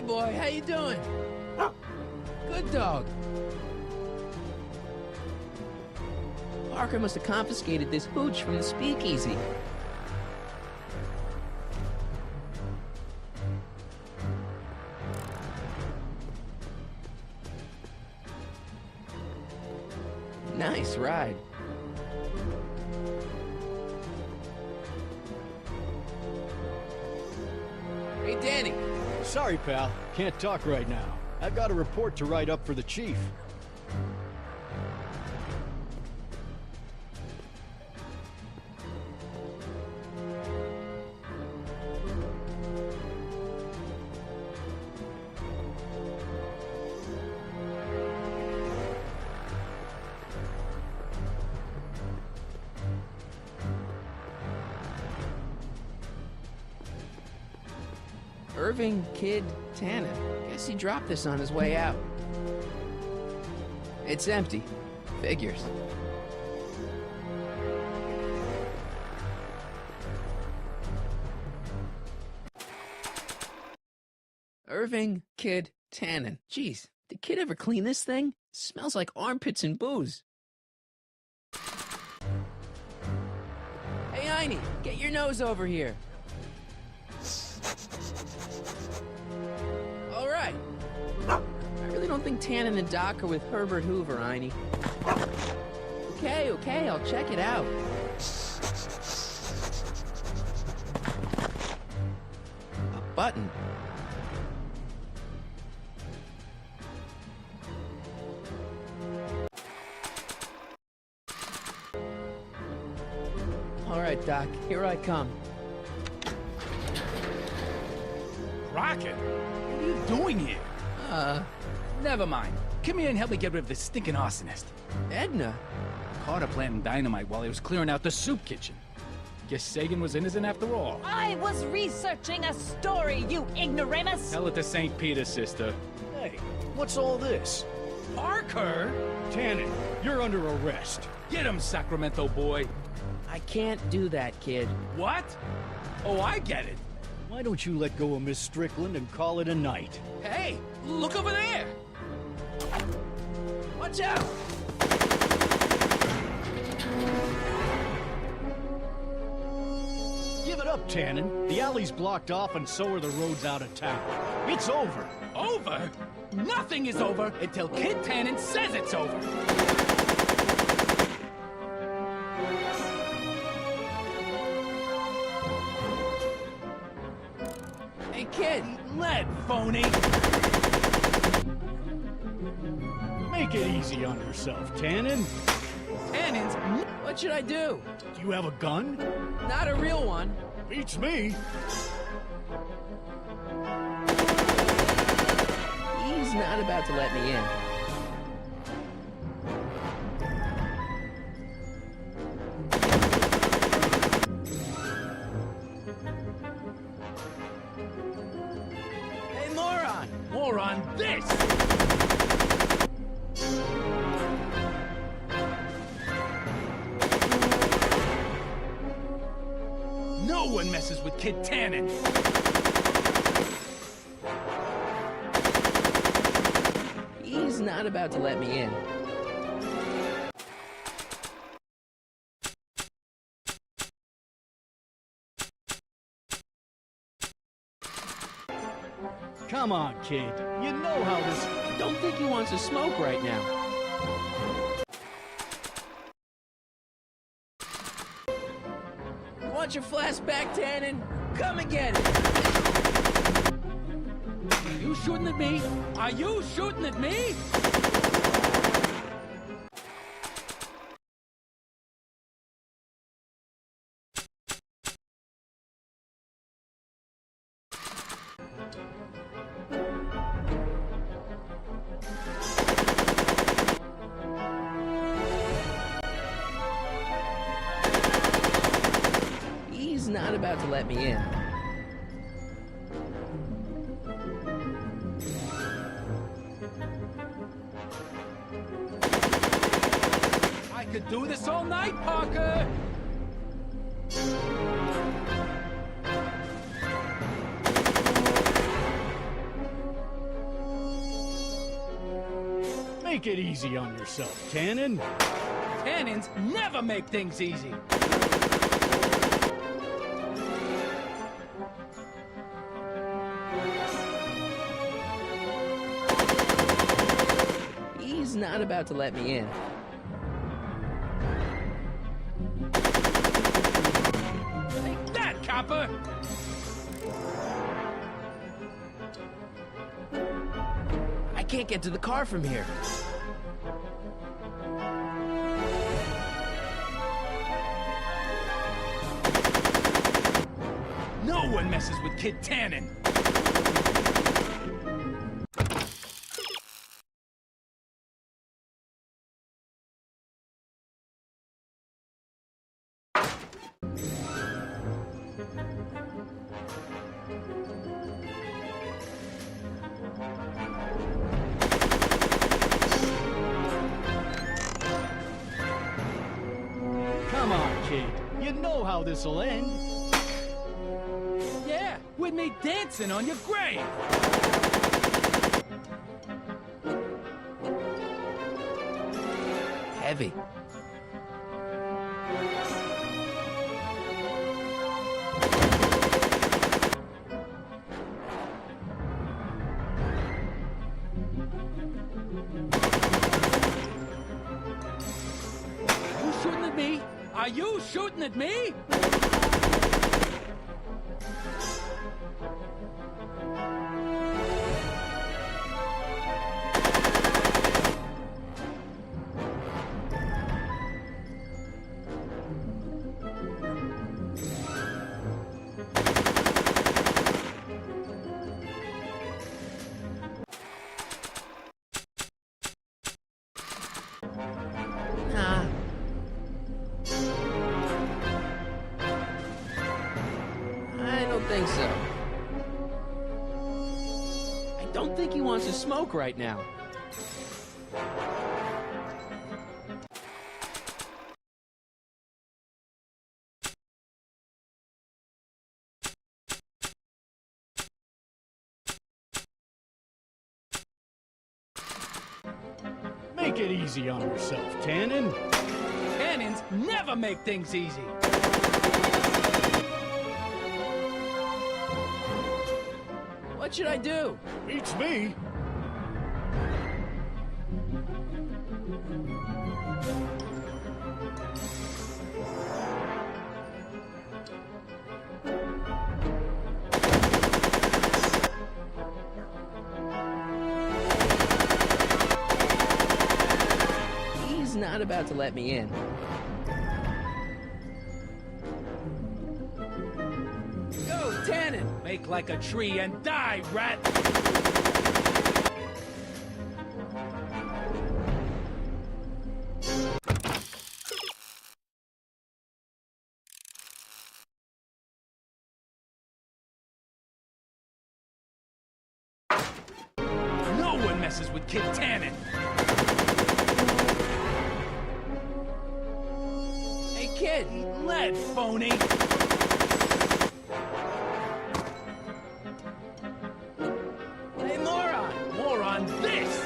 boy, how you doing? Good dog. Parker must have confiscated this hooch from the speakeasy. Nice ride. Hey, Danny. Sorry, pal. Can't talk right now. I've got a report to write up for the chief. Irving Kid Tannen. Guess he dropped this on his way out. It's empty. Figures. Irving Kid Tannen. Jeez, did Kid ever clean this thing? Smells like armpits and booze. Hey, Heine, get your nose over here. All right. I really don't think Tannen and Doc are with Herbert Hoover, Heine. Okay, I'll check it out. A button. All right, Doc, here I come. Rocket? What are you doing here? Never mind. Come here and help me get rid of this stinking arsonist. Edna? Caught her planting dynamite while he was clearing out the soup kitchen. Guess Sagan was innocent after all. I was researching a story, you ignoramus! Tell it to St. Peter, sister. Hey, what's all this? Parker? Tannen, you're under arrest. Get him, Sacramento boy. I can't do that, kid. What? Oh, I get it. Why don't you let go of Miss Strickland and call it a night? Hey, look over there! Watch out! Give it up, Tannen. The alley's blocked off and so are the roads out of town. It's over. Over? Nothing is over until Kid Tannen says it's over. Hey, kid! Lead, phony! Make it easy on yourself, Tannen. Tannen's... What should I do? Do you have a gun? Not a real one. Beats me. He's not about to let me in. Hey, moron! More on this! No one messes with Kid Tannen! He's not about to let me in. Come on, kid. You know how this... Don't think he wants to smoke right now. You want your flask back, Tannen? Come and get it! Are you shooting at me? Are you shooting at me? He's not about to let me in. I could do this all night, Parker! Make it easy on yourself, Tannen. Tannins never make things easy. He's not about to let me in. Take that, copper! I can't get to the car from here. No one messes with Kid Tannen. Come on, kid. You know how this'll end. Yeah, with me dancing on your grave. Heavy. You shooting at me? Are you shooting at me? Nah. I don't think so. I don't think he wants to smoke right now. Make it easy on yourself, Tannen. Tannins never make things easy. What should I do? Beats me. He's not about to let me in. Go, Tannen! Make like a tree and die, rat! No one messes with Kid Tannen! Hey, kid! Lead, phony! Hey, moron! More on this!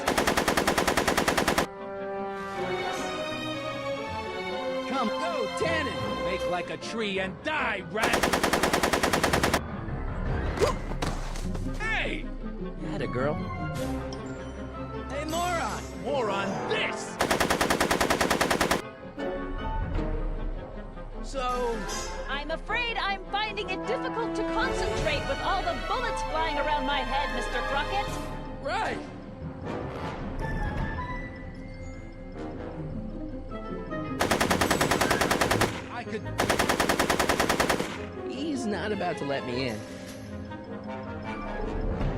Come. Go, Tannen! Make like a tree and die, rat! Hey! Atta girl. Hey, moron! More on this! So, I'm afraid I'm finding it difficult to concentrate with all the bullets flying around my head, Mr. Crockett. right. I could... He's not about to let me in.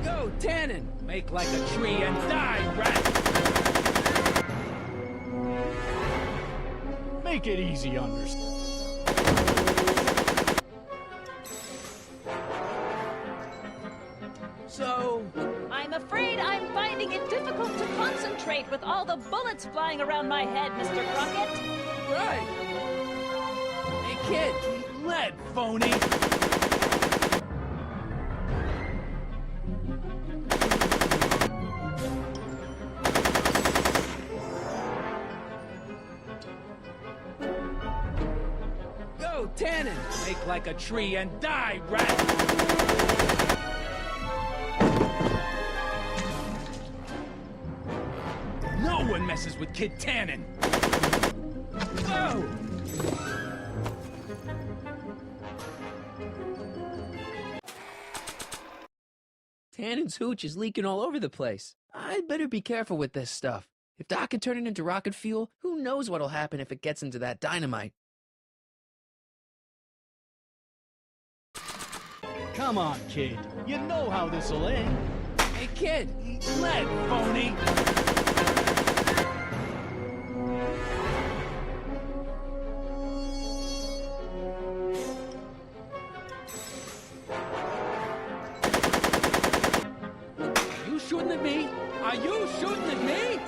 Go, Tannen! Make like a tree and die, rat! Make it easy on yourself. So, I'm afraid I'm finding it difficult to concentrate with all the bullets flying around my head, Mr. Crockett. right. Hey, kid! Lead, phony! Whoa, Tannen! Make like a tree and die, rat! No one messes with Kid Tannen! Whoa! Tannen's hooch is leaking all over the place. I'd better be careful with this stuff. If Doc can turn it into rocket fuel, who knows what'll happen if it gets into that dynamite. Come on, kid. You know how this'll end. Hey, kid! Lead, phony! Are you shooting at me? Are you shooting at me?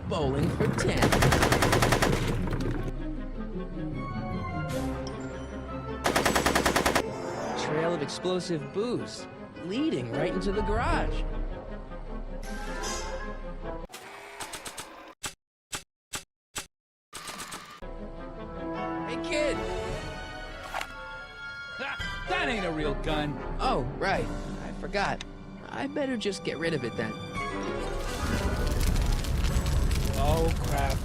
Bowling for 10. Trail of explosive booze, leading right into the garage. Hey, kid! That ain't a real gun. Oh, right. I forgot. I better just get rid of it then. Oh, crap.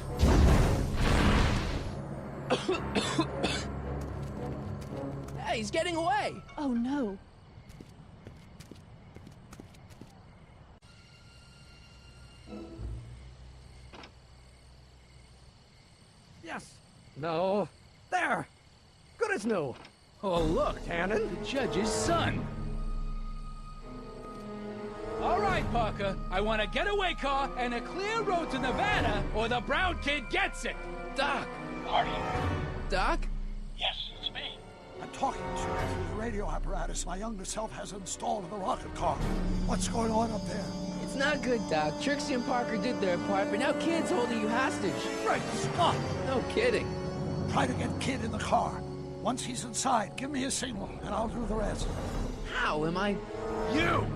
Hey, he's getting away! Oh no. Yes. No. There. Good as new. Oh, look, Tannen. the judge's son. All right, Parker. I want a getaway car and a clear road to Nevada, or the brown kid gets it. Doc! Marty? Doc? Yes, it's me. I'm talking to you through the radio apparatus my younger self has installed in the rocket car. What's going on up there? It's not good, Doc. Trixie and Parker did their part, but now Kid's holding you hostage. Right, stop. No kidding. Try to get Kid in the car. Once he's inside, give me a signal, and I'll do the rest. How am I... You!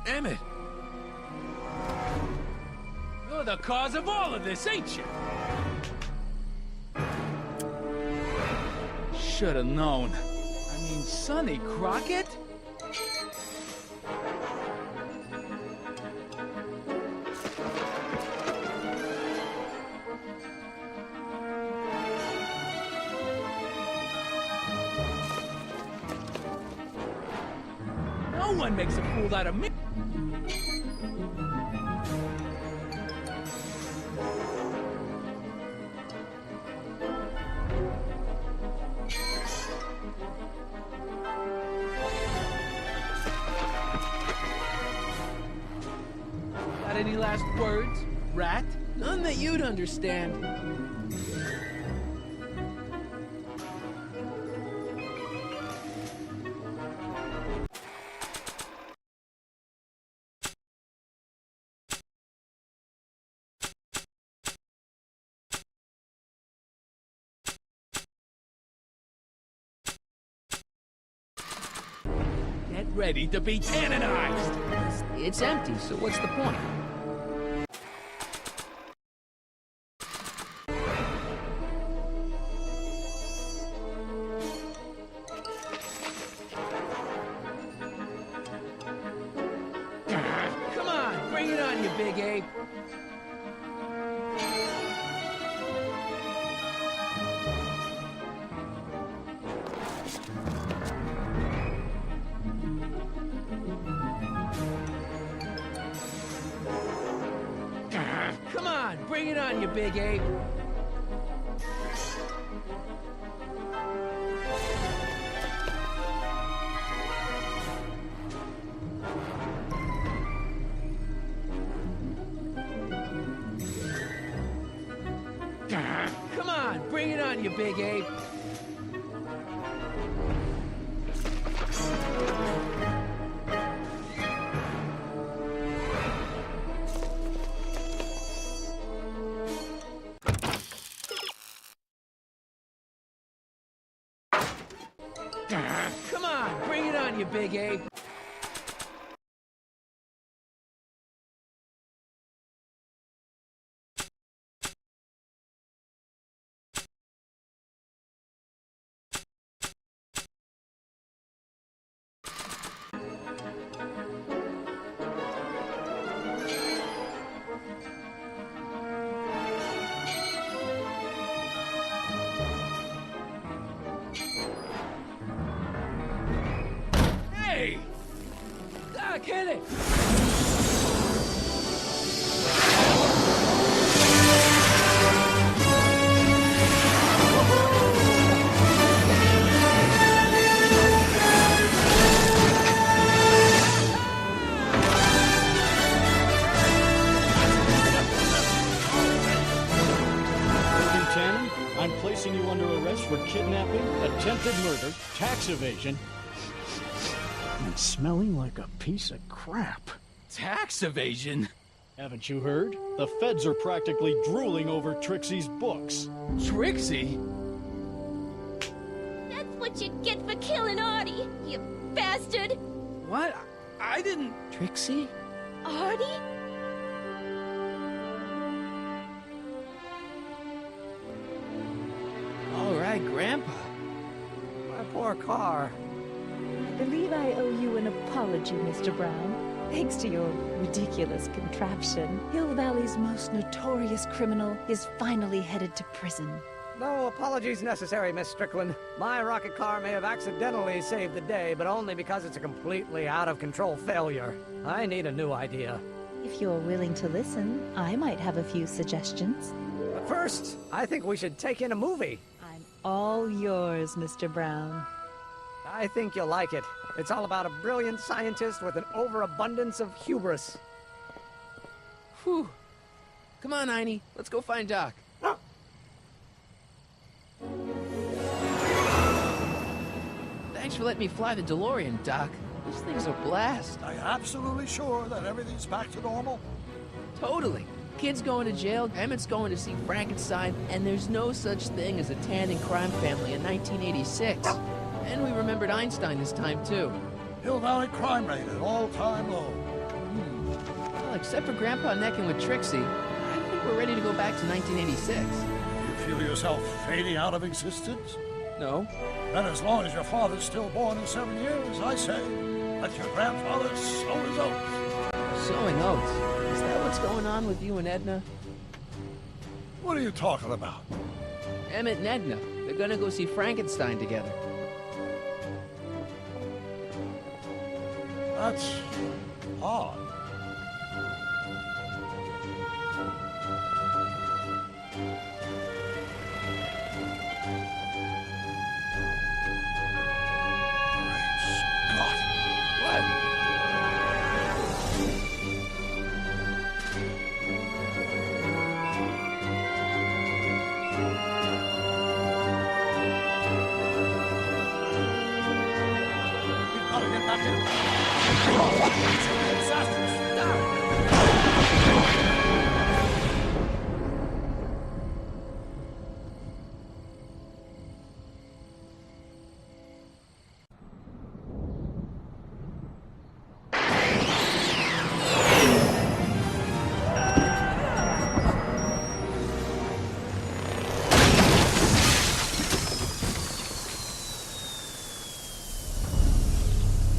Emmett! You're the cause of all of this, ain't you? Should have known. I mean, Sonny Crockett? No one makes a fool out of me. Got any last words, rat? None that you'd understand. Get ready to be canonized! It's empty, so what's the point? Come on, bring it on, you big ape. Come on, bring it on, you big ape. Come on, bring it on, you big ape. Come on, bring it on, you big ape. Hey! Doc, hit it! Tannen, I'm placing you under arrest for kidnapping, attempted murder, tax evasion, and smelling like a piece of crap. Tax evasion? Haven't you heard? The feds are practically drooling over Trixie's books. Trixie? That's what you get for killing Artie, you bastard! What? I didn't... Trixie? Artie? All right, Grandpa. My poor car. I believe I owe you an apology, Mr. Brown. Thanks to your ridiculous contraption, Hill Valley's most notorious criminal is finally headed to prison. No apologies necessary, Miss Strickland. My rocket car may have accidentally saved the day, but only because it's a completely out-of-control failure. I need a new idea. If you're willing to listen, I might have a few suggestions. But first, I think we should take in a movie. I'm all yours, Mr. Brown. I think you'll like it. It's all about a brilliant scientist with an overabundance of hubris. Whew. Come on, Einie. Let's go find Doc. Thanks for letting me fly the DeLorean, Doc. This thing's a blast. Are you absolutely sure that everything's back to normal? Totally. Kid's going to jail, Emmett's going to see Frankenstein, and there's no such thing as a Tannen crime family in 1986. And we remembered Einstein this time, too. Hill Valley crime rate at all-time low. Well, except for Grandpa necking with Trixie, I think we're ready to go back to 1986. You feel yourself fading out of existence? No? Then as long as your father's still born in 7 years, I say, let your grandfather sow his oats. Sowing oats? Is that what's going on with you and Edna? What are you talking about? Emmett and Edna. They're gonna go see Frankenstein together. That's odd.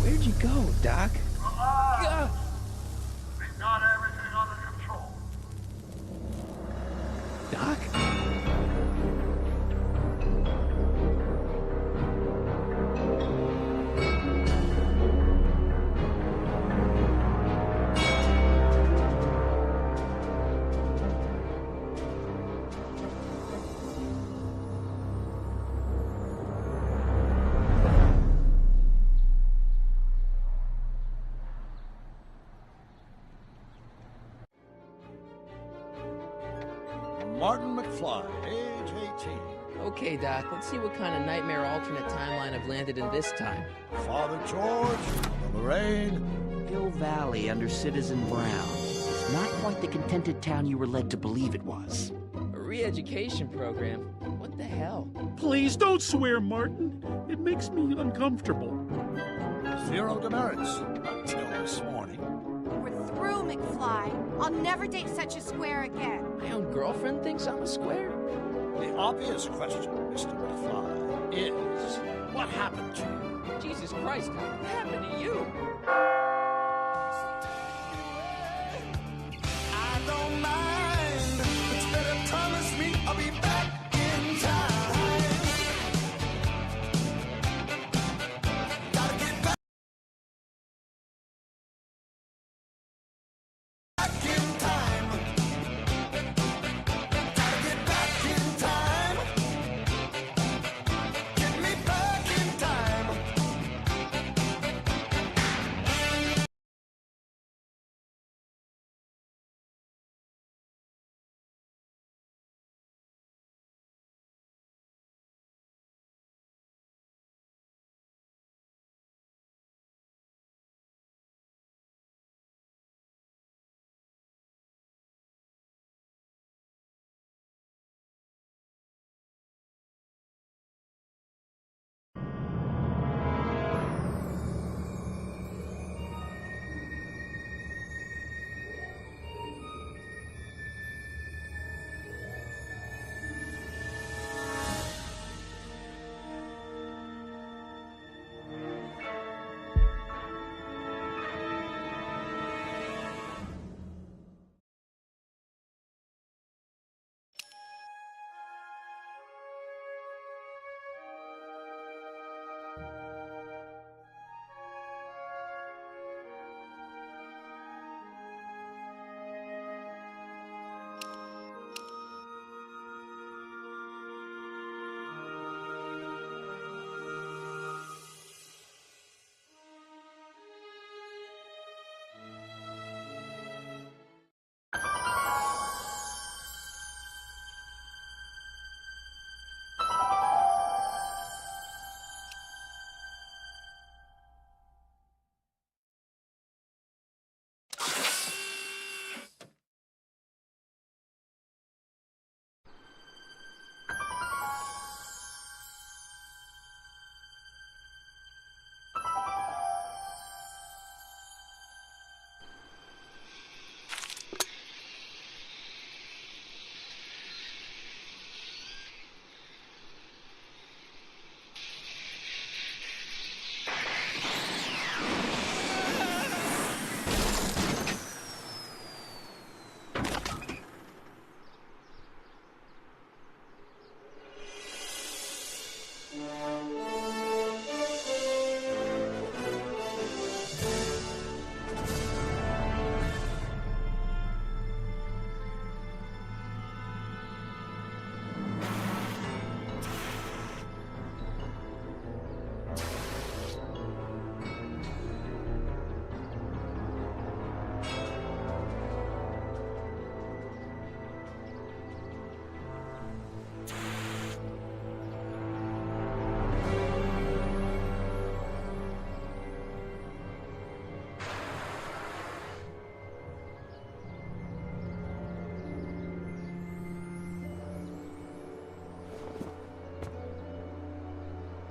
Where'd you go, Doc? We've got everything under control. Doc? Martin McFly, age 18. Okay, Doc, let's see what kind of nightmare alternate timeline I've landed in this time. Father George, Lorraine. Hill Valley under Citizen Brown is not quite the contented town you were led to believe it was. A re-education program? What What the hell? Please don't swear, Martin. It makes me uncomfortable. Zero demerits until this morning. We're through, McFly. I'll never date such a square again. My own girlfriend thinks I'm a square? The obvious question, Mr. McFly, is what happened to you? Jesus Christ, what happened to you? I don't mind. It's better promise me I'll be back in time. Gotta get back in time. Gotta get back in time. Get me back in time.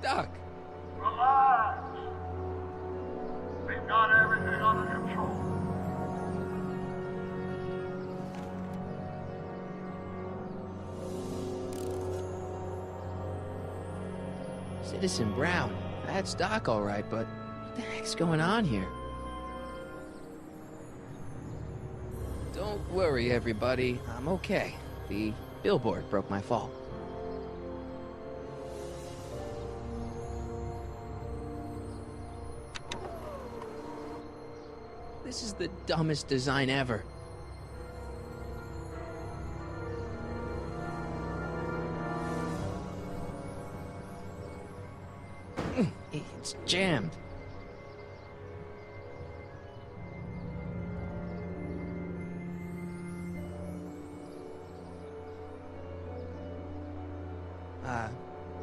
Doc! Relax. We've got everything under control. Citizen Brown. That's Doc, all right, but what the heck's going on here? Don't worry, everybody. I'm okay. The billboard broke my fall. This is the dumbest design ever. It's jammed.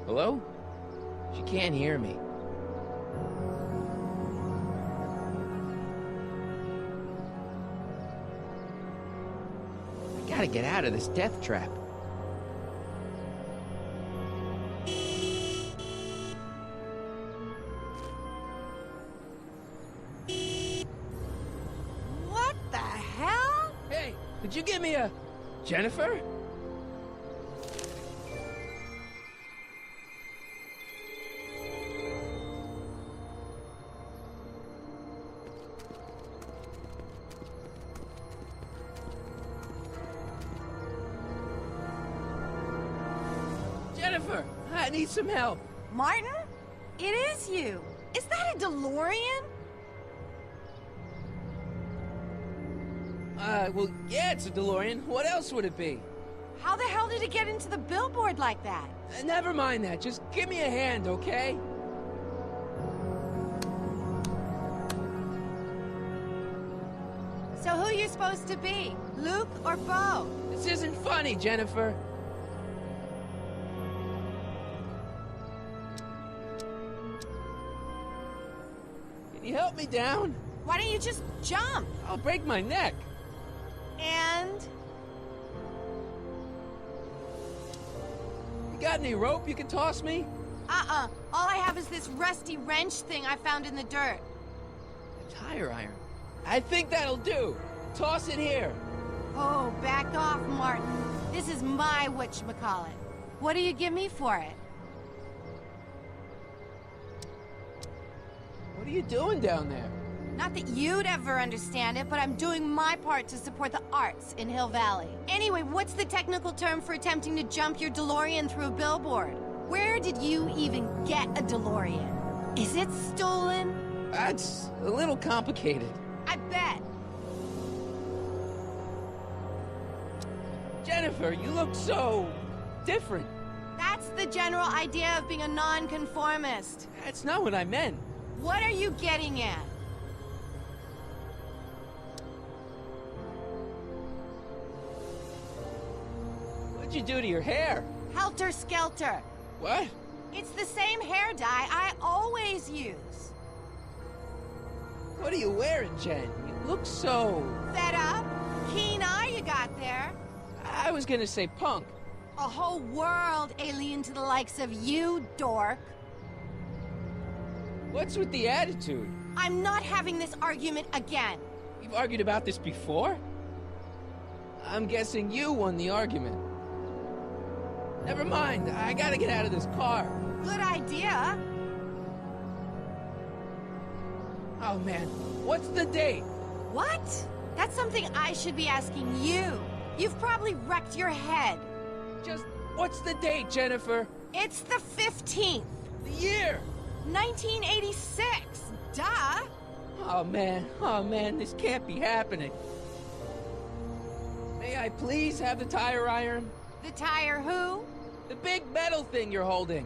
Hello? She can't hear me. I gotta get out of this death trap. Could you give me a... Jennifer? Jennifer, I need some help. Martin? It is you. Is that a DeLorean? Well, yeah, it's a DeLorean. What else would it be? How the hell did it get into the billboard like that? Never mind that. Just give me a hand, okay? So who are you supposed to be? Luke or Bo? This isn't funny, Jennifer. Can you help me down? Why don't you just jump? I'll break my neck. And? You got any rope you can toss me? All I have is this rusty wrench thing I found in the dirt. A tire iron. I think that'll do. Toss it here. Oh, back off, Martin. This is my whatchamacallit. What do you give me for it? What are you doing down there? Not that you'd ever understand it, but I'm doing my part to support the arts in Hill Valley. Anyway, what's the technical term for attempting to jump your DeLorean through a billboard? Where did you even get a DeLorean? Is it stolen? That's a little complicated. I bet. Jennifer, you look so... different. That's the general idea of being a nonconformist. That's not what I meant. What are you getting at? What'd you do to your hair? Helter-skelter. What? It's the same hair dye I always use. What are you wearing, Jen? You look so... Fed up? Keen eye you got there. I was gonna say punk. A whole world alien to the likes of you, dork. What's with the attitude? I'm not having this argument again. We've argued about this before? I'm guessing you won the argument. Never mind, I gotta get out of this car. Good idea. Oh man, what's the date? What? That's something I should be asking you. You've probably wrecked your head. Just, what's the date, Jennifer? It's the 15th. The year? 1986. Duh. Oh man, this can't be happening. May I please have the tire iron? The tire who? The big metal thing you're holding.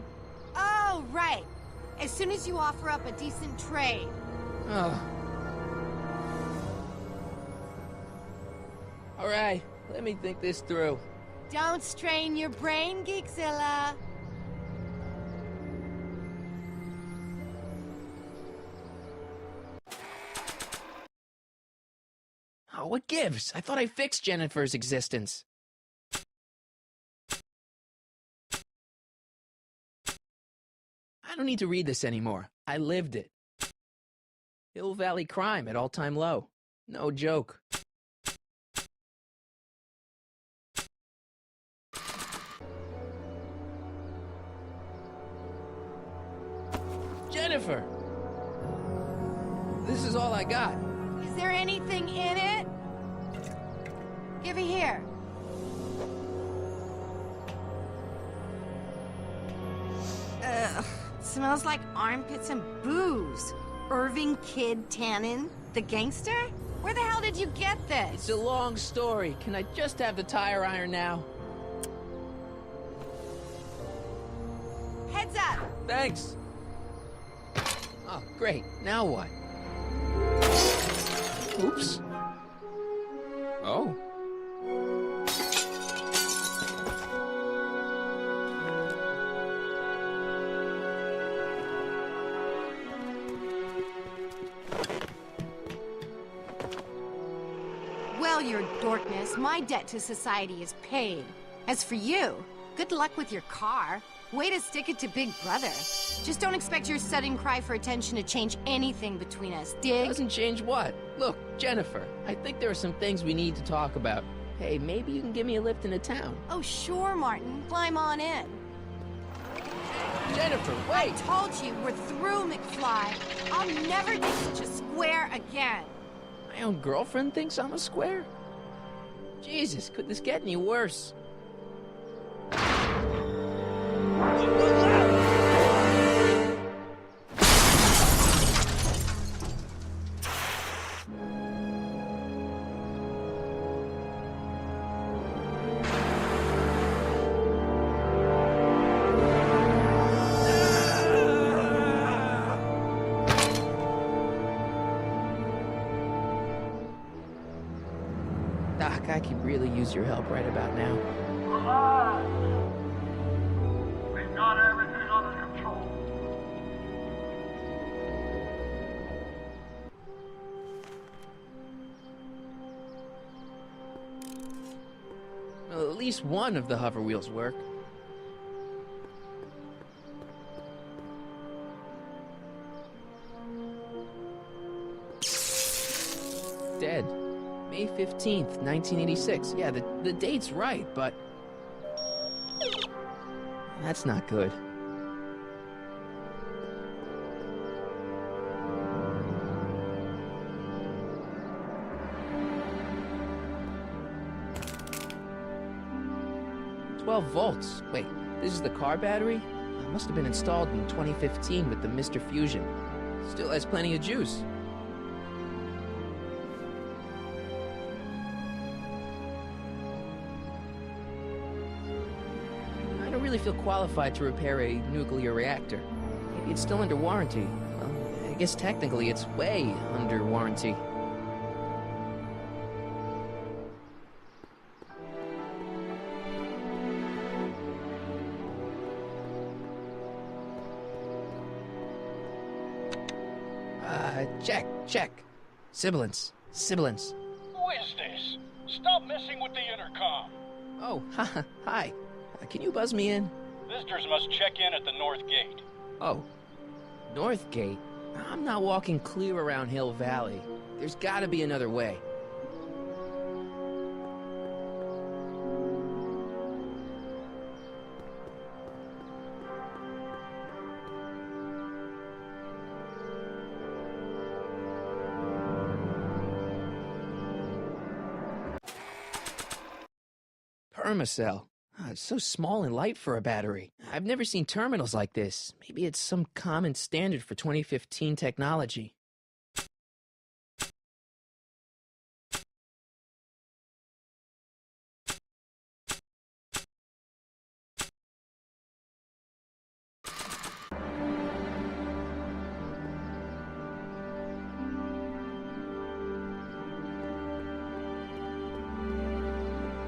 Oh, right. As soon as you offer up a decent trade. Oh. All right, let me think this through. Don't strain your brain, Geekzilla. Oh, what gives? I thought I fixed Jennifer's existence. I don't need to read this anymore. I lived it. Hill Valley crime at all-time low. No joke. Jennifer! This is all I got. Is there anything in it? Give it here. Ugh. Smells like armpits and booze. Irving Kid Tannen, the gangster? Where the hell did you get this? It's a long story. Can I just have the tire iron now? Heads up! Thanks. Oh, great. Now what? Oops. Oh. Well, your dorkness, my debt to society is paid. As for you, good luck with your car. Way to stick it to Big Brother. Just don't expect your sudden cry for attention to change anything between us, dig? Doesn't change what? Look, Jennifer, I think there are some things we need to talk about. Hey, maybe you can give me a lift into town. Oh, sure, Martin. Climb on in. Jennifer, wait! I told you, we're through, McFly. I'll never do such a square again. My own girlfriend thinks I'm a square? Jesus, could this get any worse? Doc, I could really use your help right about now. Relax. We've got everything under control. Well, at least one of the hover wheels work. Dead. May 15th, 1986. Yeah, the date's right, but... that's not good. $12 volts. Wait, this is the car battery? It must have been installed in 2015 with the Mr. Fusion. Still has plenty of juice. I don't really feel qualified to repair a nuclear reactor. Maybe it's still under warranty. Well, I guess technically it's way under warranty. Check. Sibilance. Who is this? Stop messing with the intercom. Oh, hi. Can you buzz me in? Visitors must check in at the north gate. Oh, North Gate? I'm not walking clear around Hill Valley. There's gotta be another way. Permacell. It's so small and light for a battery. I've never seen terminals like this. Maybe it's some common standard for 2015 technology.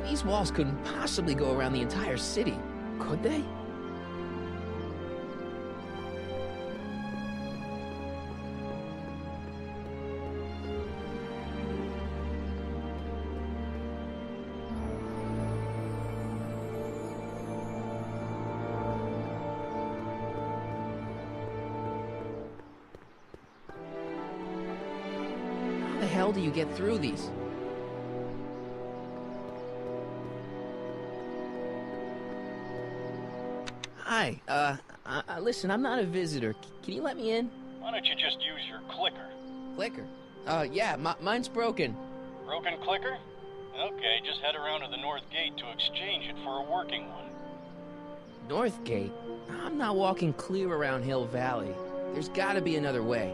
These walls couldn't possibly go around the entire city, could they? How the hell do you get through these? Hi, listen, I'm not a visitor. Can you let me in? Why don't you just use your clicker? Clicker? Yeah, mine's broken. Broken clicker? Okay, just head around to the north gate to exchange it for a working one. North Gate? I'm not walking clear around Hill Valley. There's gotta be another way.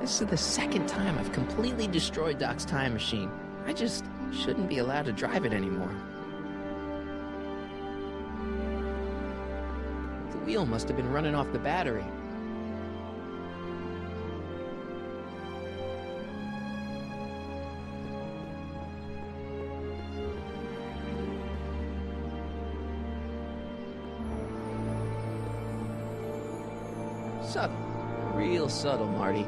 This is the second time I've completely destroyed Doc's time machine. I just shouldn't be allowed to drive it anymore. The wheel must have been running off the battery. Subtle. Real subtle, Marty.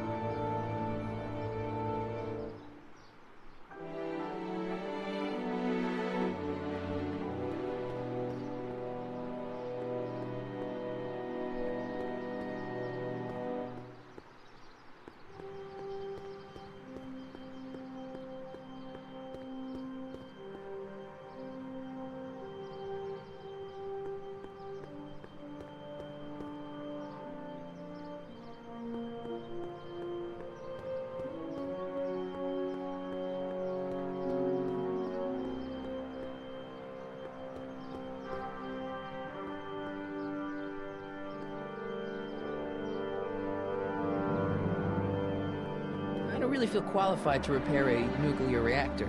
don't really feel qualified to repair a nuclear reactor.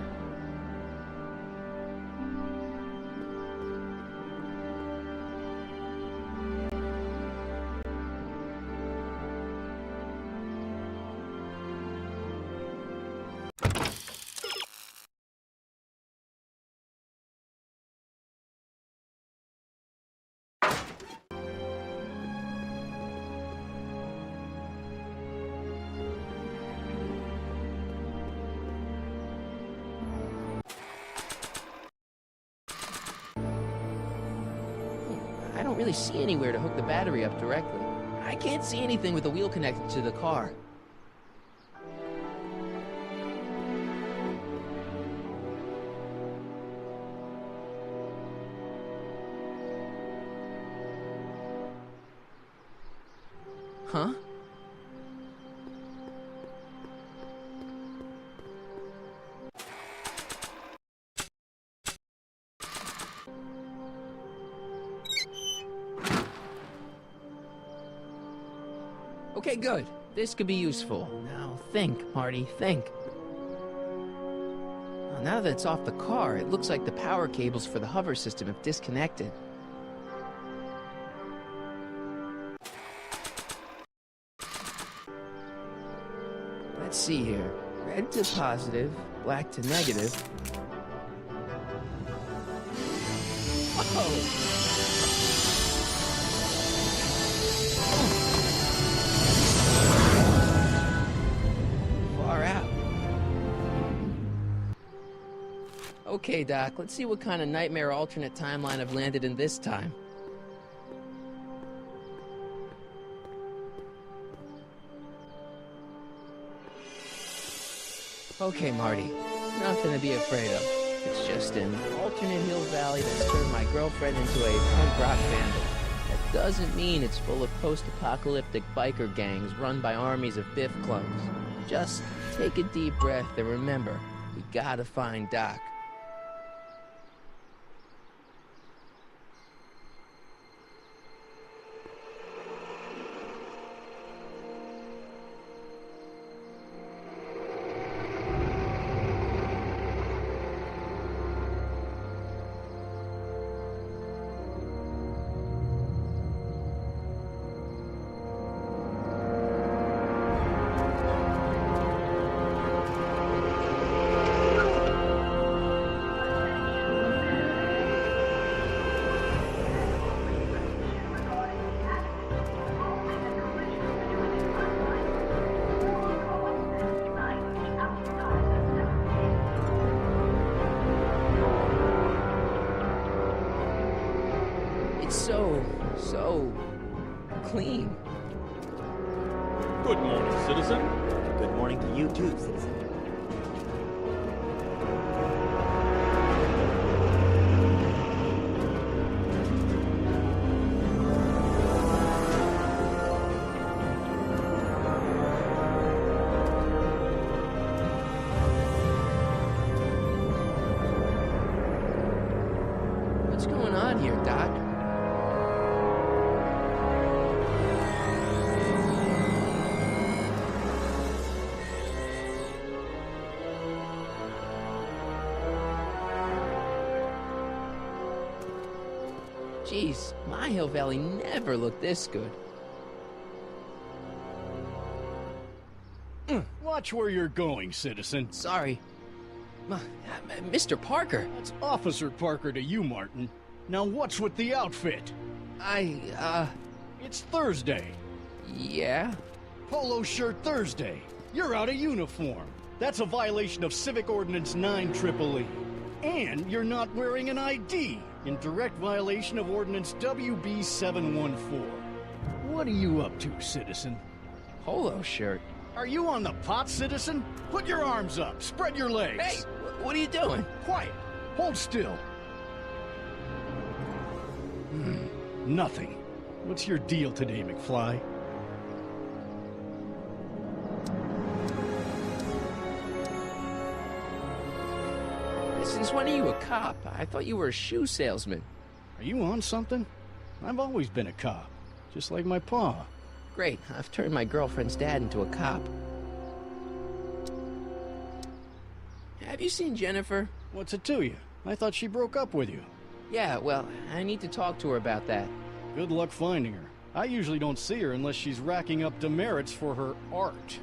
I don't really see anywhere to hook the battery up directly. I can't see anything with the wheel connected to the car. Huh? Okay, good. This could be useful. Now think, Marty, think. Well, now that it's off the car, it looks like the power cables for the hover system have disconnected. Let's see here. Red to positive, black to negative. Whoa! Okay, Doc, let's see what kind of nightmare alternate timeline I've landed in this time. Okay, Marty, nothing to be afraid of. It's just an alternate Hill Valley that's turned my girlfriend into a punk rock vandal. That doesn't mean it's full of post-apocalyptic biker gangs run by armies of Biff clones. Just take a deep breath and remember, we gotta find Doc. So clean. Good morning, citizen. Good morning to you too, citizen. What's going on here, Doc? Jeez, my Hill Valley never looked this good. Watch where you're going, citizen. Sorry. Mr. Parker. That's Officer Parker to you, Martin. Now what's with the outfit? It's Thursday. Yeah? Polo shirt Thursday. You're out of uniform. That's a violation of Civic Ordinance 9EEE. And you're not wearing an ID, in direct violation of Ordinance WB 714. What are you up to, citizen? Polo shirt. Are you on the pot, citizen? Put your arms up. Spread your legs. Hey, what are you doing? Quiet. Hold still. Nothing. What's your deal today, McFly? Since when are you a cop? I thought you were a shoe salesman. Are you on something? I've always been a cop, just like my pa. Great, I've turned my girlfriend's dad into a cop. Have you seen Jennifer? What's it to you? I thought she broke up with you. Yeah, well, I need to talk to her about that. Good luck finding her. I usually don't see her unless she's racking up demerits for her art.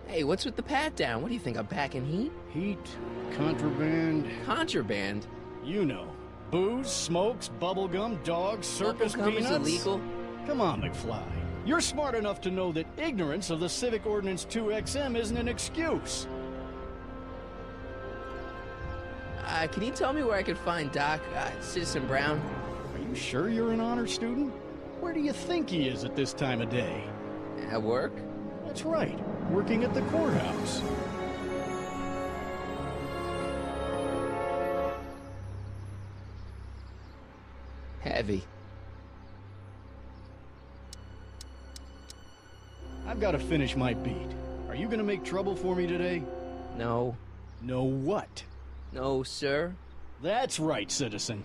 Hey, what's with the pat down? What do you think, I'm packing heat? Heat, contraband... Contraband? You know. Booze, smokes, bubblegum, dogs, circus Bubblegum peanuts. is illegal? Come on, McFly. You're smart enough to know that ignorance of the Civic Ordinance 2XM isn't an excuse. Can you tell me where I could find Doc, Citizen Brown? Are you sure you're an honor student? Where do you think he is at this time of day? At work? That's right, working at the courthouse. Heavy. I've got to finish my beat. Are you gonna make trouble for me today? No. No what? No, sir. That's right, citizen.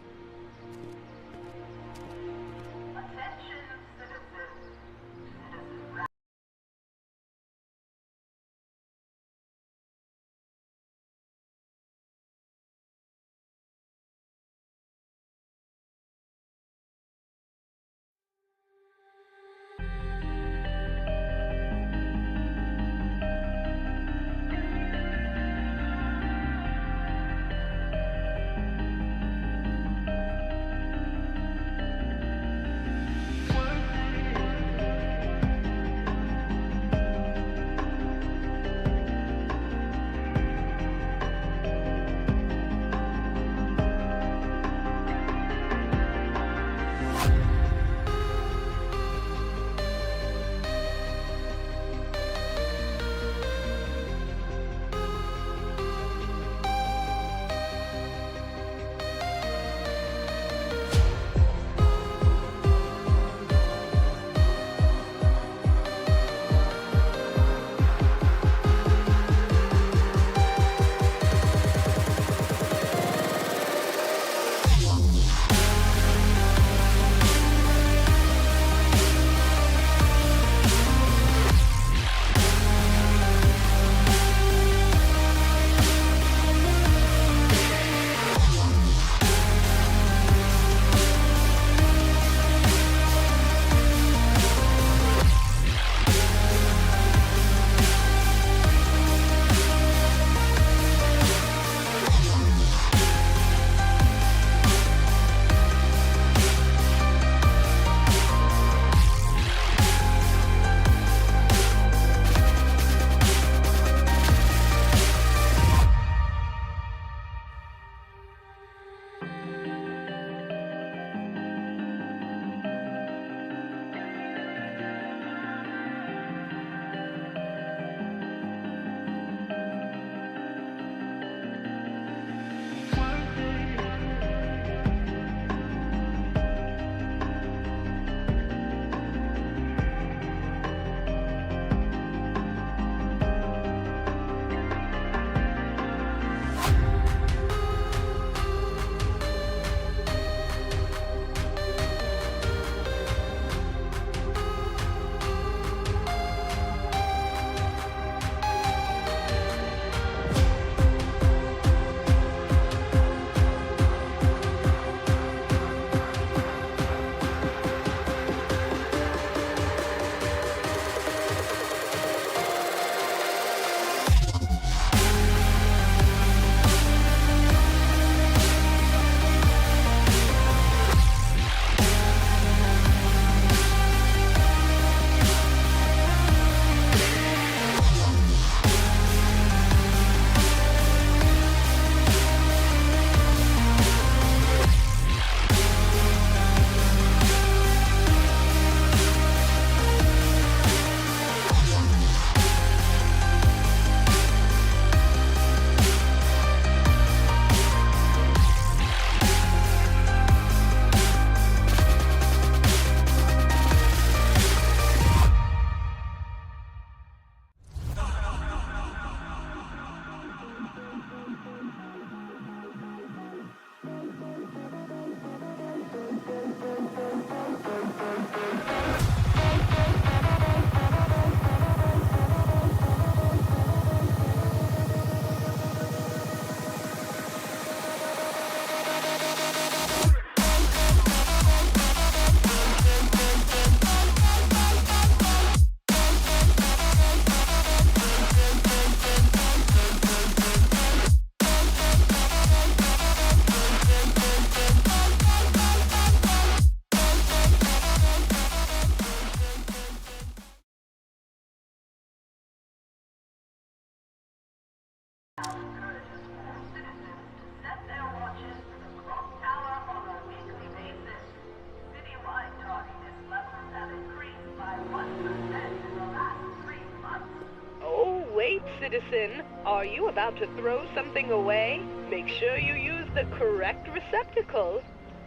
citizen. Are you about to throw something away? Make sure you use the correct receptacle.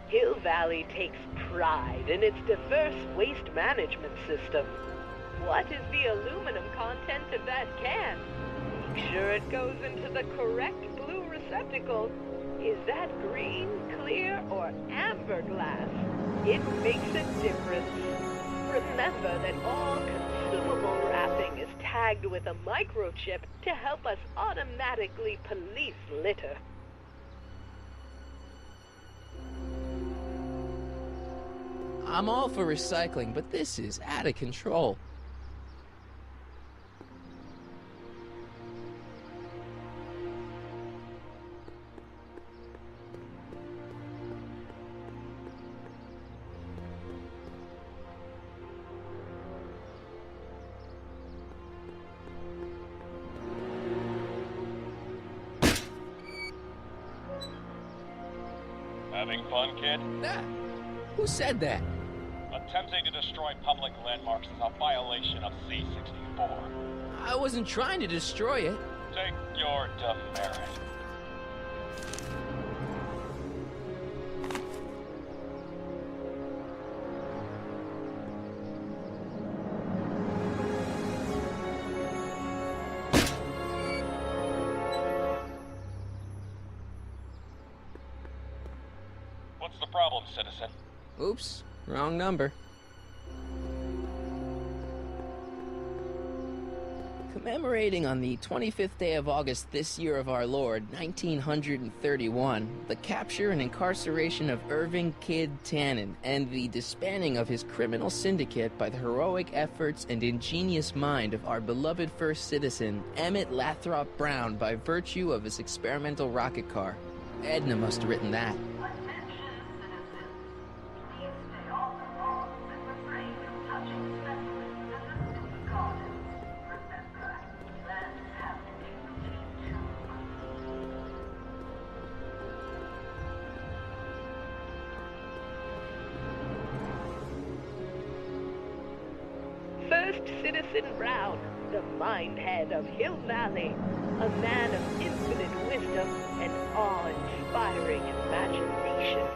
Hill Valley takes pride in its diverse waste management system. What is the aluminum content of that can? Make sure it goes into the correct blue receptacle. Is that green, clear, or amber glass? It makes a difference. Remember that all consumable wrapping is tagged with a microchip to help us automatically police litter. I'm all for recycling, but this is out of control. Having fun, kid? Who said that? Attempting to destroy public landmarks is a violation of C-64. I wasn't trying to destroy it. Take your demerit. What's the problem, citizen? Oops, wrong number. Commemorating on the 25th day of August this year of our Lord, 1931, the capture and incarceration of Irving Kid Tannen and the disbanding of his criminal syndicate by the heroic efforts and ingenious mind of our beloved first citizen, Emmett Lathrop Brown, by virtue of his experimental rocket car. Edna must have written that. First Citizen Brown, the mind-head of Hill Valley, a man of infinite wisdom and awe-inspiring imagination.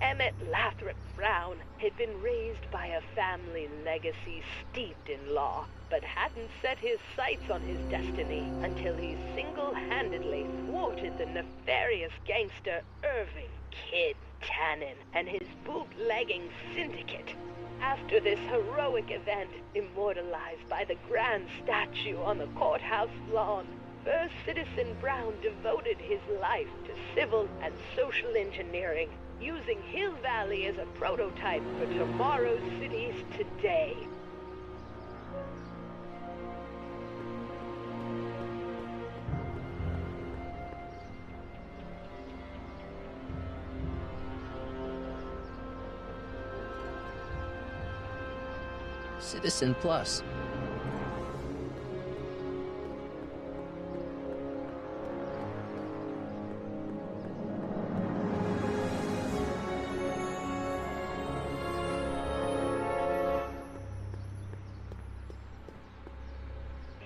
Emmett Lathrop Brown had been raised by a family legacy steeped in law, but hadn't set his sights on his destiny until he single-handedly thwarted the nefarious gangster Irving Kid Tannen and his bootlegging syndicate. After this heroic event, immortalized by the grand statue on the courthouse lawn, First Citizen Brown devoted his life to civil and social engineering, using Hill Valley as a prototype for tomorrow's cities today. Citizen Plus.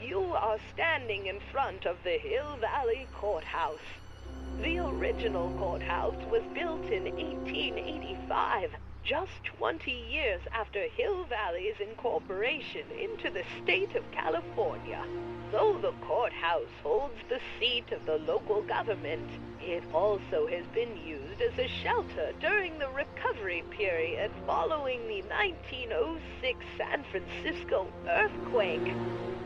You are standing in front of the Hill Valley Courthouse. The original courthouse was built in 1885. Just 20 years after Hill Valley's incorporation into the state of California. Though the courthouse holds the seat of the local government, it also has been used as a shelter during the recovery period following the 1906 San Francisco earthquake.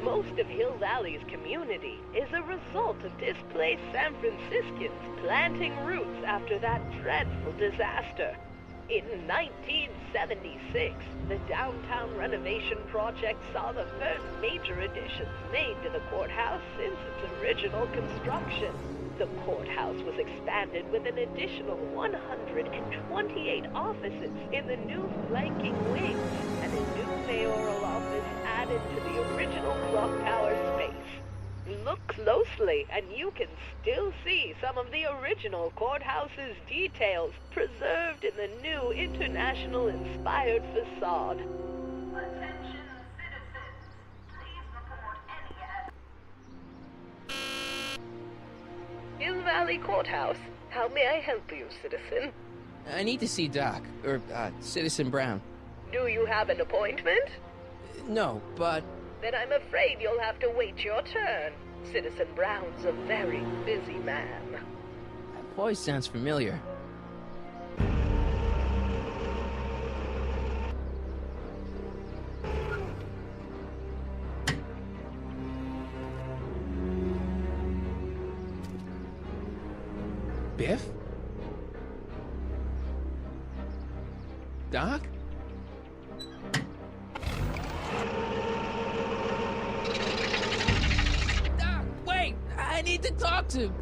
Most of Hill Valley's community is a result of displaced San Franciscans planting roots after that dreadful disaster. In 1976, the downtown renovation project saw the first major additions made to the courthouse since its original construction. The courthouse was expanded with an additional 128 offices in the new flanking wings, and a new mayoral office added to the original clock tower space. Look closely, and you can still see some of the original courthouse's details preserved in the new international-inspired facade. Attention citizens, please report any Valley Courthouse. How may I help you, citizen? I need to see Doc, or, Citizen Brown. Do you have an appointment? No, but... Then I'm afraid you'll have to wait your turn. Citizen Brown's a very busy man. That voice sounds familiar. Biff? Doc? Doc, wait! I need to talk to you.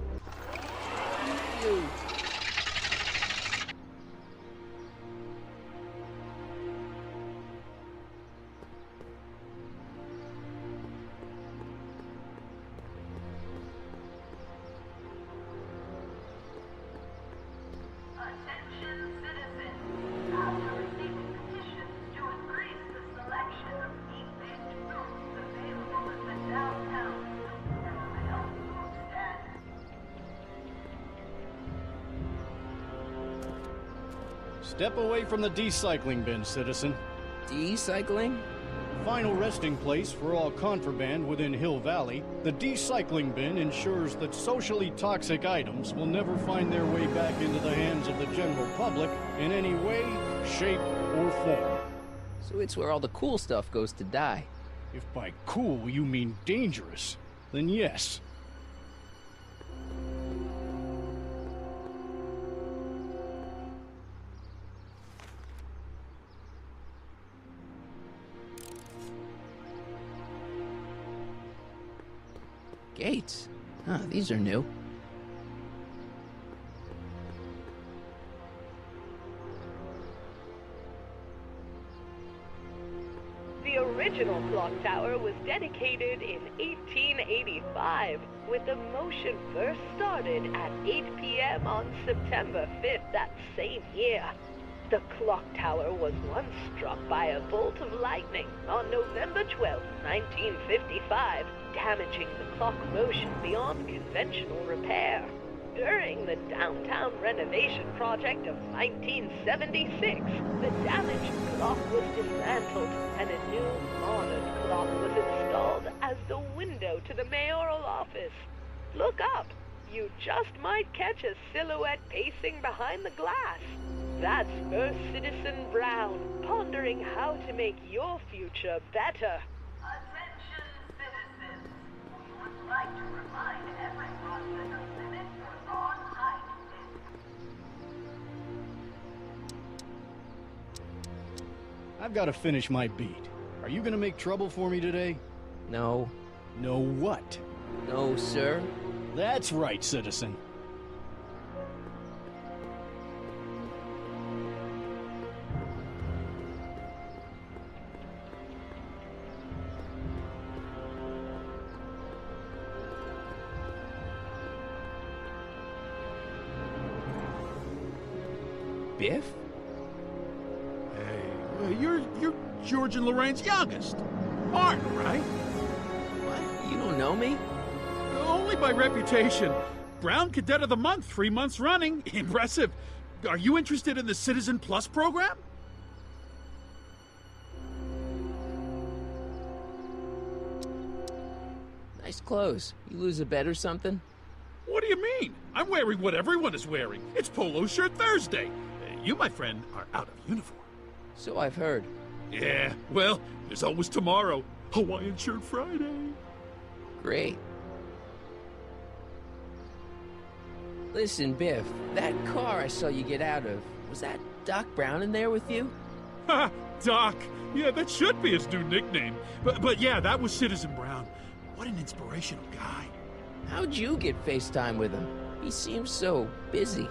Step away from the decycling bin, citizen. Decycling? Final resting place for all contraband within Hill Valley, the decycling bin ensures that socially toxic items will never find their way back into the hands of the general public in any way, shape, or form. So it's where all the cool stuff goes to die. If by cool you mean dangerous, then yes. Gates? Huh, these are new. The original clock tower was dedicated in 1885, with the motion first started at 8 p.m. on September 5th that same year. The clock tower was once struck by a bolt of lightning on November 12, 1955, damaging the clock motion beyond conventional repair. During the downtown renovation project of 1976, the damaged clock was dismantled and a new modern clock was installed as the window to the mayoral office. Look up. You just might catch a silhouette pacing behind the glass. That's First Citizen Brown, pondering how to make your future better. Attention, citizens. We would like to remind everyone that the limit for lawn height is... I've got to finish my beat. Are you gonna make trouble for me today? No. No what? No, sir. That's right, citizen. Biff? Hey, you're George and Lorraine's youngest. Martin, right? What? You don't know me? Only by reputation. Brown Cadet of the Month, 3 months running. Impressive. Are you interested in the Citizen Plus program? Nice clothes. You lose a bet or something? What do you mean? I'm wearing what everyone is wearing. It's Polo Shirt Thursday. You, my friend, are out of uniform. So I've heard. Yeah, well, there's always tomorrow. Hawaiian Shirt Friday. Great. Listen, Biff, that car I saw you get out of, was that Doc Brown in there with you? Ha! Doc! Yeah, that should be his new nickname. But yeah, that was Citizen Brown. What an inspirational guy. How'd you get FaceTime with him? He seems so busy.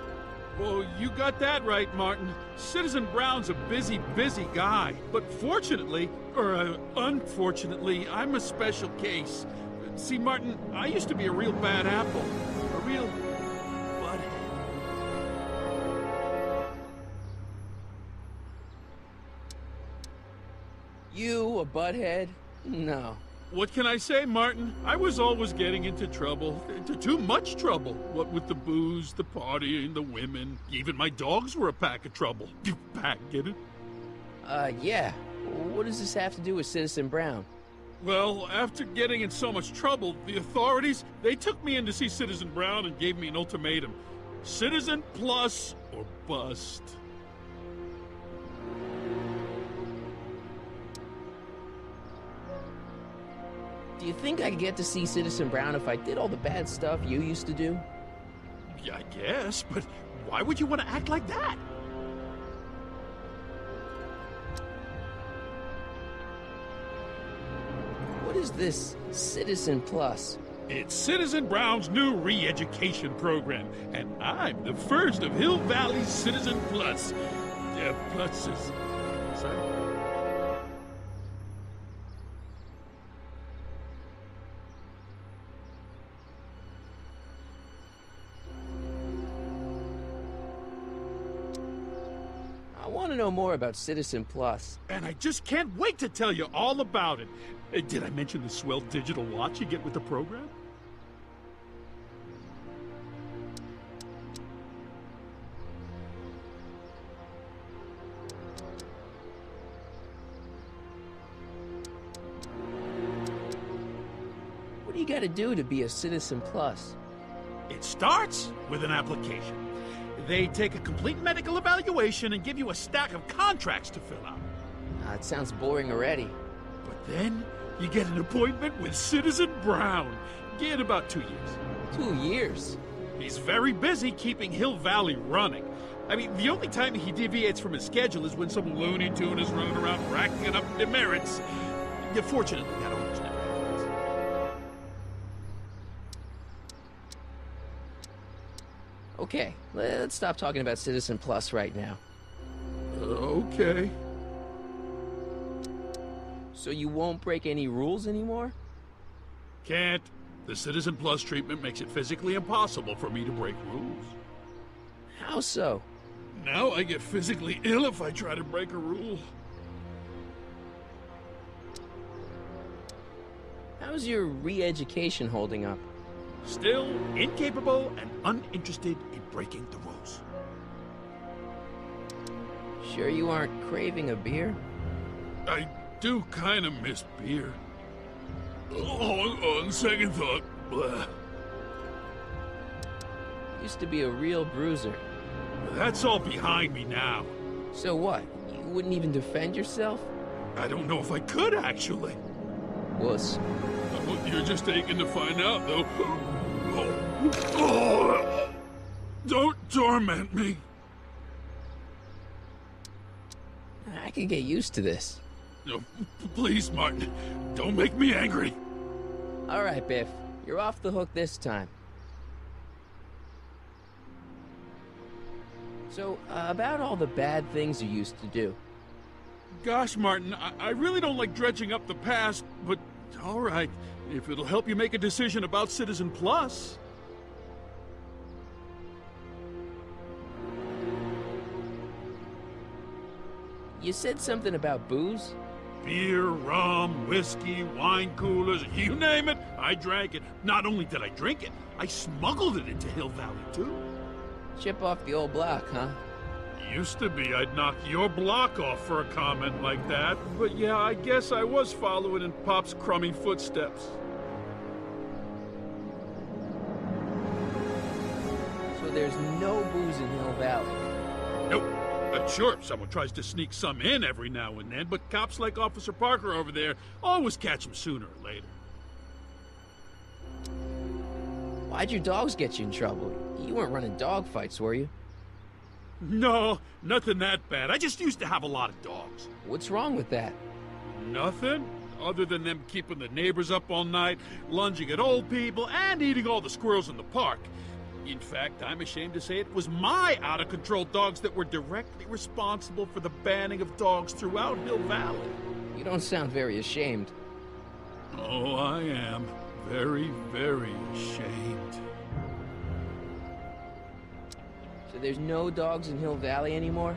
Well, you got that right, Martin. Citizen Brown's a busy, busy guy. But fortunately, or unfortunately, I'm a special case. See, Martin, I used to be a real bad apple. A real butthead. You, a butthead? No. What can I say, Martin? I was always getting into trouble. Into too much trouble. What with the booze, the partying, the women. Even my dogs were a pack of trouble. You pack, get it? Yeah. What does this have to do with Citizen Brown? Well, after getting in so much trouble, the authorities, they took me in to see Citizen Brown and gave me an ultimatum. Citizen plus or bust. Do you think I could get to see Citizen Brown if I did all the bad stuff you used to do? Yeah, I guess, but why would you want to act like that? What is this Citizen Plus? It's Citizen Brown's new re-education program, and I'm the first of Hill Valley's Citizen Plus. Pluses. Sorry. I want to know more about Citizen Plus. And I just can't wait to tell you all about it. Did I mention the swell digital watch you get with the program? What do you got to do to be a Citizen Plus? It starts with an application. They take a complete medical evaluation and give you a stack of contracts to fill out. It sounds boring already. But then you get an appointment with Citizen Brown. In about 2 years. 2 years? He's very busy keeping Hill Valley running. I mean, the only time he deviates from his schedule is when some Looney Tune is running around racking up demerits. Fortunately, that almost never happens. Okay, let's stop talking about Citizen Plus right now. Okay. So you won't break any rules anymore? Can't. The Citizen Plus treatment makes it physically impossible for me to break rules. How so? Now I get physically ill if I try to break a rule. How's your re-education holding up? Still incapable and uninterested in breaking the rules. Sure you aren't craving a beer? I do kind of miss beer. On second thought, blah. Used to be a real bruiser. That's all behind me now. So what? You wouldn't even defend yourself? I don't know if I could, actually. Wuss. You're just aching to find out, though. Don't torment me. I can get used to this. No, please, Martin. Don't make me angry. All right, Biff. You're off the hook this time. So, about all the bad things you used to do. Gosh, Martin, I really don't like dredging up the past, but all right, if it'll help you make a decision about Citizen Plus. You said something about booze? Beer, rum, whiskey, wine coolers, you name it, I drank it. Not only did I drink it, I smuggled it into Hill Valley, too. Chip off the old block, huh? Used to be I'd knock your block off for a comment like that, but yeah, I guess I was following in Pop's crummy footsteps. So there's no booze in Hill Valley? Nope. Sure, someone tries to sneak some in every now and then, but cops like Officer Parker over there always catch them sooner or later. Why'd your dogs get you in trouble? You weren't running dog fights, were you? No, nothing that bad. I just used to have a lot of dogs. What's wrong with that? Nothing, other than them keeping the neighbors up all night, lunging at old people, and eating all the squirrels in the park. In fact, I'm ashamed to say it was my out-of-control dogs that were directly responsible for the banning of dogs throughout Hill Valley. You don't sound very ashamed. Oh, I am. Very, very ashamed. So there's no dogs in Hill Valley anymore?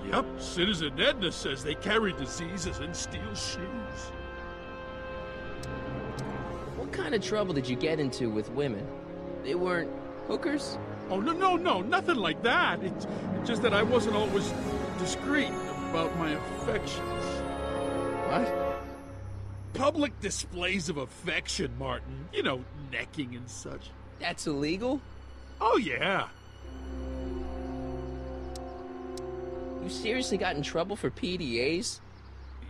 Yep, Citizen Edna says they carry diseases and steal shoes. kind of trouble did you get into with women? They weren't hookers? Oh, no, nothing like that. It's just that I wasn't always discreet about my affections. What? Public displays of affection, Martin. You know, necking and such. That's illegal? Oh, yeah. You seriously got in trouble for PDAs?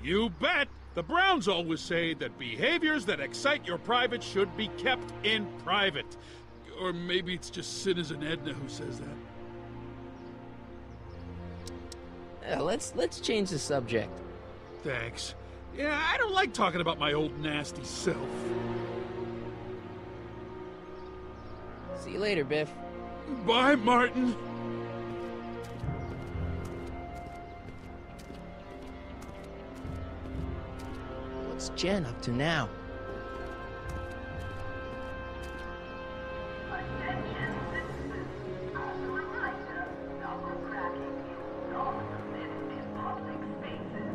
You bet. The Browns always say that behaviors that excite your private should be kept in private. Or maybe it's just Citizen Edna who says that. Let's change the subject. Thanks. Yeah, I don't like talking about my old nasty self. See you later, Biff. Bye, Martin. What's Jen up to now? Attention citizens. As a reminder, double cracking is not permitted in public spaces.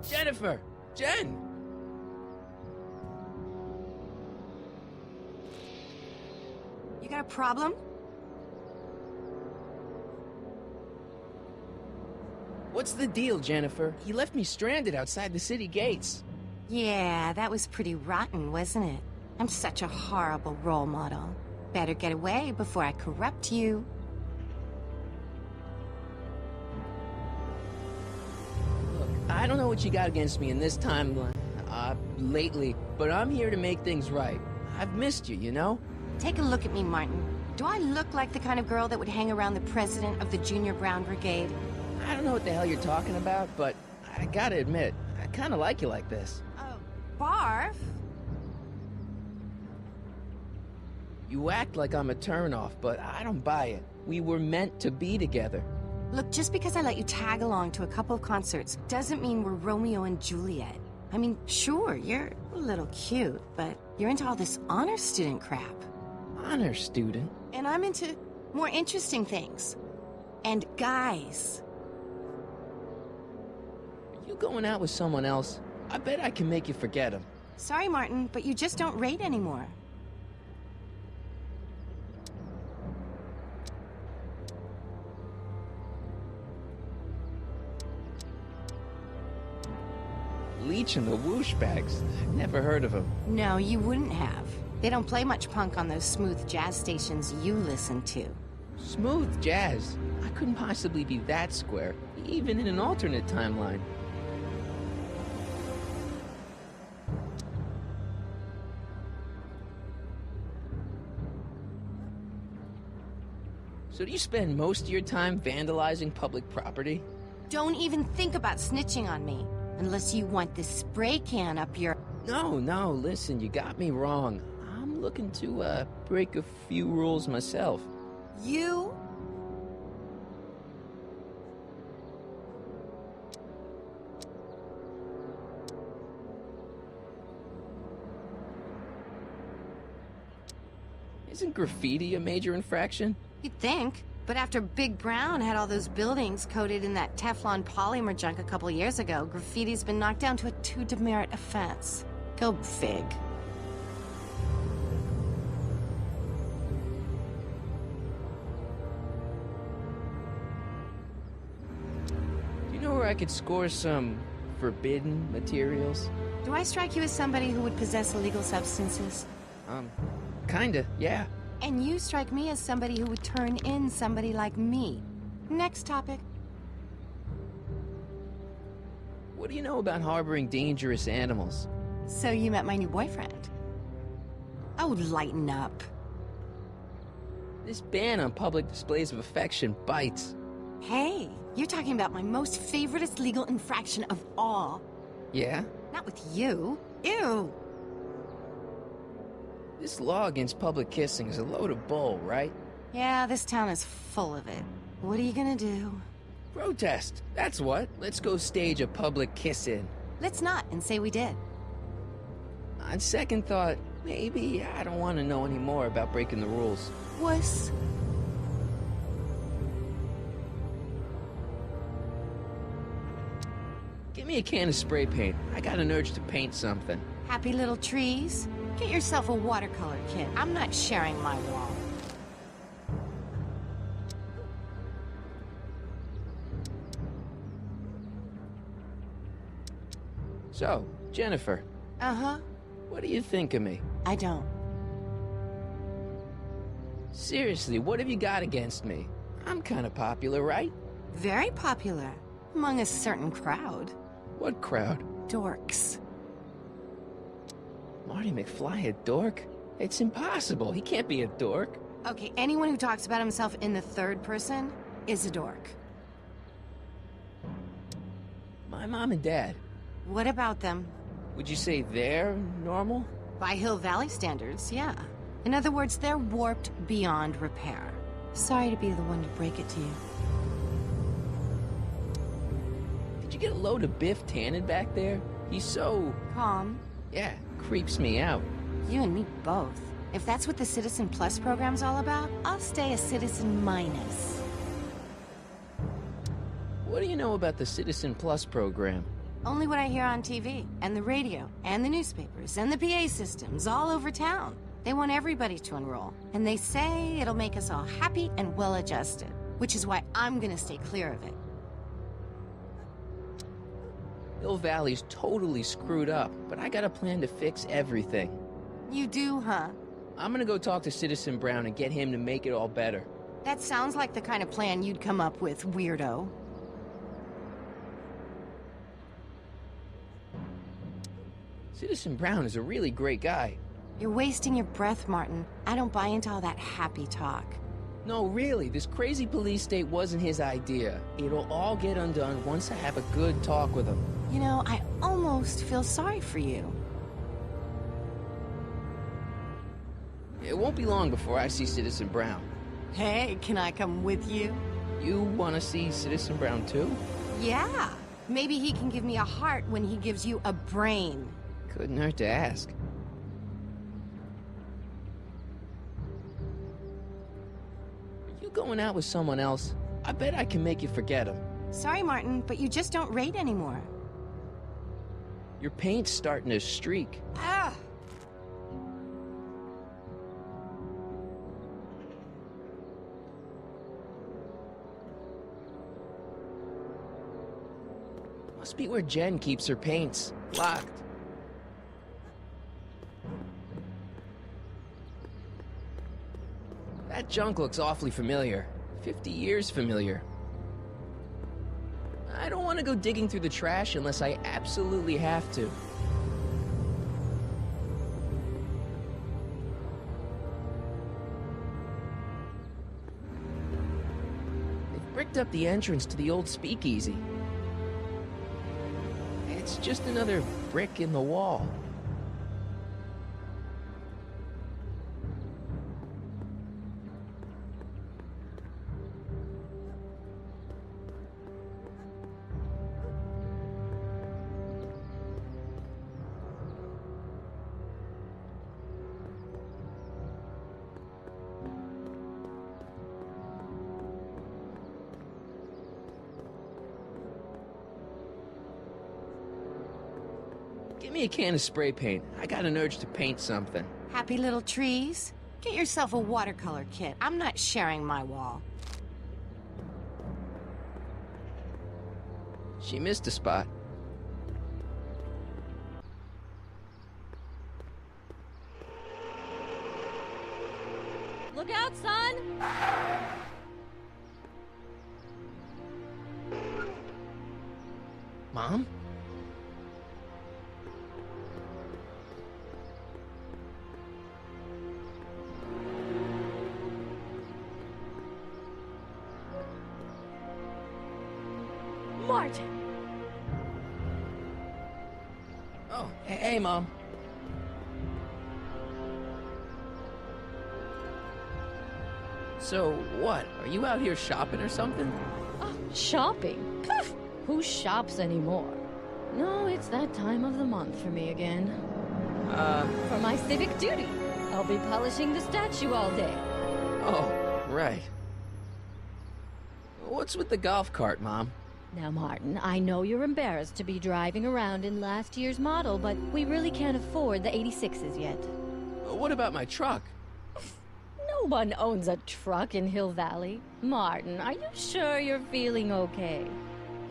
Jennifer! Jen! You got a problem? What's the deal, Jennifer? He left me stranded outside the city gates. Yeah, that was pretty rotten, wasn't it? I'm such a horrible role model. Better get away before I corrupt you. Look, I don't know what you got against me in this timeline, lately, but I'm here to make things right. I've missed you, you know? Take a look at me, Martin. Do I look like the kind of girl that would hang around the president of the Junior Brown Brigade? I don't know what the hell you're talking about, but I gotta admit, I kinda like you like this. Oh, barf? You act like I'm a turnoff, but I don't buy it. We were meant to be together. Look, just because I let you tag along to a couple of concerts doesn't mean we're Romeo and Juliet. I mean, sure, you're a little cute, but you're into all this honor student crap. Honor student? And I'm into more interesting things. And guys. Are you going out with someone else? I bet I can make you forget him. Sorry, Martin, but you just don't rate anymore. Leech and the Whoosh Bags. I've never heard of them. No, you wouldn't have. They don't play much punk on those smooth jazz stations you listen to. Smooth jazz? I couldn't possibly be that square, even in an alternate timeline. So do you spend most of your time vandalizing public property? Don't even think about snitching on me, unless you want this spray can up your... No, listen, you got me wrong. I'm looking to, break a few rules myself. You? Isn't graffiti a major infraction? You'd think. But after Big Brown had all those buildings coated in that Teflon polymer junk a couple years ago, graffiti's been knocked down to a 2 demerit offense. Go fig. Do you know where I could score some forbidden materials? Do I strike you as somebody who would possess illegal substances? Kinda, yeah. And you strike me as somebody who would turn in somebody like me. Next topic. What do you know about harboring dangerous animals? So you met my new boyfriend. Oh, lighten up. This ban on public displays of affection bites. Hey, you're talking about my most favoriteest legal infraction of all. Yeah? Not with you. Ew. This law against public kissing is a load of bull, right? Yeah, this town is full of it. What are you gonna do? Protest, that's what. Let's go stage a public kiss-in. Let's not, and say we did. On second thought, maybe I don't want to know any more about breaking the rules. Wuss. Give me a can of spray paint. I got an urge to paint something. Happy little trees? Get yourself a watercolor kit. I'm not sharing my wall. So, Jennifer. Uh-huh. What do you think of me? I don't. Seriously, what have you got against me? I'm kind of popular, right? Very popular. Among a certain crowd. What crowd? Dorks. Marty McFly a dork? It's impossible. He can't be a dork. Okay, anyone who talks about himself in the third person is a dork. My mom and dad. What about them? Would you say they're normal? By Hill Valley standards, yeah. In other words, they're warped beyond repair. Sorry to be the one to break it to you. Did you get a load of Biff Tannen back there? He's so... Calm. Yeah, creeps me out. You and me both. If that's what the Citizen Plus program's all about, I'll stay a Citizen Minus. What do you know about the Citizen Plus program? Only what I hear on TV, and the radio, and the newspapers, and the PA systems all over town. They want everybody to enroll, and they say it'll make us all happy and well-adjusted, which is why I'm gonna stay clear of it. Hill Valley's totally screwed up, but I got a plan to fix everything. You do, huh? I'm gonna go talk to Citizen Brown and get him to make it all better. That sounds like the kind of plan you'd come up with, weirdo. Citizen Brown is a really great guy. You're wasting your breath, Martin. I don't buy into all that happy talk. No, really, this crazy police state wasn't his idea. It'll all get undone once I have a good talk with him. You know, I almost feel sorry for you. It won't be long before I see Citizen Brown. Hey, can I come with you? You want to see Citizen Brown too? Yeah. Maybe he can give me a heart when he gives you a brain. Couldn't hurt to ask. Are you going out with someone else? I bet I can make you forget him. Sorry, Martin, but you just don't rate anymore. Your paint's starting to streak. Ah! Must be where Jen keeps her paints. Locked. That junk looks awfully familiar. 50 years familiar. I don't want to go digging through the trash unless I absolutely have to. They've bricked up the entrance to the old speakeasy. It's just another brick in the wall. Give me a can of spray paint. I got an urge to paint something. Happy little trees? Get yourself a watercolor kit. I'm not sharing my wall. She missed a spot. Look out, son! Mom? Martin! Oh, hey, Mom. So, what? Are you out here shopping or something? Oh, shopping? Poof! Who shops anymore? No, it's that time of the month for me again. For my civic duty. I'll be polishing the statue all day. Oh, right. What's with the golf cart, Mom? Now, Martin, I know you're embarrassed to be driving around in last year's model, but we really can't afford the 86s yet. What about my truck? No one owns a truck in Hill Valley. Martin, are you sure you're feeling okay?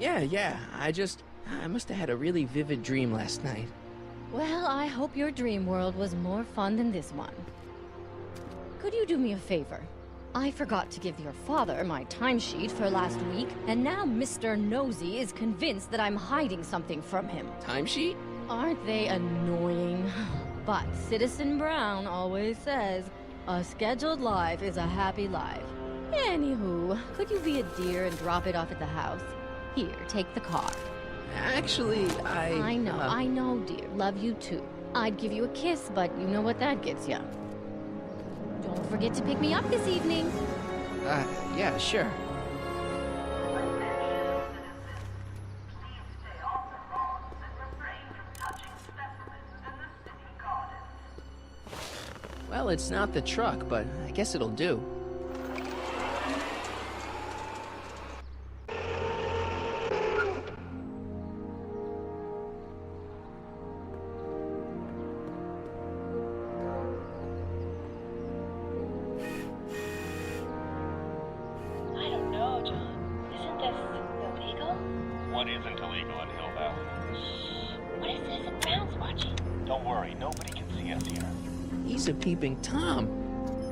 Yeah. I must have had a really vivid dream last night. Well, I hope your dream world was more fun than this one. Could you do me a favor? I forgot to give your father my timesheet for last week, and now Mr. Nosy is convinced that I'm hiding something from him. Timesheet? Aren't they annoying? But Citizen Brown always says, a scheduled life is a happy life. Anywho, could you be a dear and drop it off at the house? Here, take the car. Actually, I know, dear. Love you too. I'd give you a kiss, but you know what that gets you. Don't forget to pick me up this evening. Yeah, sure. Well, it's not the truck, but I guess it'll do. I don't know, John. Isn't this illegal? What isn't illegal in Hill Valley? What is Citizen Brown's watching? Don't worry, nobody can see us here. He's a peeping Tom.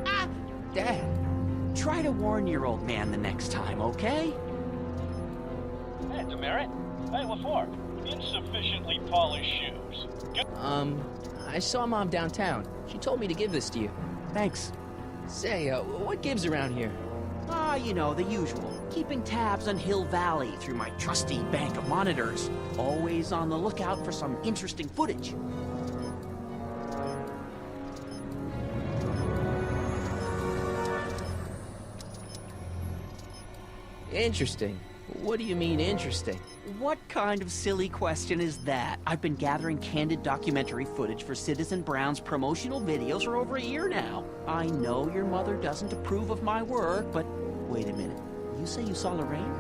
Ah! Dad. Try to warn your old man the next time, okay? Hey, Demerit. Hey, what for? Insufficiently polished shoes. I saw Mom downtown. She told me to give this to you. Thanks. Say, what gives around here? You know, the usual. Keeping tabs on Hill Valley through my trusty bank of monitors. Always on the lookout for some interesting footage. Interesting. What do you mean, interesting? What kind of silly question is that? I've been gathering candid documentary footage for Citizen Brown's promotional videos for over a year now. I know your mother doesn't approve of my work, but wait a minute. You say you saw Lorraine?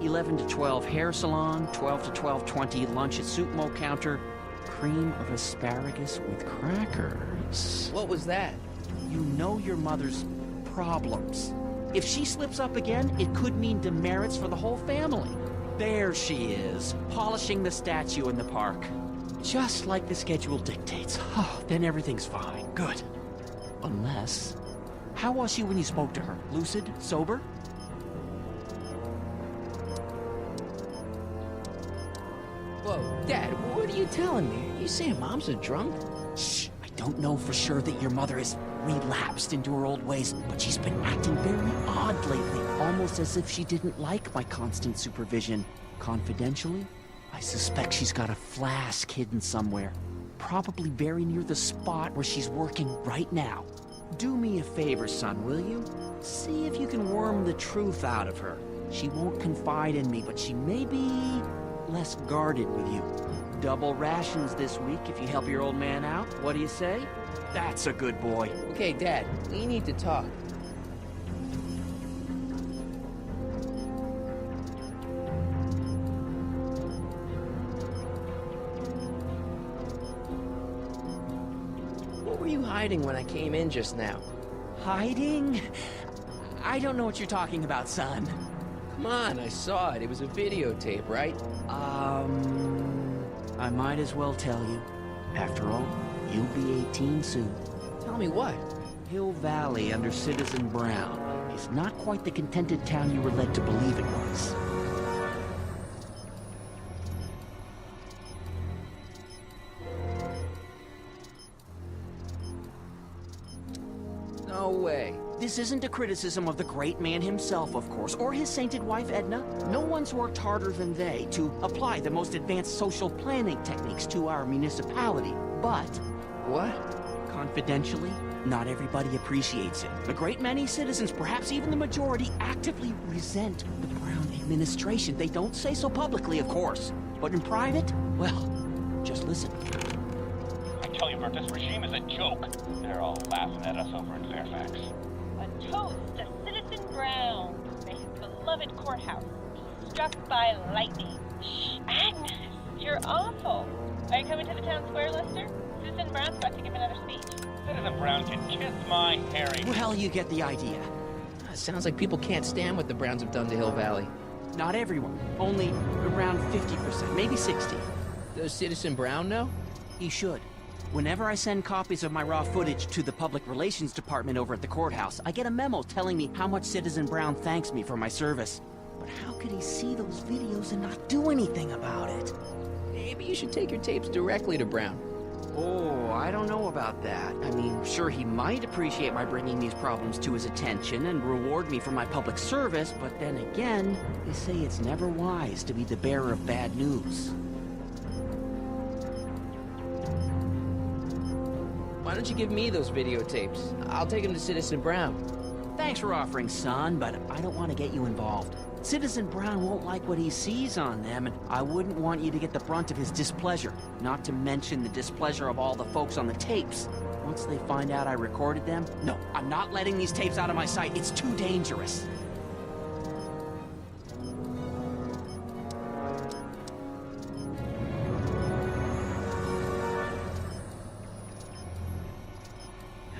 11 to 12 hair salon, 12 to 12:20 lunch at soup mo counter, cream of asparagus with crackers. What was that? You know your mother's problems. If she slips up again, it could mean demerits for the whole family. There she is, polishing the statue in the park. Just like the schedule dictates. Oh, then everything's fine. Good. Unless... How was she when you spoke to her? Lucid? Sober? Whoa, Dad, what are you telling me? You saying Mom's a drunk? Shh, I don't know for sure that your mother has relapsed into her old ways, but she's been acting very odd lately, almost as if she didn't like my constant supervision. Confidentially, I suspect she's got a flask hidden somewhere, probably very near the spot where she's working right now. Do me a favor, son, will you? See if you can worm the truth out of her. She won't confide in me, but she may be less guarded with you. Double rations this week if you help your old man out. What do you say? That's a good boy. Okay, Dad, we need to talk. What were you hiding when I came in just now? Hiding? I don't know what you're talking about, son. Come on, I saw it. It was a videotape, right? I might as well tell you. After all, you'll be 18 soon. Tell me what? Hill Valley under Citizen Brown is not quite the contented town you were led to believe it was. No way. This isn't a criticism of the great man himself, of course, or his sainted wife, Edna. No one's worked harder than they to apply the most advanced social planning techniques to our municipality. But... What? Confidentially, Not everybody appreciates it. A great many citizens, perhaps even the majority, actively resent the Brown administration. They don't say so publicly, of course. But in private, well, just listen. I tell you, Bert, this regime is a joke. They're all laughing at us over in Fairfax. A toast to Citizen Brown. May his beloved courthouse be struck by lightning. Shh, Agnes, you're awful. Are you coming to the town square, Lester? Citizen Brown's about to give another speech. Citizen Brown can kiss my hairy... Well, you get the idea. Sounds like people can't stand what the Browns have done to Hill Valley. Not everyone. Only around 50%, maybe 60. Does Citizen Brown know? He should. Whenever I send copies of my raw footage to the Public Relations Department over at the courthouse, I get a memo telling me how much Citizen Brown thanks me for my service. But how could he see those videos and not do anything about it? Maybe you should take your tapes directly to Brown. Oh, I don't know about that. I mean, sure, he might appreciate my bringing these problems to his attention and reward me for my public service, but then again, they say it's never wise to be the bearer of bad news. Why don't you give me those videotapes? I'll take them to Citizen Brown. Thanks for offering, son, but I don't want to get you involved. Citizen Brown won't like what he sees on them, and I wouldn't want you to get the brunt of his displeasure, not to mention the displeasure of all the folks on the tapes. Once they find out I recorded them, no, I'm not letting these tapes out of my sight. It's too dangerous.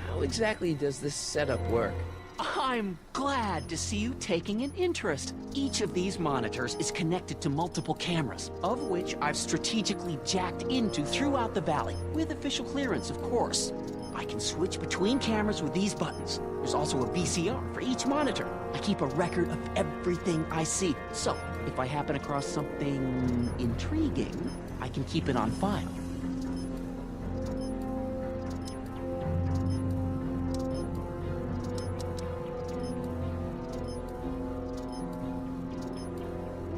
How exactly does this setup work? I'm glad to see you taking an interest. Each of these monitors is connected to multiple cameras, of which I've strategically jacked into throughout the valley, with official clearance, of course. I can switch between cameras with these buttons. There's also a VCR for each monitor. I keep a record of everything I see, so if I happen across something intriguing, I can keep it on file.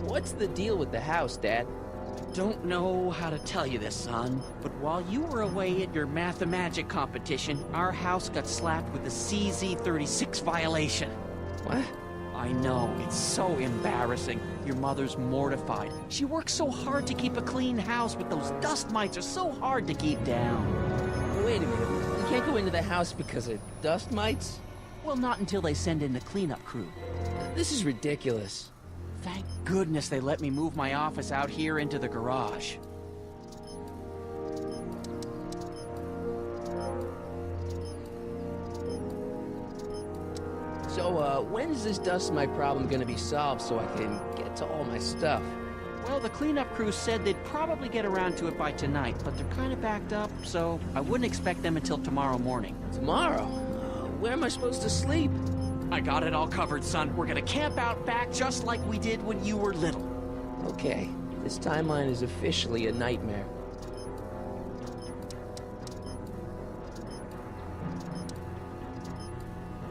What's the deal with the house, Dad? Don't know how to tell you this, son, but while you were away at your Mathemagic competition, our house got slapped with a CZ36 violation. What? I know, it's so embarrassing. Your mother's mortified. She works so hard to keep a clean house, but those dust mites are so hard to keep down. Wait a minute, you can't go into the house because of dust mites? Well, not until they send in the cleanup crew. This is ridiculous. Thank goodness they let me move my office out here into the garage. So, when's this dust mite problem gonna be solved so I can get to all my stuff? Well, the cleanup crew said they'd probably get around to it by tonight, but they're kind of backed up, so I wouldn't expect them until tomorrow morning. Tomorrow? Where am I supposed to sleep? I got it all covered, son. We're gonna camp out back just like we did when you were little. Okay, this timeline is officially a nightmare.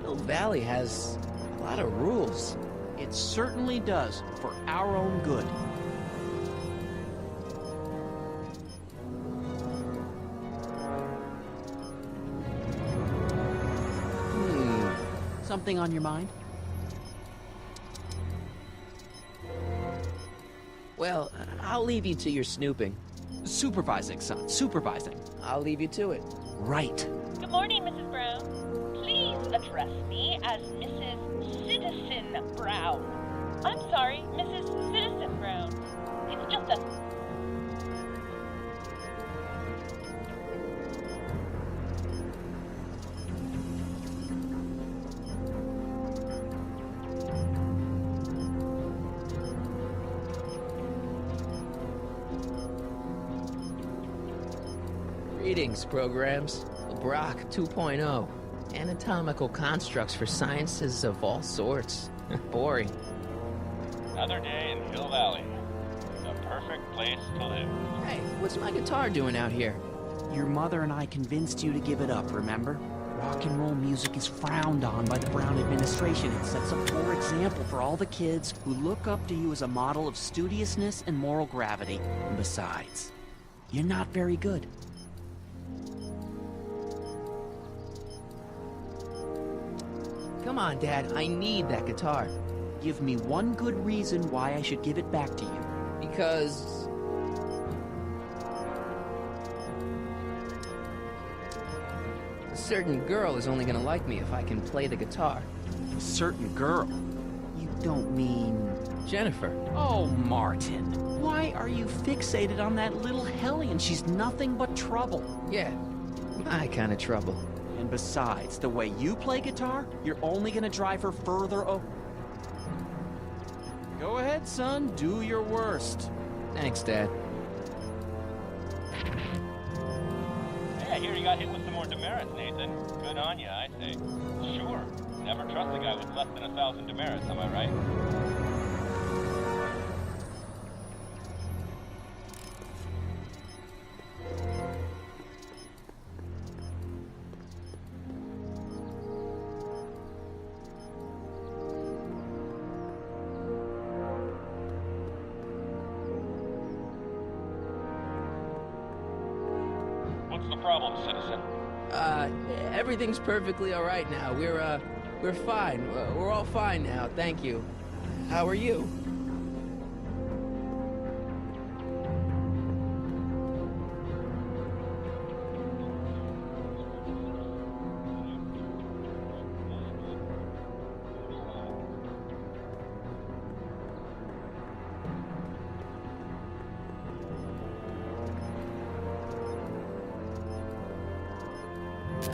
Hill Valley has a lot of rules. It certainly does, for our own good. Something on your mind? Well, I'll leave you to your snooping. Supervising, son, supervising. I'll leave you to it. Right. Good morning, Mrs. Brown. Please address me as Mrs. Citizen Brown. I'm sorry, Mrs. Citizen Brown. It's just a... Greetings, programs. Brock 2.0. Anatomical constructs for sciences of all sorts. Boring. Another day in Hill Valley. The perfect place to live. Hey, what's my guitar doing out here? Your mother and I convinced you to give it up, remember? Rock and roll music is frowned on by the Brown administration. It sets a poor example for all the kids who look up to you as a model of studiousness and moral gravity. And besides, you're not very good. Come on, Dad. I need that guitar. Give me one good reason why I should give it back to you. Because... a certain girl is only gonna like me if I can play the guitar. A certain girl? You don't mean... Jennifer. Oh, Martin. Why are you fixated on that little hellion? She's nothing but trouble. Yeah, my kind of trouble. And besides, the way you play guitar, you're only gonna drive her further Go ahead, son. Do your worst. Thanks, Dad. Hey, I hear you got hit with some more demerits, Nathan. Good on you, I say. Sure. Never trust a guy with less than 1,000 demerits, am I right? What's the problem, citizen? Everything's perfectly all right now. We're fine. We're all fine now, thank you. How are you?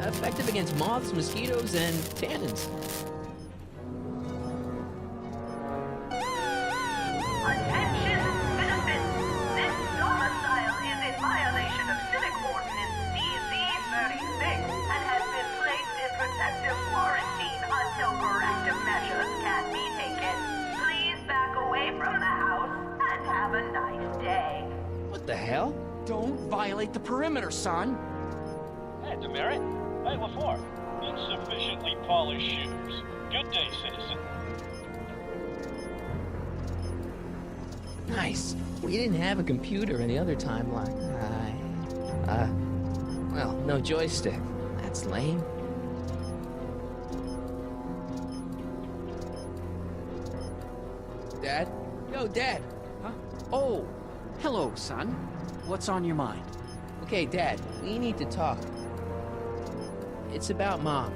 Effective against moths, mosquitoes, and tannins. Attention, citizens! This domicile is in violation of Civic Ordinance CZ-36 and has been placed in protective quarantine until corrective measures can be taken. Please back away from the house and have a nice day. What the hell? Don't violate the perimeter, son. Hey, demerit? Hey, what for? Insufficiently polished shoes. Good day, citizen. Nice. We didn't have a computer in the other timeline. Well, no joystick. That's lame. Dad? Yo, Dad! Huh? Oh, hello, son. What's on your mind? Okay, Dad, we need to talk. It's about Mom.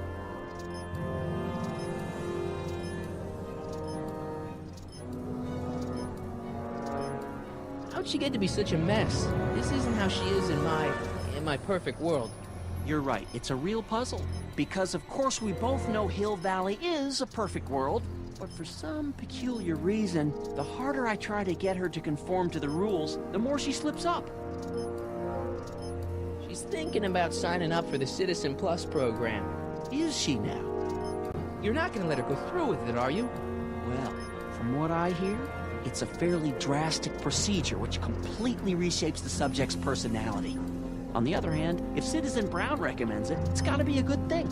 How'd she get to be such a mess? This isn't how she is in my perfect world. You're right, it's a real puzzle. Because of course we both know Hill Valley is a perfect world, but for some peculiar reason, the harder I try to get her to conform to the rules, the more she slips up. She's thinking about signing up for the Citizen Plus program. Is she now? You're not gonna let her go through with it, are you? Well, from what I hear, it's a fairly drastic procedure which completely reshapes the subject's personality. On the other hand, if Citizen Brown recommends it, it's gotta be a good thing.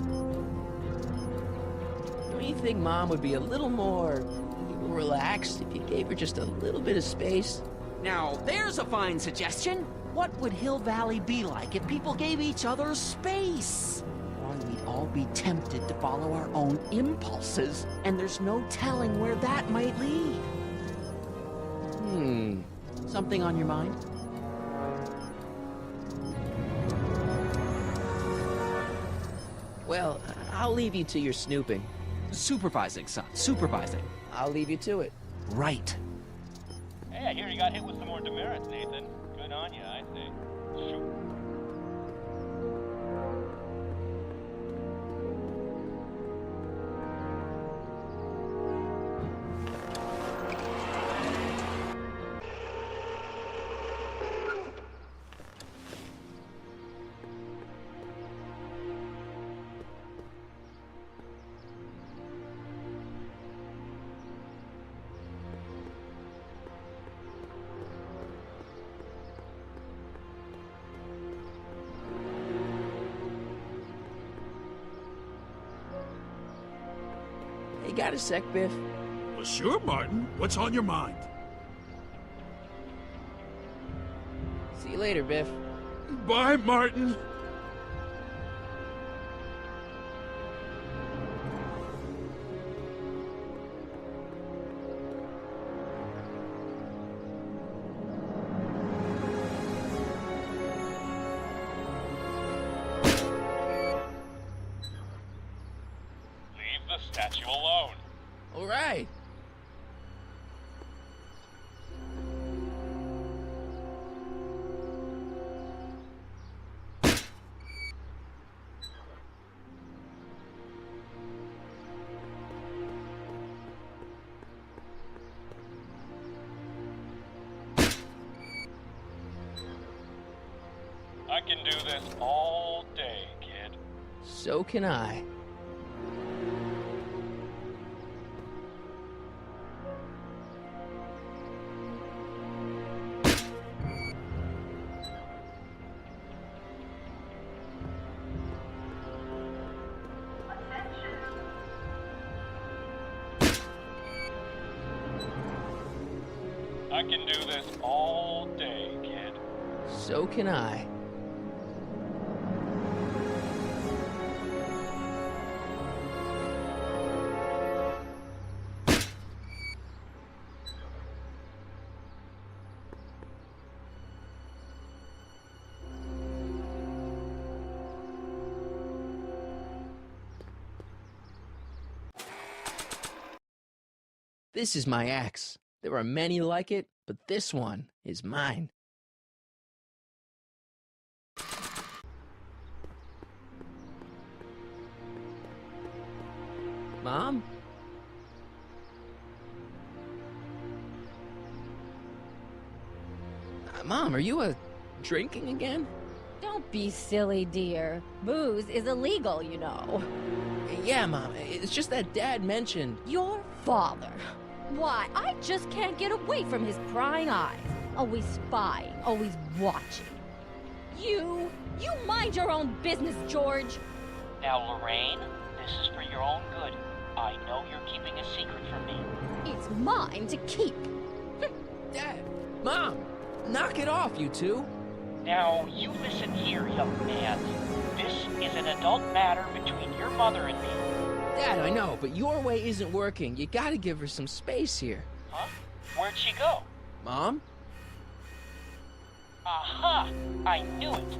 Don't you think Mom would be a little more relaxed if you gave her just a little bit of space? Now, there's a fine suggestion. What would Hill Valley be like if people gave each other space? Well, we'd all be tempted to follow our own impulses, and there's no telling where that might lead. Something on your mind? Well, I'll leave you to your snooping. Supervising, son. Supervising. I'll leave you to it. Right. Hey, I hear you got hit with some more demerits, Nathan. Good on you, I say. Sure. You got a sec, Biff? Well, sure, Martin. What's on your mind? See you later, Biff. Bye, Martin. All right. I can do this all day, kid. So can I. I can do this all day, kid. So can I. This is my axe. There are many like it, but this one is mine. Mom? Mom, are you drinking again? Don't be silly, dear. Booze is illegal, you know. Yeah, Mom. It's just that Dad mentioned... Your father. Why, I just can't get away from his prying eyes. Always spying, always watching. You mind your own business, George. Now, Lorraine, this is for your own good. I know you're keeping a secret from me. It's mine to keep. Dad! Mom! Knock it off, you two! Now, you listen here, young man. This is an adult matter between your mother and me. Dad, I know, but your way isn't working. You gotta give her some space here. Huh? Where'd she go? Mom? Aha! I knew it.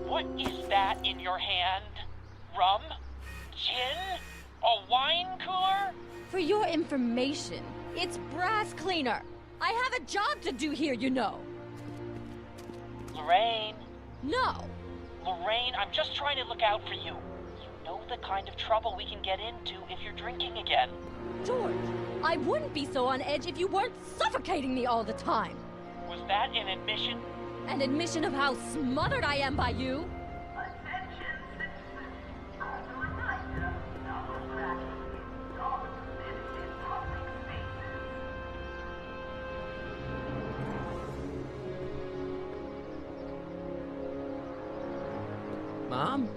What is that in your hand? Rum? Gin? A wine cooler? For your information, it's brass cleaner. I have a job to do here, you know. Lorraine. No. Lorraine, I'm just trying to look out for you. You know the kind of trouble we can get into if you're drinking again. George, I wouldn't be so on edge if you weren't suffocating me all the time. Was that an admission? An admission of how smothered I am by you? Attention, citizens. After a night of double cracking, dominance in public spaces. Mom?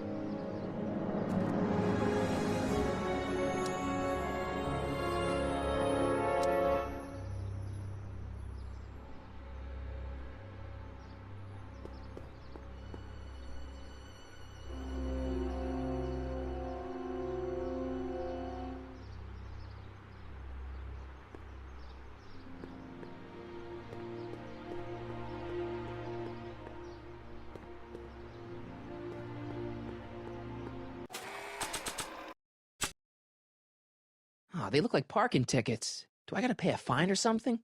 Oh, they look like parking tickets. Do I gotta pay a fine or something?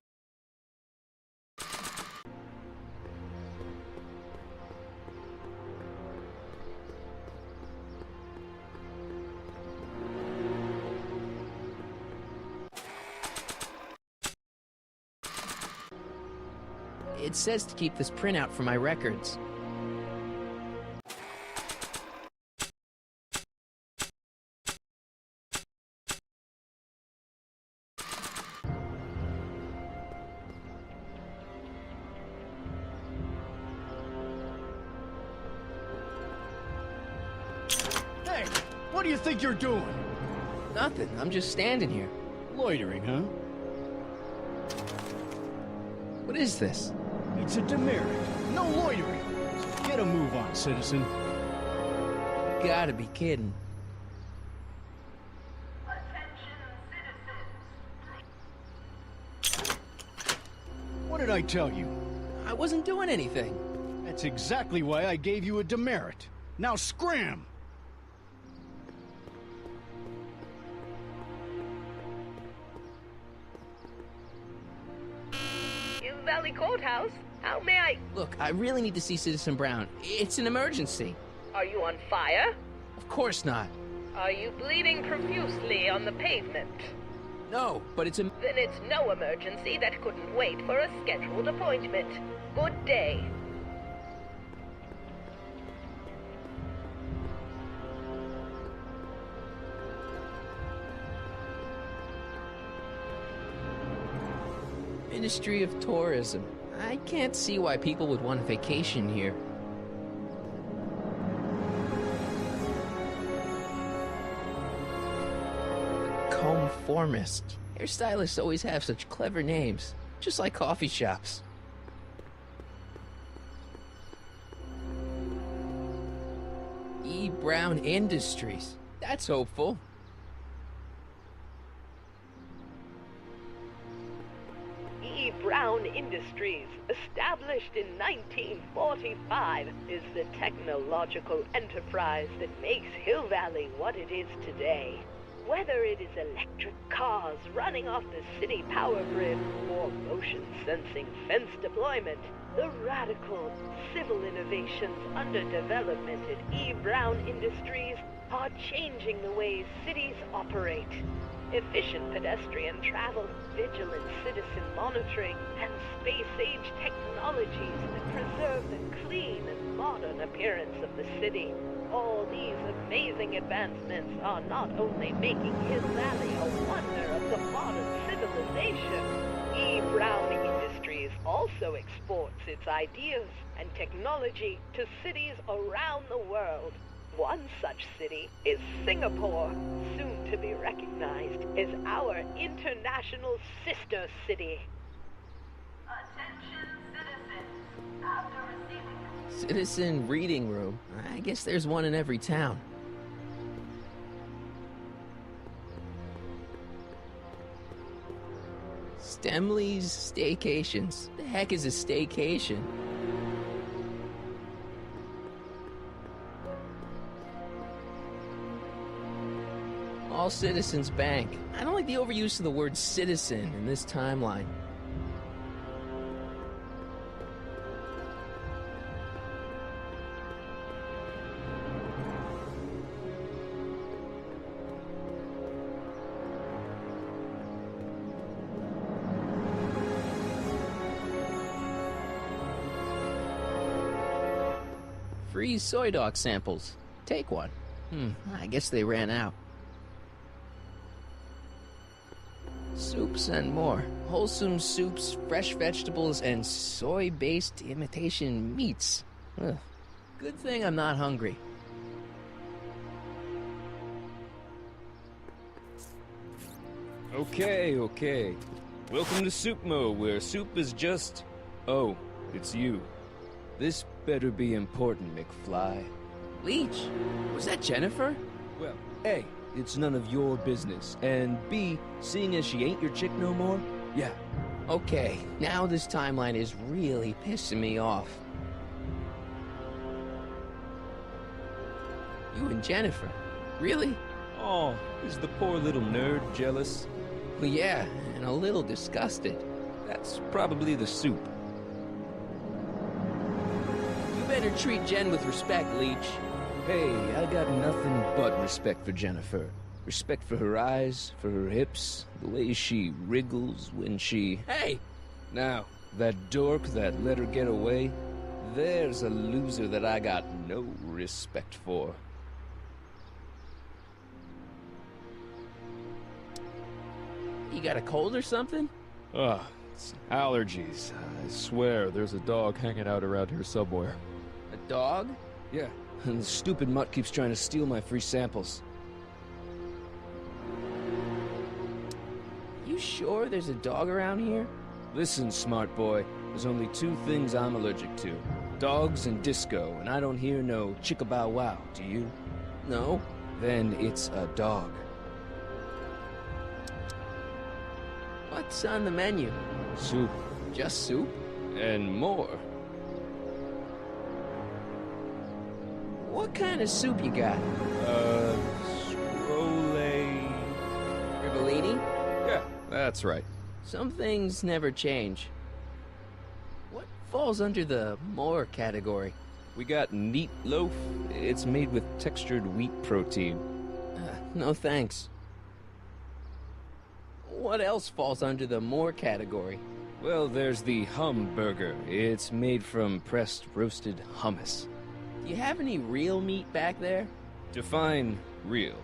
It says to keep this printout for my records. Hey, what do you think you're doing? Nothing. I'm just standing here. Loitering, huh? What is this? It's a demerit. No loitering. So get a move on, citizen. Gotta be kidding. What did I tell you? I wasn't doing anything. That's exactly why I gave you a demerit. Now scram! Valley Courthouse. How may I... Look, I really need to see Citizen Brown. It's an emergency. Are you on fire? Of course not. Are you bleeding profusely on the pavement? No, but it's a... Then it's no emergency that couldn't wait for a scheduled appointment. Good day. Ministry of Tourism. I can't see why people would want a vacation here. Comformist. Hairstylists always have such clever names, just like coffee shops. E. Brown Industries. That's hopeful. E. Brown Industries, established in 1945, is the technological enterprise that makes Hill Valley what it is today. Whether it is electric cars running off the city power grid or motion-sensing fence deployment, the radical civil innovations under development at E. Brown Industries are changing the ways cities operate. Efficient pedestrian travel, vigilant citizen monitoring, and space-age technologies that preserve the clean and modern appearance of the city. All these amazing advancements are not only making Hill Valley a wonder of the modern civilization. E. Brown Industries also exports its ideas and technology to cities around the world. One such city is Singapore, soon to be recognized as our international sister city. Attention citizens. After receiving... Citizen reading room. I guess there's one in every town. Stemley's Staycations. The heck is a staycation? All Citizens Bank. I don't like the overuse of the word citizen in this timeline. Free soy dog samples. Take one. I guess they ran out. Soups and more. Wholesome soups, fresh vegetables, and soy-based imitation meats. Ugh. Good thing I'm not hungry. Okay. Welcome to Soup Mo, where soup is just... Oh, it's you. This better be important, McFly. Leech? Was that Jennifer? Well, A, it's none of your business, and B, seeing as she ain't your chick no more, yeah. Okay, now this timeline is really pissing me off. You and Jennifer? Really? Oh, is the poor little nerd jealous? Well, yeah, and a little disgusted. That's probably the soup. You better treat Jen with respect, Leech. Hey, I got nothing but respect for Jennifer. Respect for her eyes, for her hips, the way she wriggles when she... Hey! Now, that dork that let her get away, there's a loser that I got no respect for. You got a cold or something? Ugh, it's allergies. I swear, there's a dog hanging out around here somewhere. A dog? Yeah, and the stupid mutt keeps trying to steal my free samples. You sure there's a dog around here? Listen, smart boy, there's only two things I'm allergic to. Dogs and disco, and I don't hear no chicka-bow-wow, do you? No. Then it's a dog. What's on the menu? Soup. Just soup? And more. What kind of soup you got? Scrolle... Rivellini? Yeah, that's right. Some things never change. falls under the more category? We got neat loaf. It's made with textured wheat protein. No thanks. What else falls under the more category? Well, there's the hum burger. It's made from pressed roasted hummus. Do you have any real meat back there? Define real.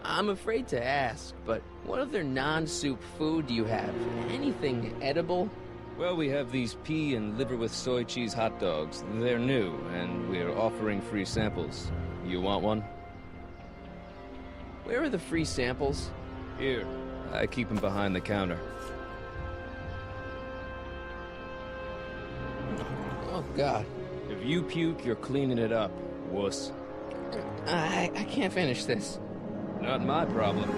I'm afraid to ask, but what other non-soup food do you have? Anything edible? Well, we have these pea and liver with soy cheese hot dogs. They're new, and we're offering free samples. You want one? Where are the free samples? Here. I keep them behind the counter. Oh, God. If you puke, you're cleaning it up, wuss. I can't finish this. Not my problem.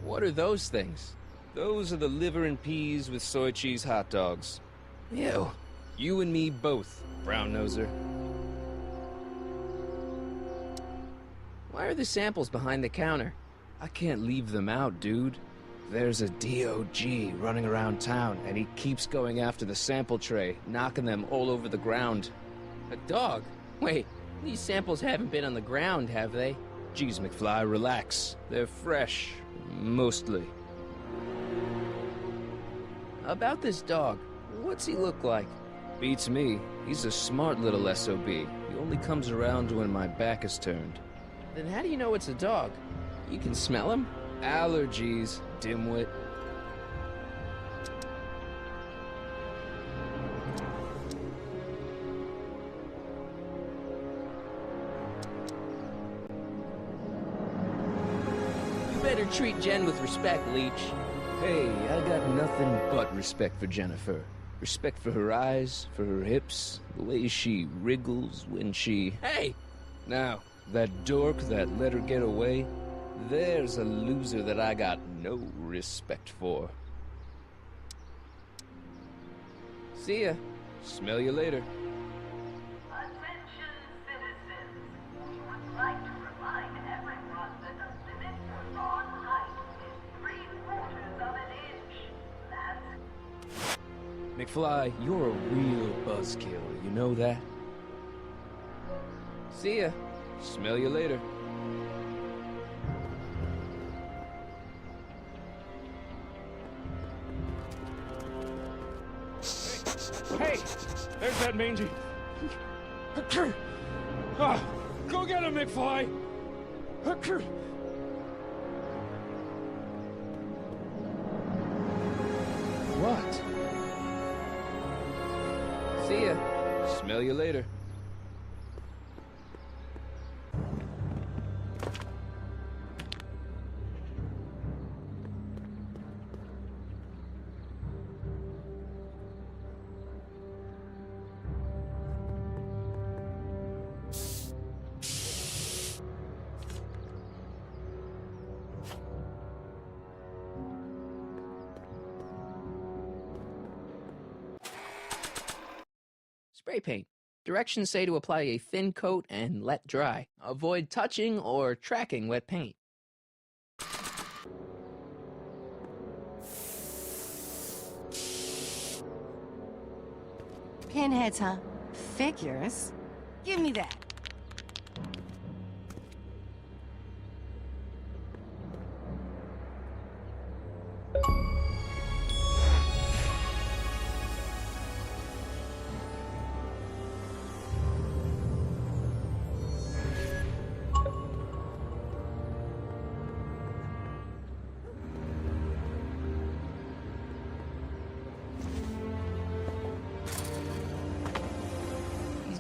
What are those things? Those are the liver and peas with soy cheese hot dogs. Ew. You and me both, brown noser. Why are the samples behind the counter? I can't leave them out, dude. There's a DOG running around town, and he keeps going after the sample tray, knocking them all over the ground. A dog? Wait, these samples haven't been on the ground, have they? Geez, McFly, relax. They're fresh. Mostly. About this dog, what's he look like? Beats me. He's a smart little SOB. He only comes around when my back is turned. Then how do you know it's a dog? You can smell him? Allergies, dimwit. You better treat Jen with respect, Leech. Hey, I got nothing but respect for Jennifer. Respect for her eyes, for her hips, the way she wriggles when she... Hey! Now, that dork that let her get away, there's a loser that I got no respect for. See ya. Smell you later. Attention citizens. We would like to remind everyone that the limit for lawn height is 3/4 of an inch. That's... McFly, you're a real buzzkill, you know that? See ya. Smell you later. Hey! There's that mangy. Ah, go get him, McFly! What? See ya. Smell you later. Spray paint. Directions say to apply a thin coat and let dry. Avoid touching or tracking wet paint. Pinheads, huh? Figures? Give me that.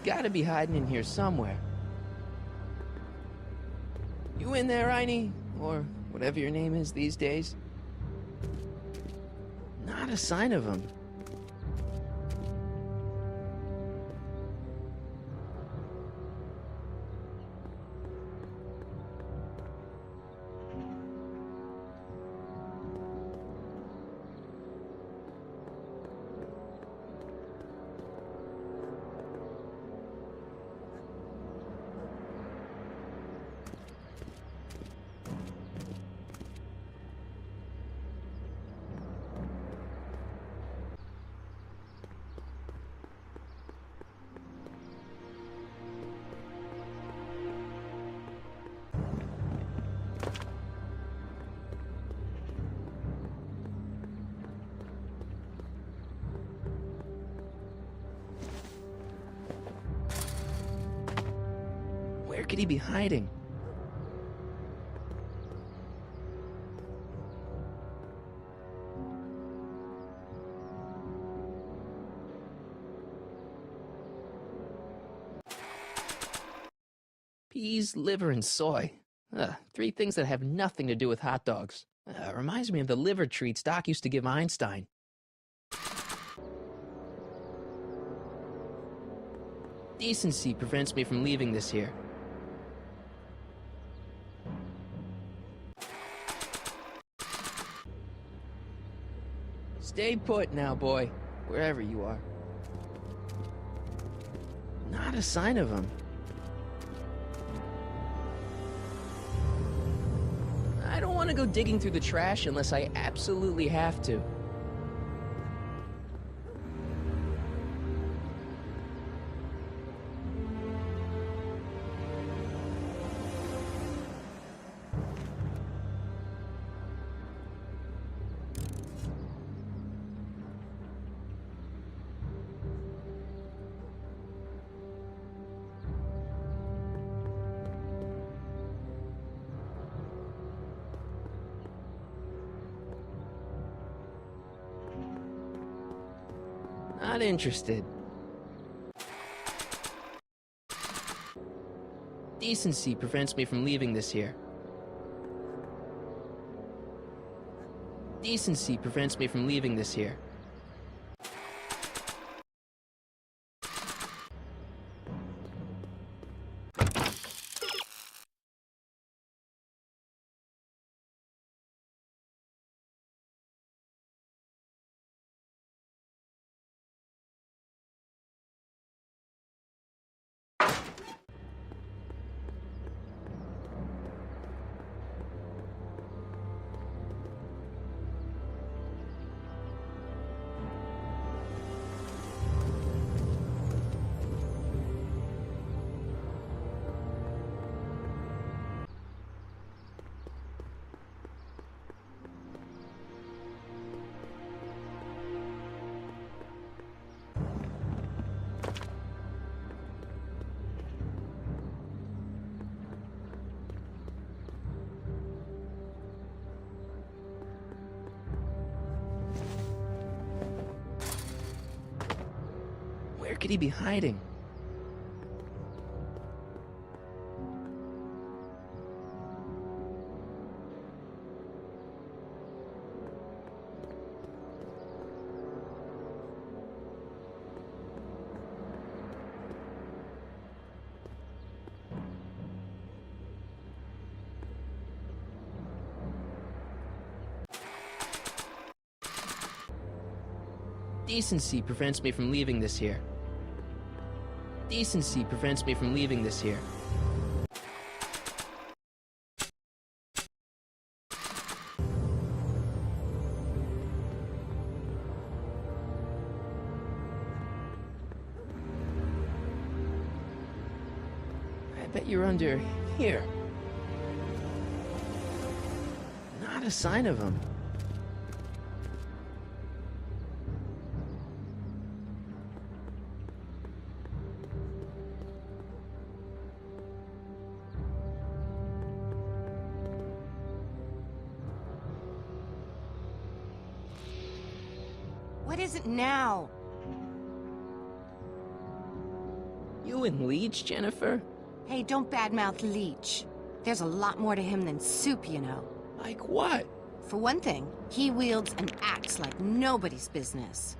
Gotta be hiding in here somewhere. You in there, Einie? Or whatever your name is these days? Not a sign of him. Where could he be hiding? Peas, liver, and soy. Three things that have nothing to do with hot dogs. Reminds me of the liver treats Doc used to give Einstein. Decency prevents me from leaving this here. Stay put now, boy, wherever you are. Not a sign of him. I don't want to go digging through the trash unless I absolutely have to. Not interested. Decency prevents me from leaving this here. Decency prevents me from leaving this here. Where could he be hiding? Decency prevents me from leaving this here. Decency prevents me from leaving this here. I bet you're under here. Not a sign of him. What is it now? You and Leech, Jennifer? Hey, don't badmouth Leech. There's a lot more to him than soup, you know. Like what? For one thing, he wields and acts like nobody's business.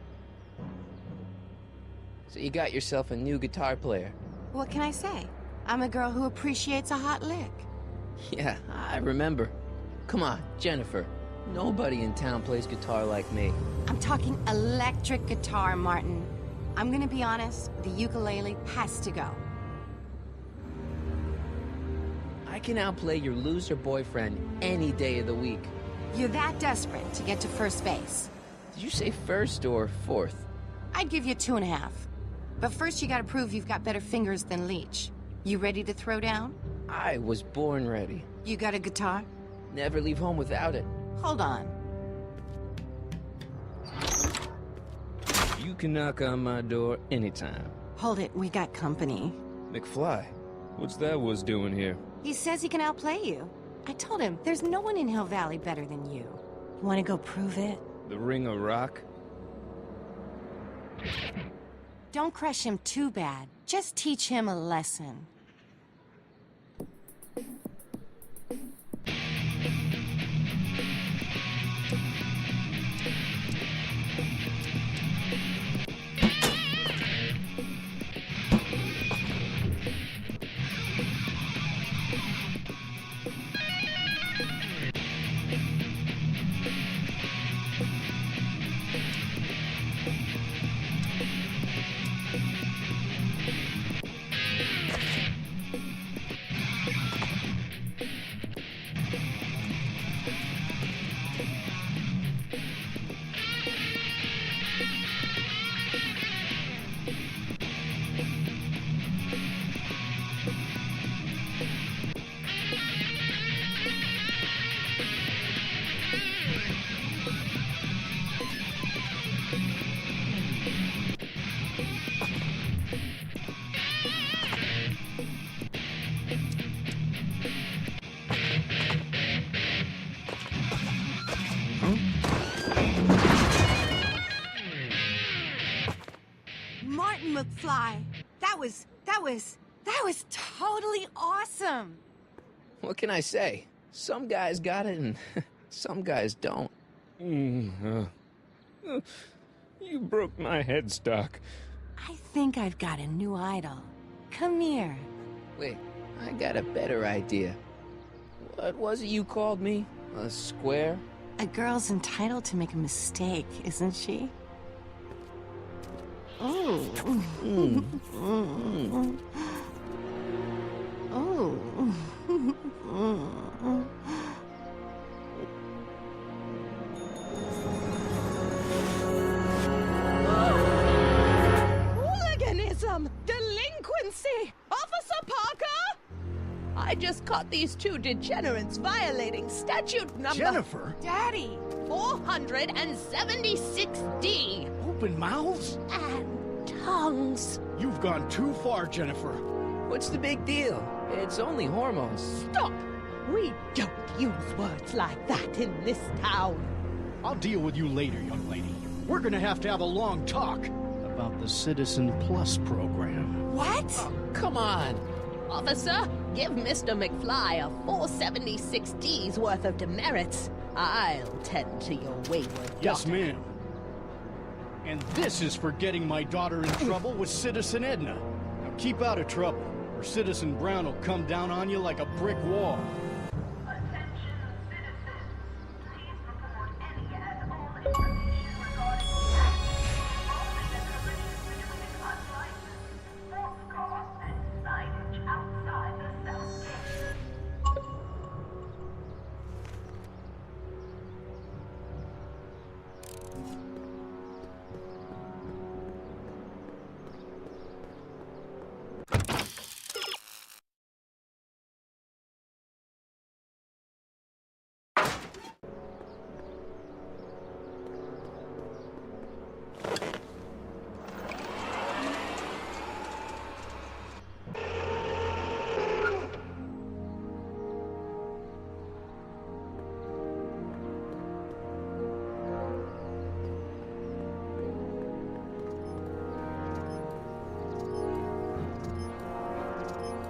So you got yourself a new guitar player. What can I say? I'm a girl who appreciates a hot lick. Yeah, I remember. Come on, Jennifer. Nobody in town plays guitar like me. I'm talking electric guitar, Martin. I'm gonna be honest, the ukulele has to go. I can outplay your loser boyfriend any day of the week. You're that desperate to get to first base. Did you say first or fourth? I'd give you 2.5. But first you gotta prove you've got better fingers than Leech. You ready to throw down? I was born ready. You got a guitar? Never leave home without it. Hold on. You can knock on my door anytime. Hold it, we got company. McFly, What's that was doing here? He says he can outplay you. I told him, there's no one in Hill Valley better than you. You want to go prove it? The Ring of Rock? Don't crush him too bad. Just teach him a lesson. Martin McFly, that was totally awesome. What can I say? Some guys got it and some guys don't. You broke my headstock. I think I've got a new idol. Come here. Wait, I got a better idea. What was it you called me? A square? A girl's entitled to make a mistake, isn't she? Oh. Hooliganism! Delinquency! Officer Parker! I just caught these two degenerates violating statute number... Jennifer? Daddy! 476D! Open mouths? And tongues. You've gone too far, Jennifer. What's the big deal? It's only hormones. Stop! We don't use words like that in this town. I'll deal with you later, young lady. We're gonna have to have a long talk about the Citizen Plus program. What? Oh, come on. Officer, give Mr. McFly a 476D's worth of demerits. I'll tend to your wayward daughter. Yes, ma'am. And this is for getting my daughter in trouble with Citizen Edna. Now keep out of trouble, or Citizen Brown will come down on you like a brick wall.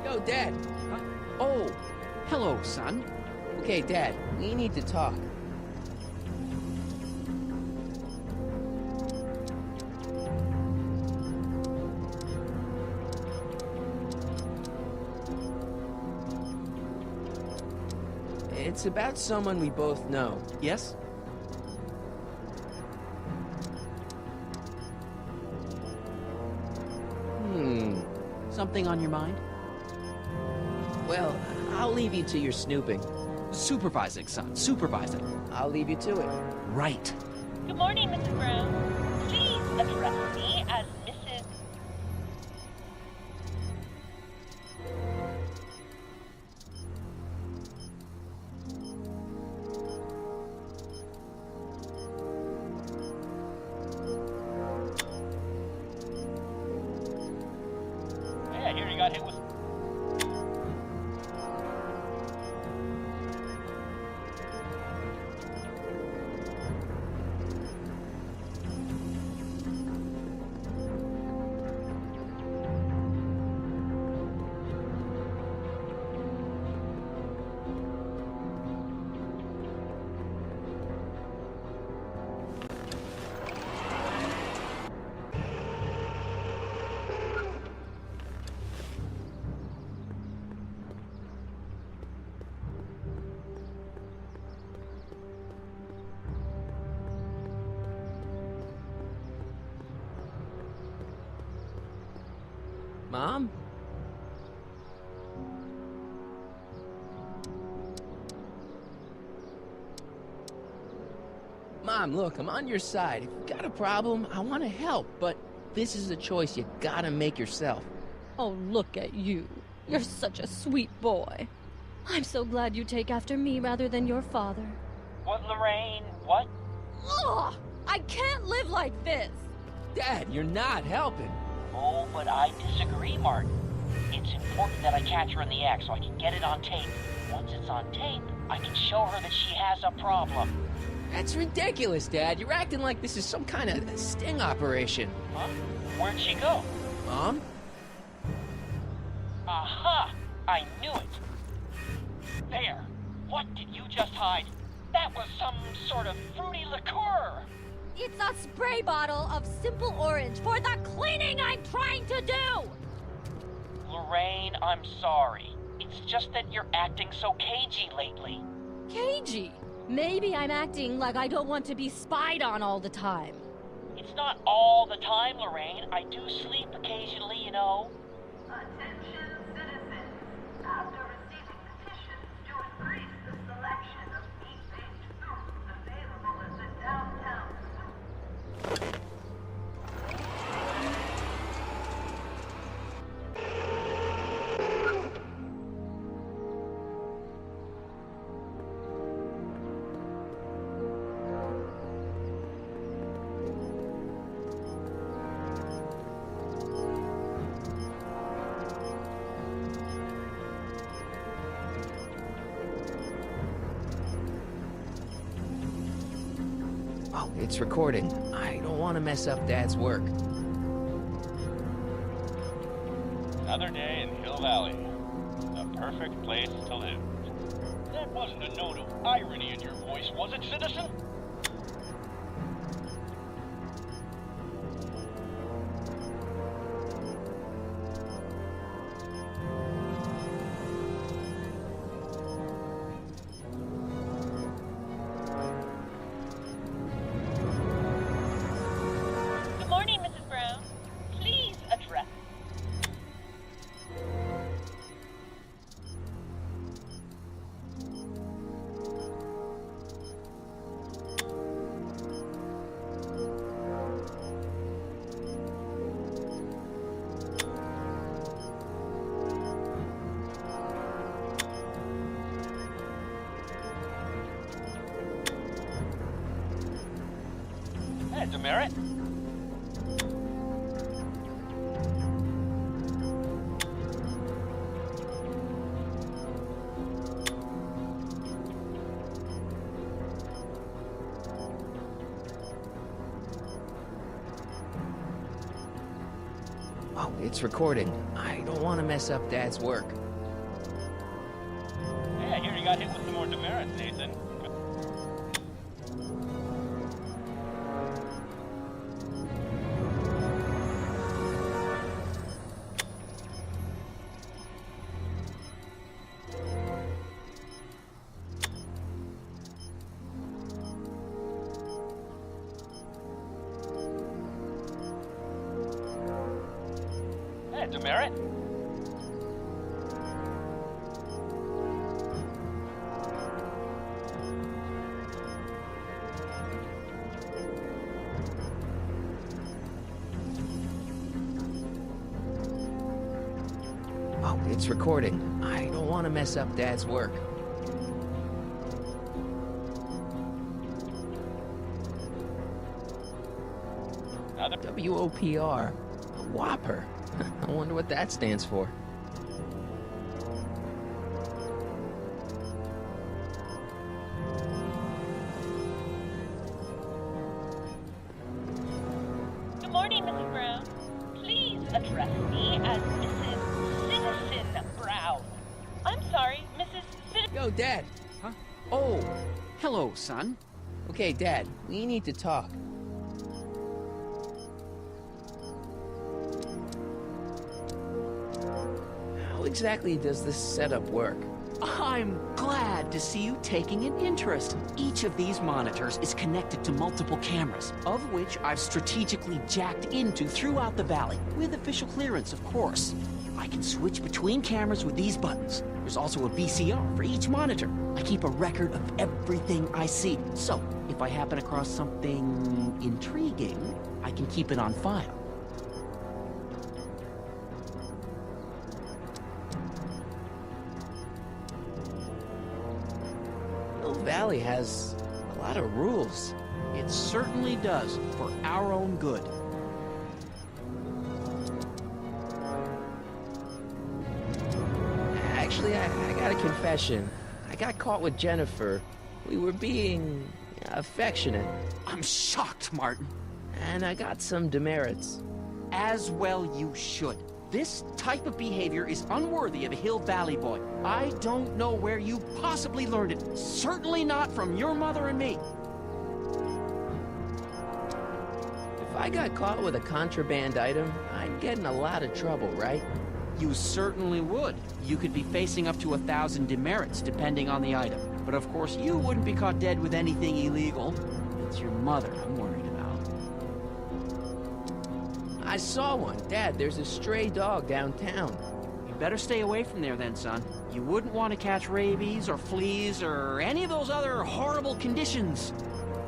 Yo, Dad. Oh, hello, son. Okay, Dad, we need to talk. It's about someone we both know. Yes? Something on your mind? Well, I'll leave you to your snooping. Supervising, son. Supervising. I'll leave you to it. Right. Good morning, Mrs. Brown. Please address me as Mrs. Hey, I hear you got hit with... Mom? Mom, look, I'm on your side. If you've got a problem, I want to help, but this is a choice you gotta make yourself. Oh, look at you. You're such a sweet boy. I'm so glad you take after me rather than your father. What, Lorraine? What? Ugh! I can't live like this! Dad, you're not helping. Oh, but I disagree, Martin. It's important that I catch her in the act so I can get it on tape. Once it's on tape, I can show her that she has a problem. That's ridiculous, Dad. You're acting like this is some kind of sting operation. Huh? Where'd she go? Mom? Aha! I knew it! There! What did you just hide? That was some sort of fruity liqueur! It's a spray bottle of simple orange for the cleaning I'm trying to do! Lorraine, I'm sorry. It's just that you're acting so cagey lately. Cagey? Maybe I'm acting like I don't want to be spied on all the time. It's not all the time, Lorraine. I do sleep occasionally, you know. Attention citizens. After receiving petitions to increase the selection of meat-based foods available at the downtown zoo. Oh, it's recording. I don't want to mess up Dad's work. Another day in Hill Valley. The perfect place to live. That wasn't a note of irony in your voice, was it, citizen? Good morning, Mrs. Brown. Please address. Hey, Demerit. Oh, it's recording. I don't want to mess up Dad's work. Hey, I hear you got hit with some more demerits, Nathan. Hey, Demerit. Oh, it's recording. I don't want to mess up Dad's work. WOPR. Whopper. I wonder what that stands for. Good morning, Mrs. Brown. Please address me as Mrs. Citizen Brown. I'm sorry, Mrs. Citizen... Yo, Dad. Huh? Oh, Hello, son. okay, Dad. We need to talk. How exactly does this setup work? I'm glad to see you taking an interest. Each of these monitors is connected to multiple cameras, of which I've strategically jacked into throughout the valley, with official clearance, of course. I can switch between cameras with these buttons. There's also a VCR for each monitor. I keep a record of everything I see, so if I happen across something intriguing, I can keep it on file. Hill Valley has a lot of rules. It certainly does, for our own good. Actually, I got a confession. I got caught with Jennifer. We were being affectionate. I'm shocked, Martin. And I got some demerits. As well you should. This type of behavior is unworthy of a Hill Valley boy. I don't know where you possibly learned it. Certainly not from your mother and me. If I got caught with a contraband item, I'd get in a lot of trouble, right? You certainly would. You could be facing up to 1,000 demerits, depending on the item. But of course, you wouldn't be caught dead with anything illegal. It's your mother I'm worried about. I saw one. Dad, there's a stray dog downtown. You better stay away from there then, son. You wouldn't want to catch rabies or fleas or any of those other horrible conditions.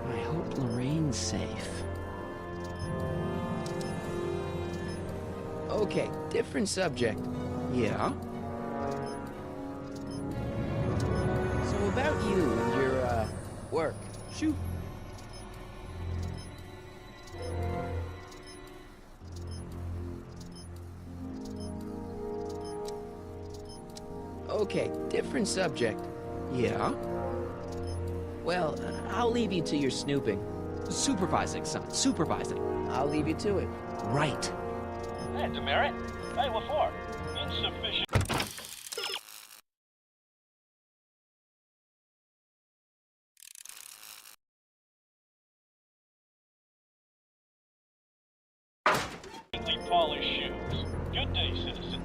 I hope Lorraine's safe. Okay, different subject. Yeah? So about you and your, work. Shoot. Okay, different subject. Yeah? Well, I'll leave you to your snooping. Supervising, son. Supervising. I'll leave you to it. Right. Hey, demerit. Hey, what for? Insufficient. Polished shoes. Good day, citizen.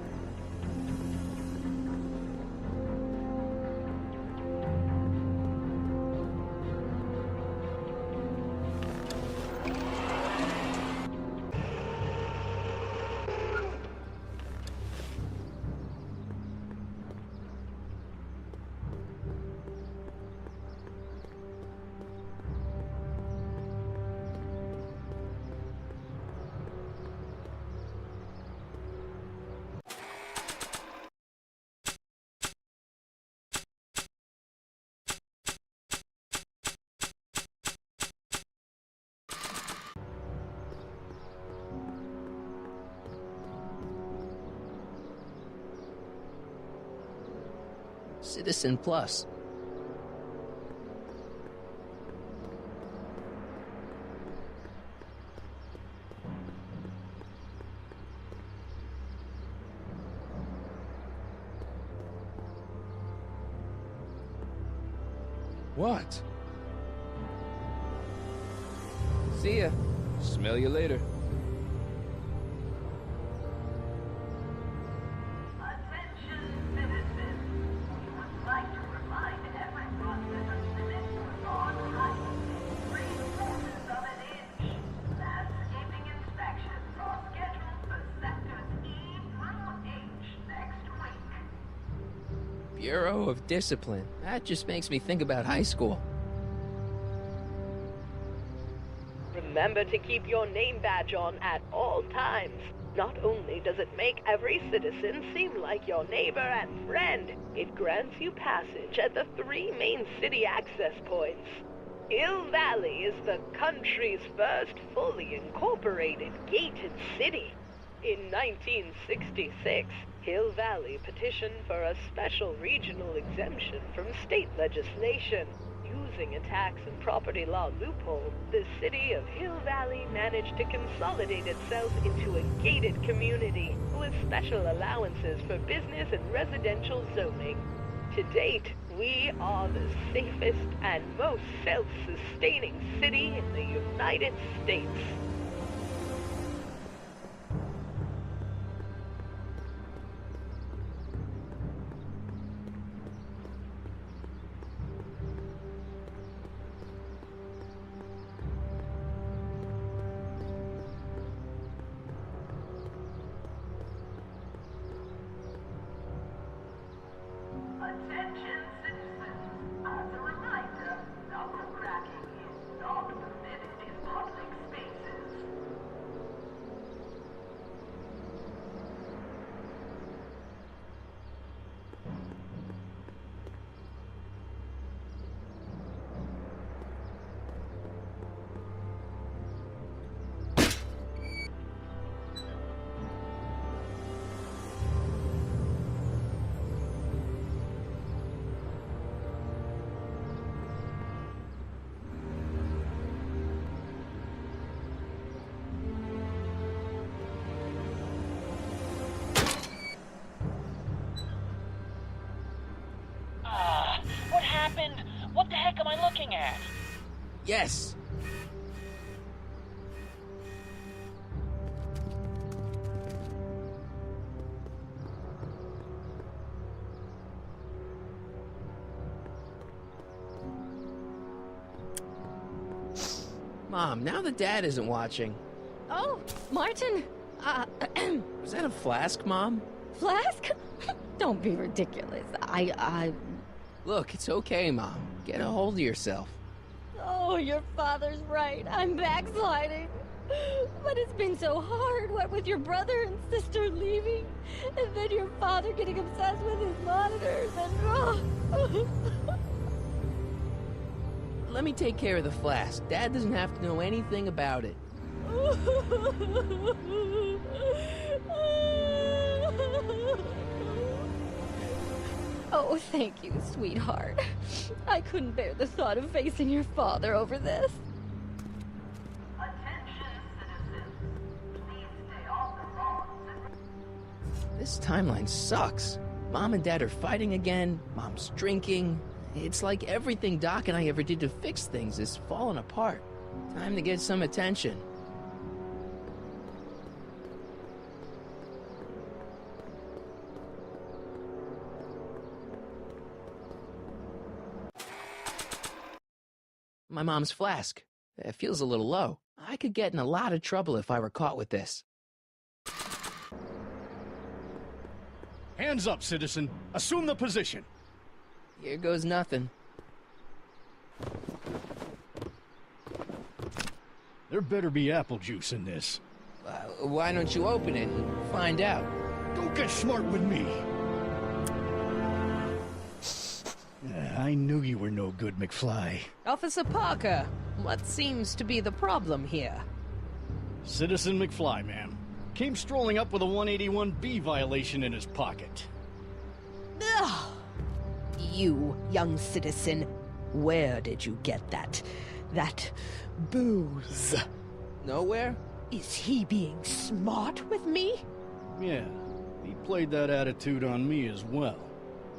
Citizen Plus. What? See ya. Smell you later. Bureau of Discipline. That just makes me think about high school. Remember to keep your name badge on at all times. Not only does it make every citizen seem like your neighbor and friend, it grants you passage at the 3 main city access points. Hill Valley is the country's first fully incorporated gated city. In 1966, Hill Valley petitioned for a special regional exemption from state legislation. Using a tax and property law loophole, the city of Hill Valley managed to consolidate itself into a gated community with special allowances for business and residential zoning. To date, we are the safest and most self-sustaining city in the United States. Attention, citizens. As a reminder, knuckle cracking is not permitted in public spaces. What happened? What the heck am I looking at? Yes! Mom, now that Dad isn't watching. Oh, Martin! Was that a flask, Mom? Flask? Don't be ridiculous. Look, it's okay, Mom. Get a hold of yourself. Oh, your father's right. I'm backsliding. But it's been so hard, what with your brother and sister leaving, and then your father getting obsessed with his monitors, and... Let me take care of the flask. Dad doesn't have to know anything about it. Oh, thank you, sweetheart. I couldn't bear the thought of facing your father over this. Attention, citizens. Please stay off the lawn. This timeline sucks. Mom and Dad are fighting again. Mom's drinking. It's like everything Doc and I ever did to fix things is falling apart. Time to get some attention. My mom's flask. It feels a little low. I could get in a lot of trouble if I were caught with this. Hands up, citizen. Assume the position. Here goes nothing. There better be apple juice in this. Why don't you open it and find out? Don't get smart with me. I knew you were no good, McFly. Officer Parker, what seems to be the problem here? Citizen McFly, ma'am. Came strolling up with a 181B violation in his pocket. Ugh. You, young citizen, where did you get that booze? Nowhere? Is he being smart with me? Yeah, he played that attitude on me as well.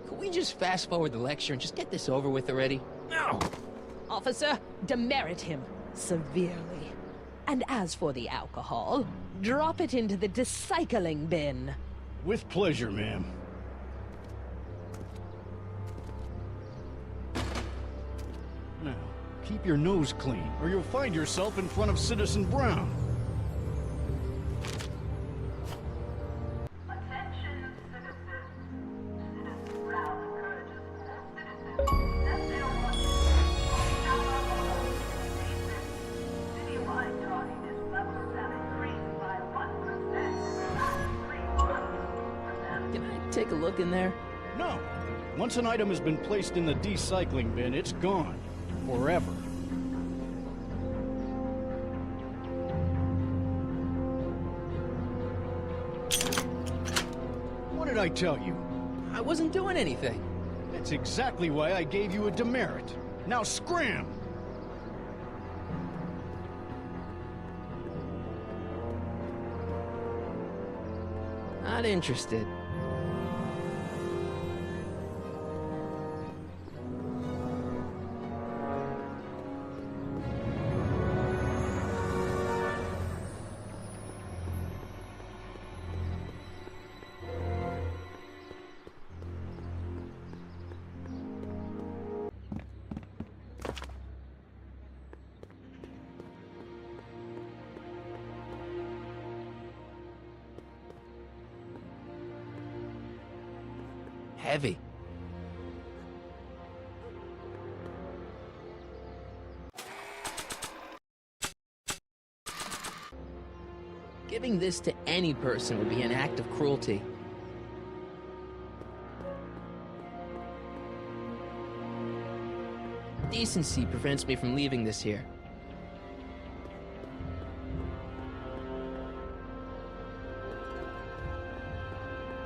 Could we just fast forward the lecture and just get this over with already? No! Officer, demerit him severely. And as for the alcohol, drop it into the recycling bin. With pleasure, ma'am. Now, keep your nose clean, or you'll find yourself in front of Citizen Brown. Attention, citizens. Citizen Brown encourages all citizens that their watches citywide tardiness levels have increased by 1% in the last 3 months. Can I take a look in there? No. Once an item has been placed in the recycling bin, it's gone. Forever. What did I tell you? I wasn't doing anything. That's exactly why I gave you a demerit. Now scram! Not interested. Heavy. Giving this to any person would be an act of cruelty. Decency prevents me from leaving this here.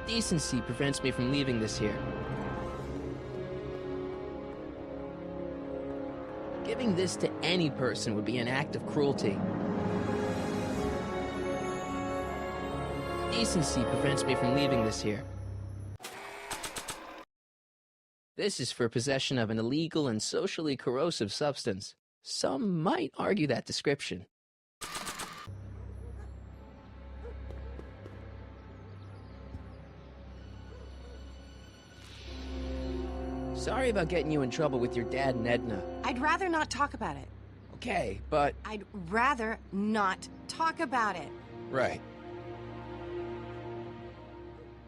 Decency prevents me from leaving this here. Giving this to any person would be an act of cruelty. Decency prevents me from leaving this here. This is for possession of an illegal and socially corrosive substance. Some might argue that description. Sorry about getting you in trouble with your dad and Edna. I'd rather not talk about it. Okay, but... I'd rather not talk about it. Right.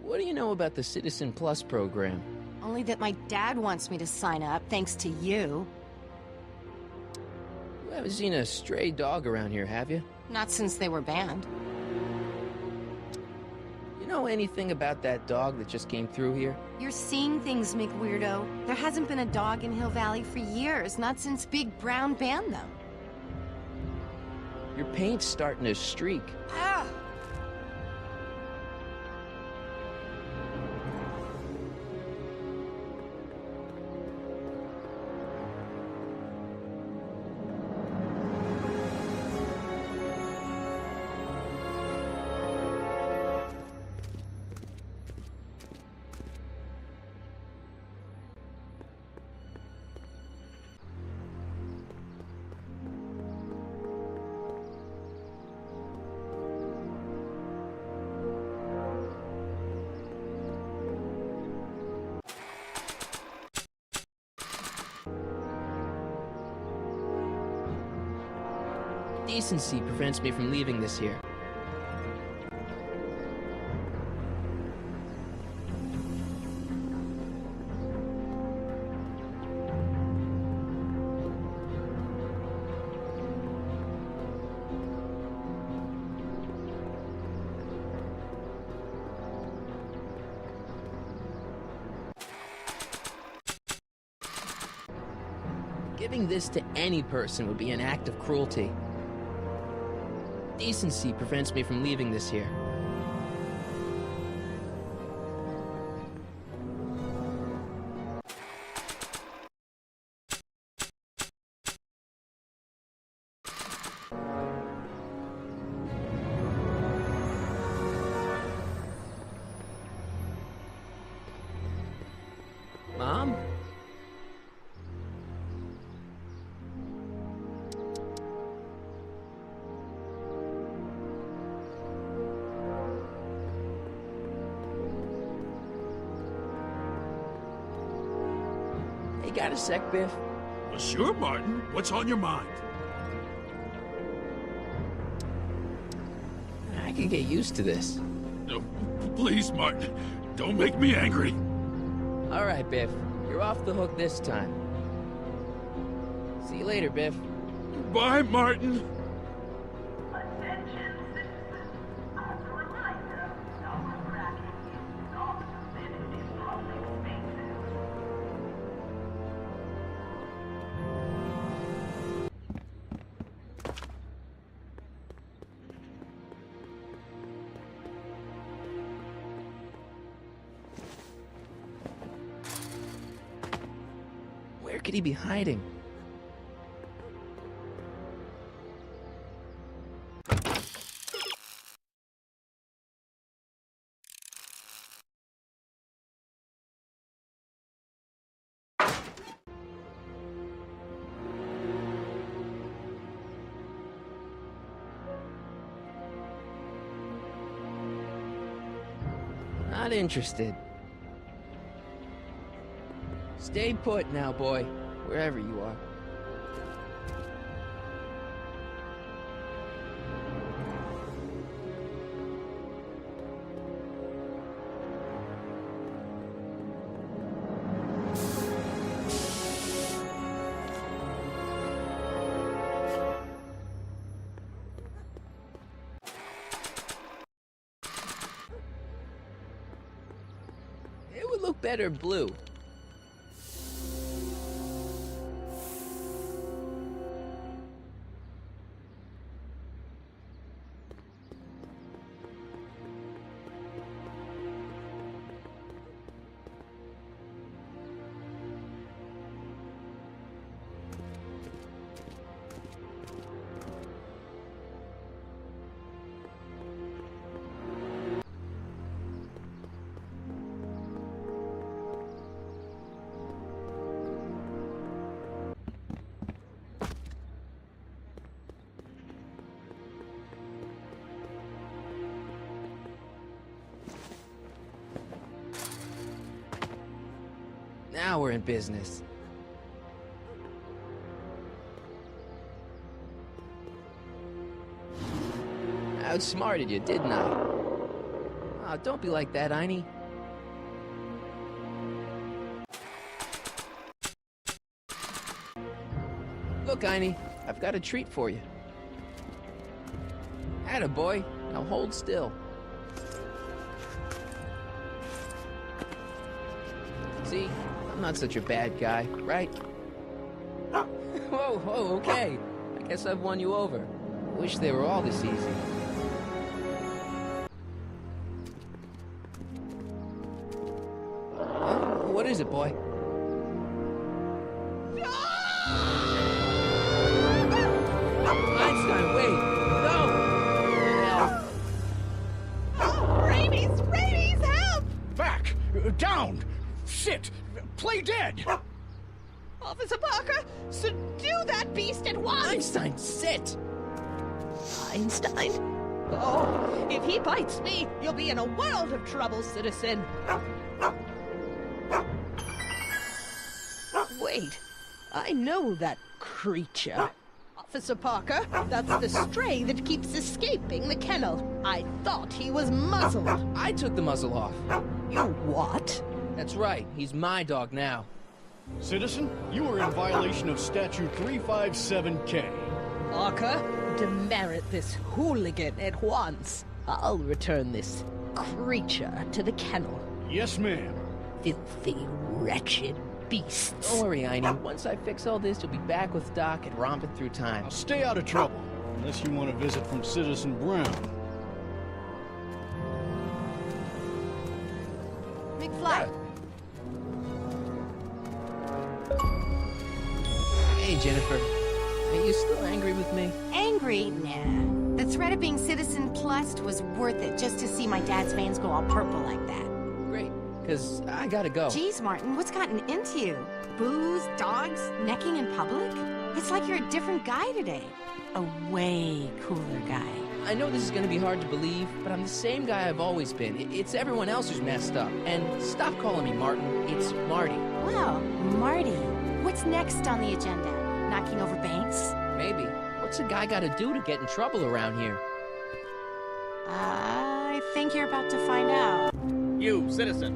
What do you know about the Citizen Plus program? Only that my dad wants me to sign up, thanks to you. You haven't seen a stray dog around here, have you? Not since they were banned. You know anything about that dog that just came through here? You're seeing things, McWeirdo. There hasn't been a dog in Hill Valley for years, not since Big Brown banned them. Your paint's starting to streak. Ah! Decency prevents me from leaving this here. Giving this to any person would be an act of cruelty. Decency prevents me from leaving this here. Mom? Got a sec, Biff? Well, sure, Martin. What's on your mind? I could get used to this. No, please, Martin. Don't make me angry. All right, Biff. You're off the hook this time. See you later, Biff. Bye, Martin. Attention, citizens. As a reminder, no cracking is not permitted in public spaces. Where could he be hiding? Not interested. Stay put now, boy, wherever you are. better blue. Now we're in business. I outsmarted you, didn't I? Oh, don't be like that, Einie. Look, Einie, I've got a treat for you. Attaboy, now hold still. See? I'm not such a bad guy, right? Whoa, whoa, okay. I guess I've won you over. Wish they were all this easy. What is it, boy? Einstein, wait! No! Rabies! Rabies, help! Back! Down! Sit! Play dead! Officer Parker, subdue that beast at once! Einstein, sit! Einstein? Oh, if he bites me, you'll be in a world of trouble, citizen. Wait, I know that creature. Officer Parker, that's the stray that keeps escaping the kennel. I thought he was muzzled. I took the muzzle off. You what? That's right, he's my dog now. Citizen, you are in violation of Statute 357K. Parker, demerit this hooligan at once. I'll return this creature to the kennel. Yes, ma'am. Filthy, wretched beasts. Don't worry, Einie. Once I fix all this, you'll be back with Doc and romping through time. Now stay out of trouble, unless you want a visit from Citizen Brown. McFly. Hey, Jennifer. Are you still angry with me? Angry? Nah. The threat of being Citizen Plus was worth it just to see my dad's veins go all purple like that. Great, because I gotta go. Jeez, Martin, what's gotten into you? Booze, dogs, necking in public? It's like you're a different guy today. A way cooler guy. I know this is gonna be hard to believe, but I'm the same guy I've always been. It's everyone else who's messed up. And stop calling me Martin. It's Marty. Well, Marty, what's next on the agenda? Knocking over banks? Maybe. What's a guy gotta do to get in trouble around here? I think you're about to find out. You, citizen.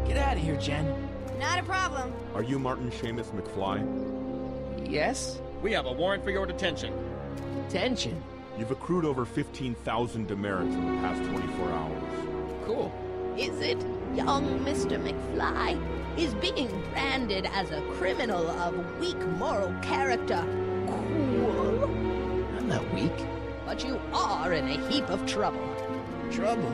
Get out of here, Jen. Not a problem. Are you Martin Seamus McFly? Yes? We have a warrant for your detention. Detention? You've accrued over 15,000 demerits in the past 24 hours. Cool. Is it young Mr. McFly? Is being branded as a criminal of weak moral character cool? I'm not weak. But you are in a heap of trouble. Trouble?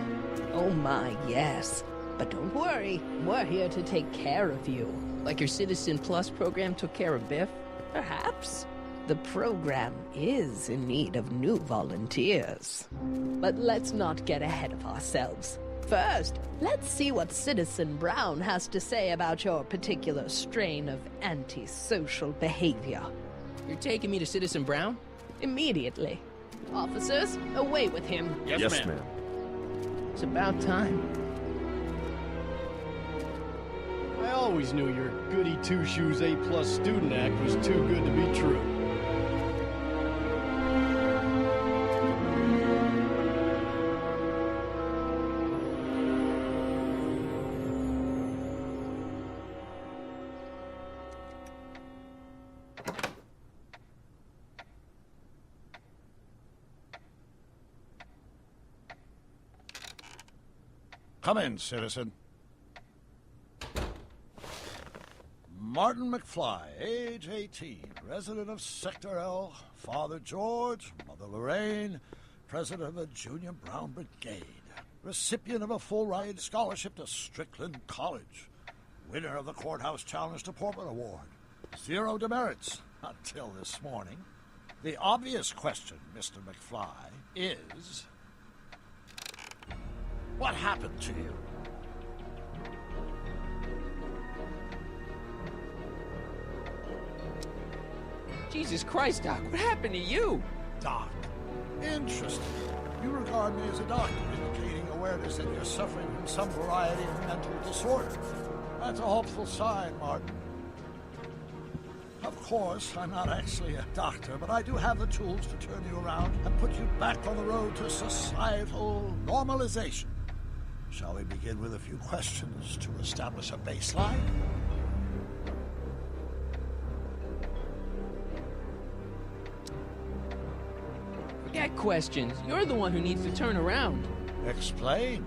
Oh my, yes. But don't worry, we're here to take care of you. Like your Citizen Plus program took care of Biff? Perhaps. The program is in need of new volunteers. But let's not get ahead of ourselves. First, let's see what Citizen Brown has to say about your particular strain of antisocial behavior. You're taking me to Citizen Brown? Immediately. Officers, away with him. Yes, ma'am. It's about time. I always knew your goody two-shoes A+ student act was too good to be true. Come in, citizen. Martin McFly, age 18, resident of Sector L, Father George, Mother Lorraine, president of the Junior Brown Brigade, recipient of a full-ride scholarship to Strickland College, winner of the Courthouse Challenge Deportment Award, 0 demerits until this morning. The obvious question, Mr. McFly, is... what happened to you? Jesus Christ, Doc, what happened to you? Doc. Interesting. You regard me as a doctor, indicating awareness that you're suffering from some variety of mental disorder. That's a hopeful sign, Martin. Of course, I'm not actually a doctor, but I do have the tools to turn you around and put you back on the road to societal normalization. Shall we begin with a few questions to establish a baseline? Forget questions. You're the one who needs to turn around. Explain.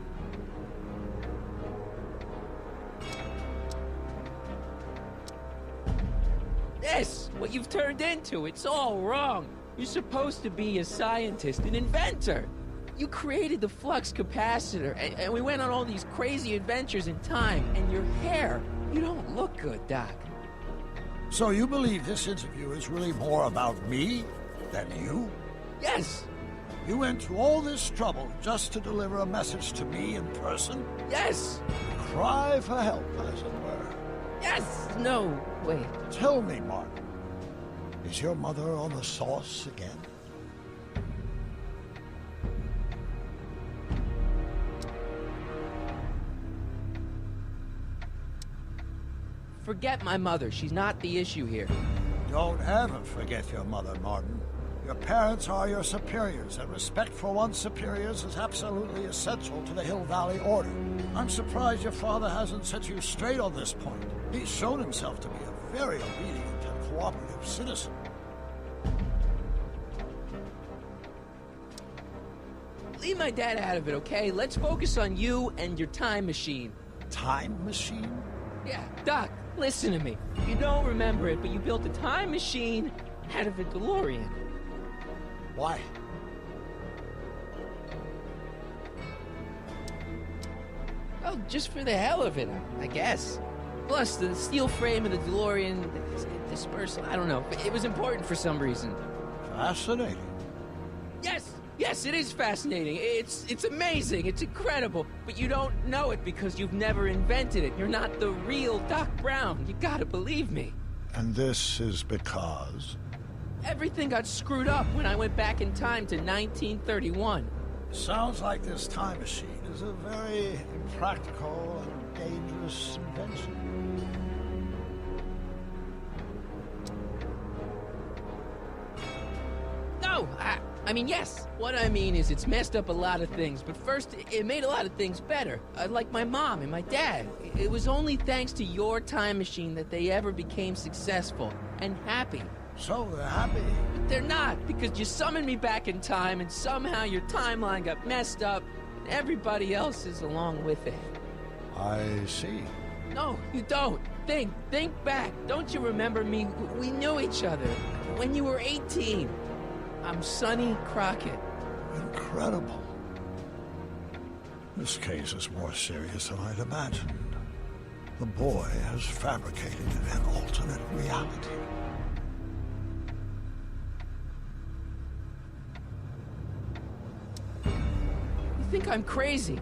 This, what you've turned into, it's all wrong. You're supposed to be a scientist, an inventor. You created the flux capacitor, and we went on all these crazy adventures in time, and your hair, you don't look good, Doc. So you believe this interview is really more about me than you? Yes. You went to all this trouble just to deliver a message to me in person? Yes. Cry for help, as it were. Yes. No. Wait. Tell me, Martin. Is your mother on the sauce again? Forget my mother. She's not the issue here. Don't ever forget your mother, Martin. Your parents are your superiors, and respect for one's superiors is absolutely essential to the Hill Valley Order. I'm surprised your father hasn't set you straight on this point. He's shown himself to be a very obedient and cooperative citizen. Leave my dad out of it, okay? Let's focus on you and your time machine. Time machine? Yeah, Doc, listen to me. You don't remember it, but you built a time machine out of a DeLorean. Why? Oh, just for the hell of it, I guess. Plus, the steel frame of the DeLorean, the dispersal, I don't know. It was important for some reason. Fascinating. Yes! Yes, it is fascinating. It's amazing. It's incredible. But you don't know it because you've never invented it. You're not the real Doc Brown. You gotta believe me. And this is because? Everything got screwed up when I went back in time to 1931. Sounds like this time machine is a very impractical and dangerous invention. No, I mean, yes. What I mean is it's messed up a lot of things, but first, it made a lot of things better. Like my mom and my dad. It was only thanks to your time machine that they ever became successful and happy. So they're happy? But they're not, because you summoned me back in time, and somehow your timeline got messed up, and everybody else is along with it. I see. No, you don't. Think back. Don't you remember me? We knew each other when you were 18. I'm Sonny Crockett. Incredible. This case is more serious than I'd imagined. The boy has fabricated an alternate reality. You think I'm crazy?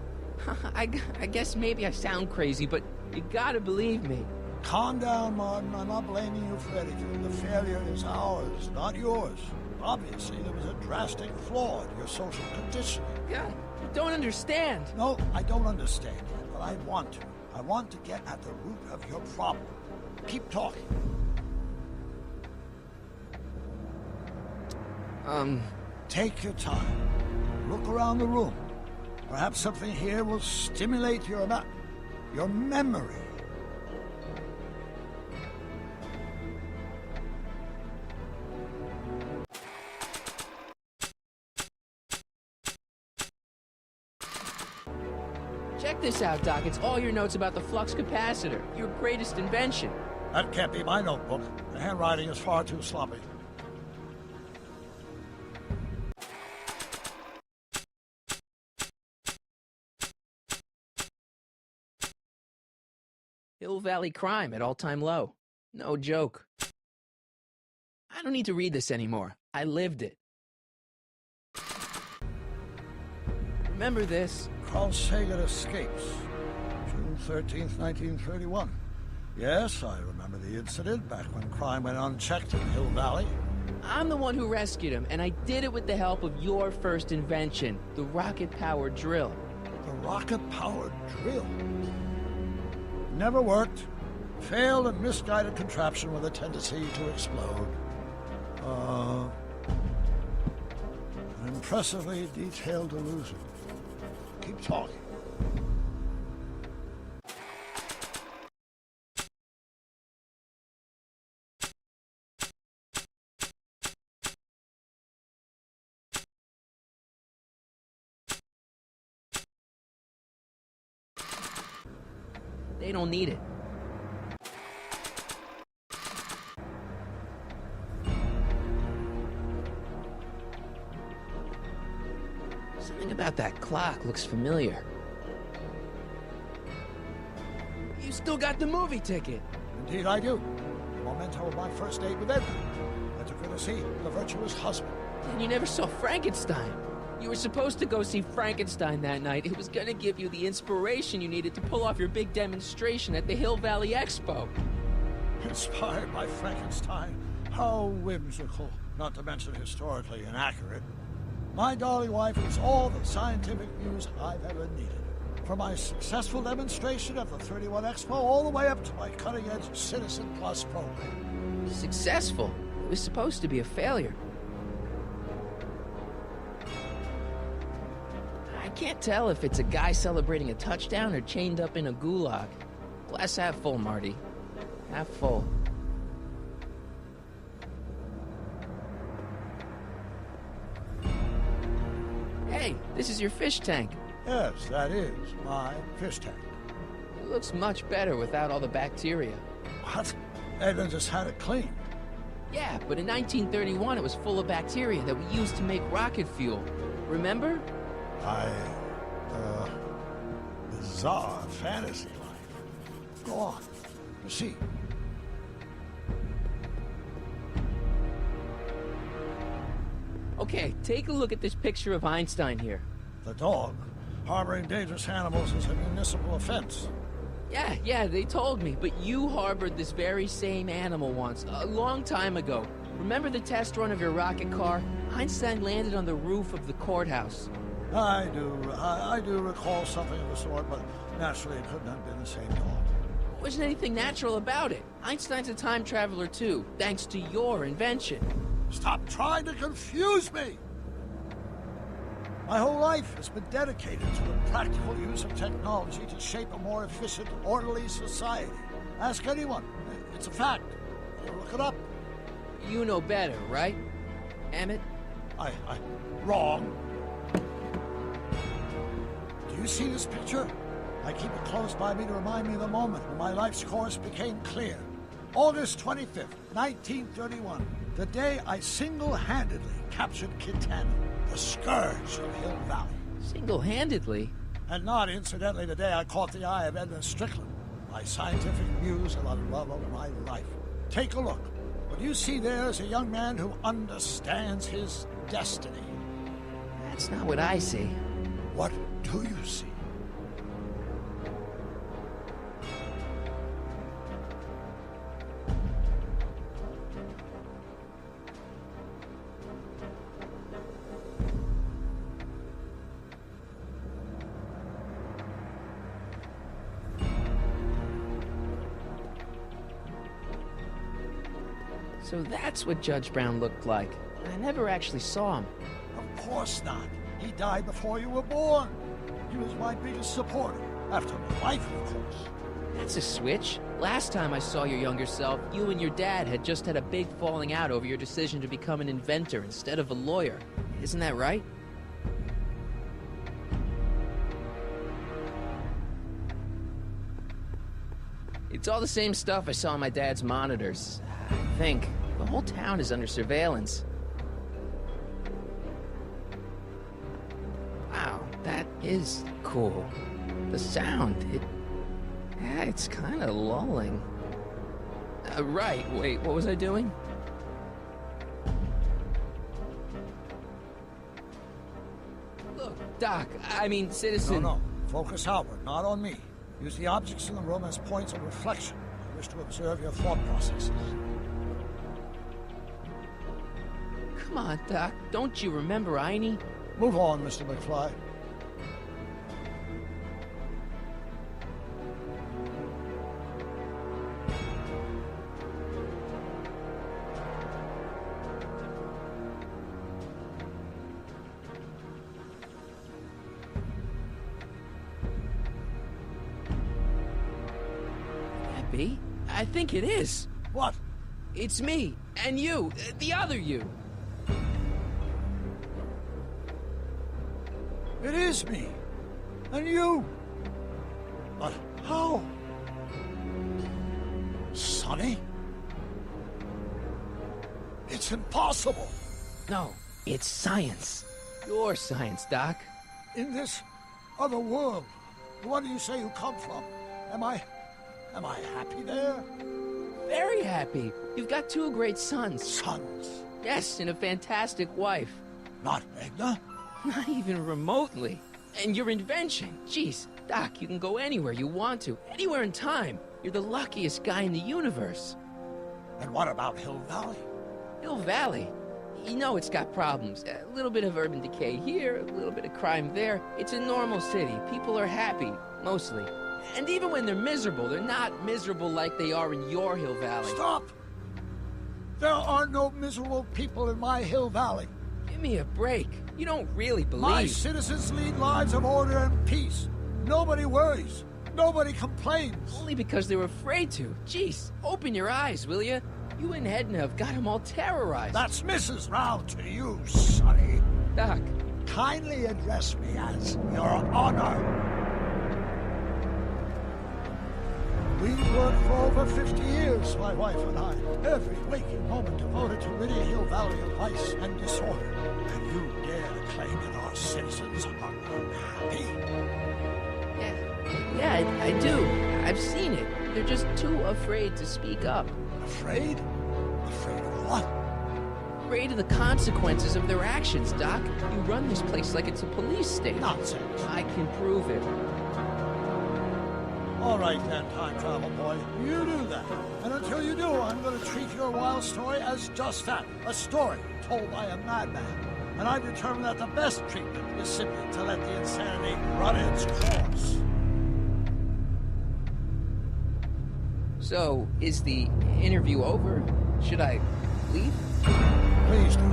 I guess maybe I sound crazy, but you gotta believe me. Calm down, Martin. I'm not blaming you for anything. The failure is ours, not yours. Obviously, there was a drastic flaw in your social conditioning. Yeah, you don't understand. No, I don't understand yet, but I want to. I want to get at the root of your problem. Keep talking. Take your time. Look around the room. Perhaps something here will stimulate your memory. Check this out, Doc. It's all your notes about the flux capacitor, your greatest invention. That can't be my notebook. The handwriting is far too sloppy. Hill Valley crime at all-time low. No joke. I don't need to read this anymore. I lived it. Remember this? Carl Sagan escapes. June 13th, 1931. Yes, I remember the incident back when crime went unchecked in Hill Valley. I'm the one who rescued him, and I did it with the help of your first invention, the rocket-powered drill. The rocket-powered drill? Never worked. Failed and misguided contraption with a tendency to explode. An impressively detailed illusion. Keep talking. They don't need it. Something about that clock looks familiar. You still got the movie ticket. Indeed I do. The memento of my first date with Edna. I took her to see The Virtuous Husband. And you never saw Frankenstein. You were supposed to go see Frankenstein that night. It was gonna give you the inspiration you needed to pull off your big demonstration at the Hill Valley Expo. Inspired by Frankenstein? How whimsical, not to mention historically inaccurate. My darling wife is all the scientific muse I've ever needed. From my successful demonstration at the 31 Expo all the way up to my cutting-edge Citizen Plus program. Successful? It was supposed to be a failure. I can't tell if it's a guy celebrating a touchdown or chained up in a gulag. Glass half full, Marty. Half full. Hey, this is your fish tank. Yes, that is my fish tank. It looks much better without all the bacteria. What? Edna just had it cleaned. Yeah, but in 1931 it was full of bacteria that we used to make rocket fuel. Remember? Bizarre fantasy life. Go on. Proceed. Okay, take a look at this picture of Einstein here. The dog. Harboring dangerous animals is a municipal offense. Yeah, they told me, but you harbored this very same animal once, a long time ago. Remember the test run of your rocket car? Einstein landed on the roof of the courthouse. I do recall something of the sort, but naturally it couldn't have been the same dog. There wasn't anything natural about it. Einstein's a time traveler too, thanks to your invention. Stop trying to confuse me! My whole life has been dedicated to the practical use of technology to shape a more efficient, orderly society. Ask anyone. It's a fact. Look it up. You know better, right? Emmett? Wrong. Do you see this picture? I keep it close by me to remind me of the moment when my life's course became clear. August 25th, 1931. The day I single-handedly captured Kitana, the scourge of Hill Valley. Single-handedly? And not, incidentally, the day I caught the eye of Edna Strickland, my scientific muse and the love of my life. Take a look. What you see there is a young man who understands his destiny. That's not what I see. What do you see? So that's what Judge Brown looked like. I never actually saw him. Of course not. He died before you were born. He was my biggest supporter. After my wife, of course. That's a switch. Last time I saw your younger self, you and your dad had just had a big falling out over your decision to become an inventor instead of a lawyer. Isn't that right? It It's all the same stuff I saw on my dad's monitors. I think. The whole town is under surveillance. Wow, that is cool. The sound, it's kind of lulling. Right, wait, what was I doing? Look, Doc, I mean, Citizen... No. Focus outward, not on me. Use the objects in the room as points of reflection. I wish to observe your thought processes. Come on, Doc. Don't you remember Einie? Move on, Mr. McFly. Be? I think it is. What? It's me, and you, the other you. It is me. And you. But how? Sonny? It's impossible. No, it's science. Your science, Doc. In this other world, what do you say you come from? Am I happy there? Very happy. You've got 2 great sons. Sons? Yes, and a fantastic wife. Not Edna? Not even remotely. And your invention. Jeez, Doc, you can go anywhere you want to. Anywhere in time. You're the luckiest guy in the universe. And what about Hill Valley? Hill Valley? You know it's got problems. A little bit of urban decay here, a little bit of crime there. It's a normal city. People are happy, mostly. And even when they're miserable, they're not miserable like they are in your Hill Valley. Stop! There are no miserable people in my Hill Valley. Give me a break. You don't really believe... My citizens lead lives of order and peace. Nobody worries. Nobody complains. Only because they were afraid to. Jeez, open your eyes, will you? You and Edna have got them all terrorized. That's Mrs. Brown to you, Sonny. Doc. Kindly address me as Your Honor. We've worked for over 50 years, my wife and I. Every waking moment devoted to ridding Hill Valley of vice and disorder. And you dare to claim that our citizens are unhappy? Yeah, I do. I've seen it. They're just too afraid to speak up. Afraid? Afraid of what? Afraid of the consequences of their actions, Doc. You run this place like it's a police state. Nonsense. I can prove it. All right then, time travel boy. You do that. And until you do, I'm going to treat your wild story as just that. A story told by a madman. And I determined that the best treatment is simply to let the insanity run its course. So, is the interview over? Should I leave? Please do.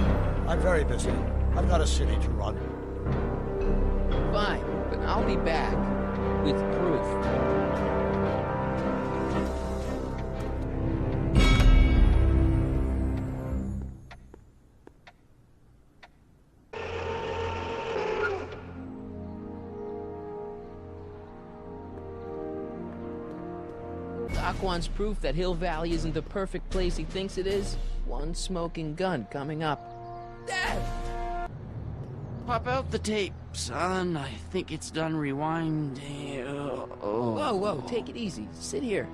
I'm very busy. I've got a city to run. Fine, but I'll be back with proof. Doc wants proof that Hill Valley isn't the perfect place he thinks it is. One smoking gun coming up. Dad! Pop out the tape, son. I think it's done rewinding. Whoa, take it easy. Sit here.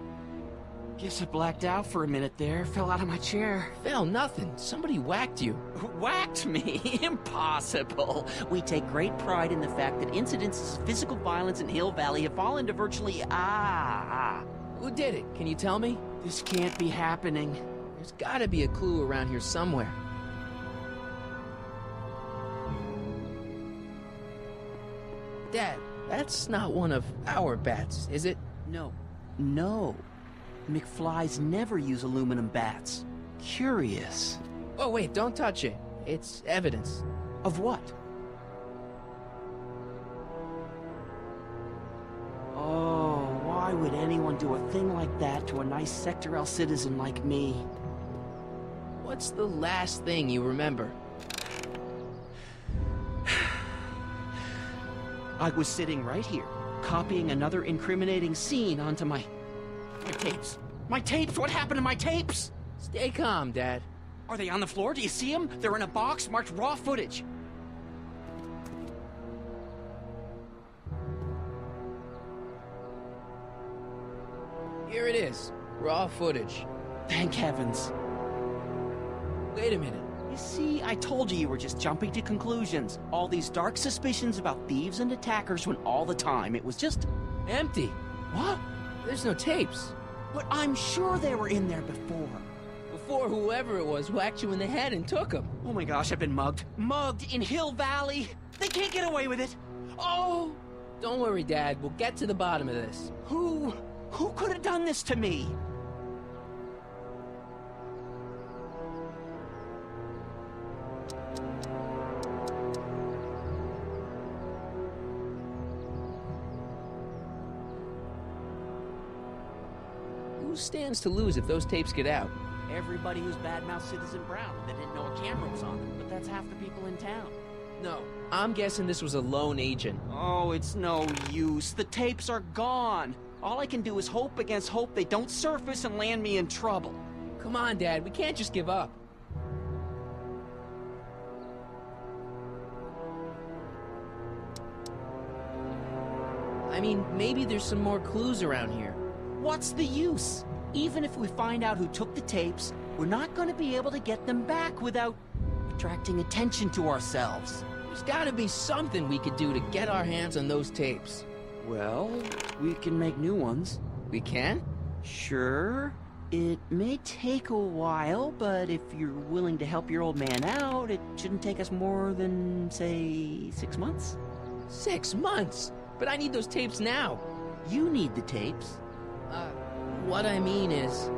Guess I blacked out for a minute there. Fell out of my chair. Fell nothing. Somebody whacked you. Whacked me? Impossible. We take great pride in the fact that incidences of physical violence in Hill Valley have fallen to virtually... Who did it? Can you tell me? This can't be happening. There's gotta be a clue around here somewhere. Dad, that's not one of our bats, is it? No. McFlys never use aluminum bats. Curious. Oh, wait, don't touch it. It's evidence. Of what? Oh, why would anyone do a thing like that to a nice Sector L citizen like me? What's the last thing you remember? I was sitting right here, copying another incriminating scene onto my... My tapes! My tapes! What happened to my tapes? Stay calm, Dad. Are they on the floor? Do you see them? They're in a box marked raw footage. Here it is. Raw footage. Thank heavens. Wait a minute. You see, I told you were just jumping to conclusions. All these dark suspicions about thieves and attackers when all the time it was just... empty. What? There's no tapes. But I'm sure they were in there before. Before whoever it was whacked you in the head and took them. Oh my gosh, I've been mugged. Mugged in Hill Valley. They can't get away with it. Oh! Don't worry, Dad. We'll get to the bottom of this. Who could have done this to me? Who stands to lose if those tapes get out? Everybody who's badmouthed Citizen Brown that didn't know a camera was on them, but that's half the people in town. No, I'm guessing this was a lone agent. Oh, it's no use. The tapes are gone. All I can do is hope against hope they don't surface and land me in trouble. Come on, Dad. We can't just give up. I mean, maybe there's some more clues around here. What's the use? Even if we find out who took the tapes, we're not going to be able to get them back without attracting attention to ourselves. There's gotta be something we could do to get our hands on those tapes. Well, we can make new ones. We can? Sure. It may take a while, but if you're willing to help your old man out, it shouldn't take us more than, say, 6 months. 6 months? But I need those tapes now. You need the tapes. What I mean is...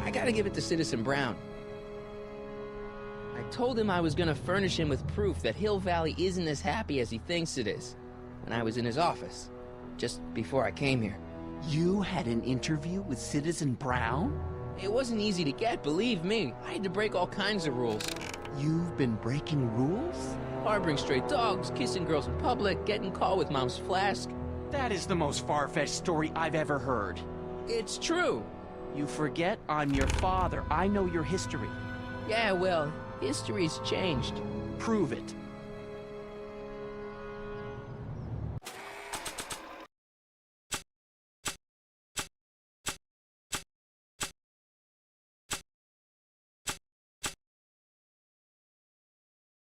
I gotta give it to Citizen Brown. I told him I was gonna furnish him with proof that Hill Valley isn't as happy as he thinks it is. When I was in his office, just before I came here. You had an interview with Citizen Brown? It wasn't easy to get, believe me. I had to break all kinds of rules. You've been breaking rules? Harboring stray dogs, kissing girls in public, getting caught with Mom's flask. That is the most far-fetched story I've ever heard. It's true. You forget I'm your father. I know your history. Yeah, well, history's changed. Prove it.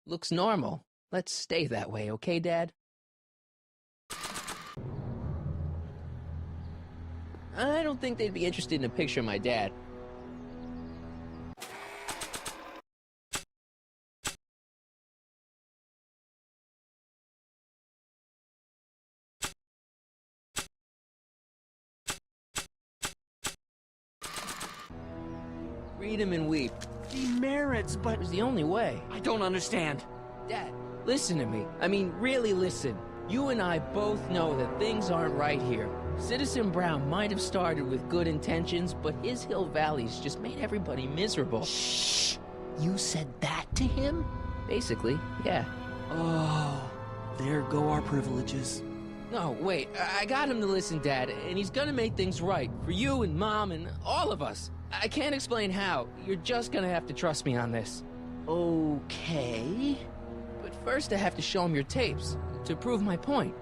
Looks normal. Let's stay that way, okay, Dad? I don't think they'd be interested in a picture of my dad. Read him and weep. Demerits, but... It was the only way. I don't understand. Dad, listen to me. I mean, really listen. You and I both know that things aren't right here. Citizen Brown might have started with good intentions, but his Hill Valley's just made everybody miserable. Shh! You said that to him? Basically, yeah. Oh, there go our privileges. No, wait, I got him to listen, Dad, and he's gonna make things right. For you and Mom and all of us. I can't explain how. You're just gonna have to trust me on this. Okay. But first I have to show him your tapes, to prove my point.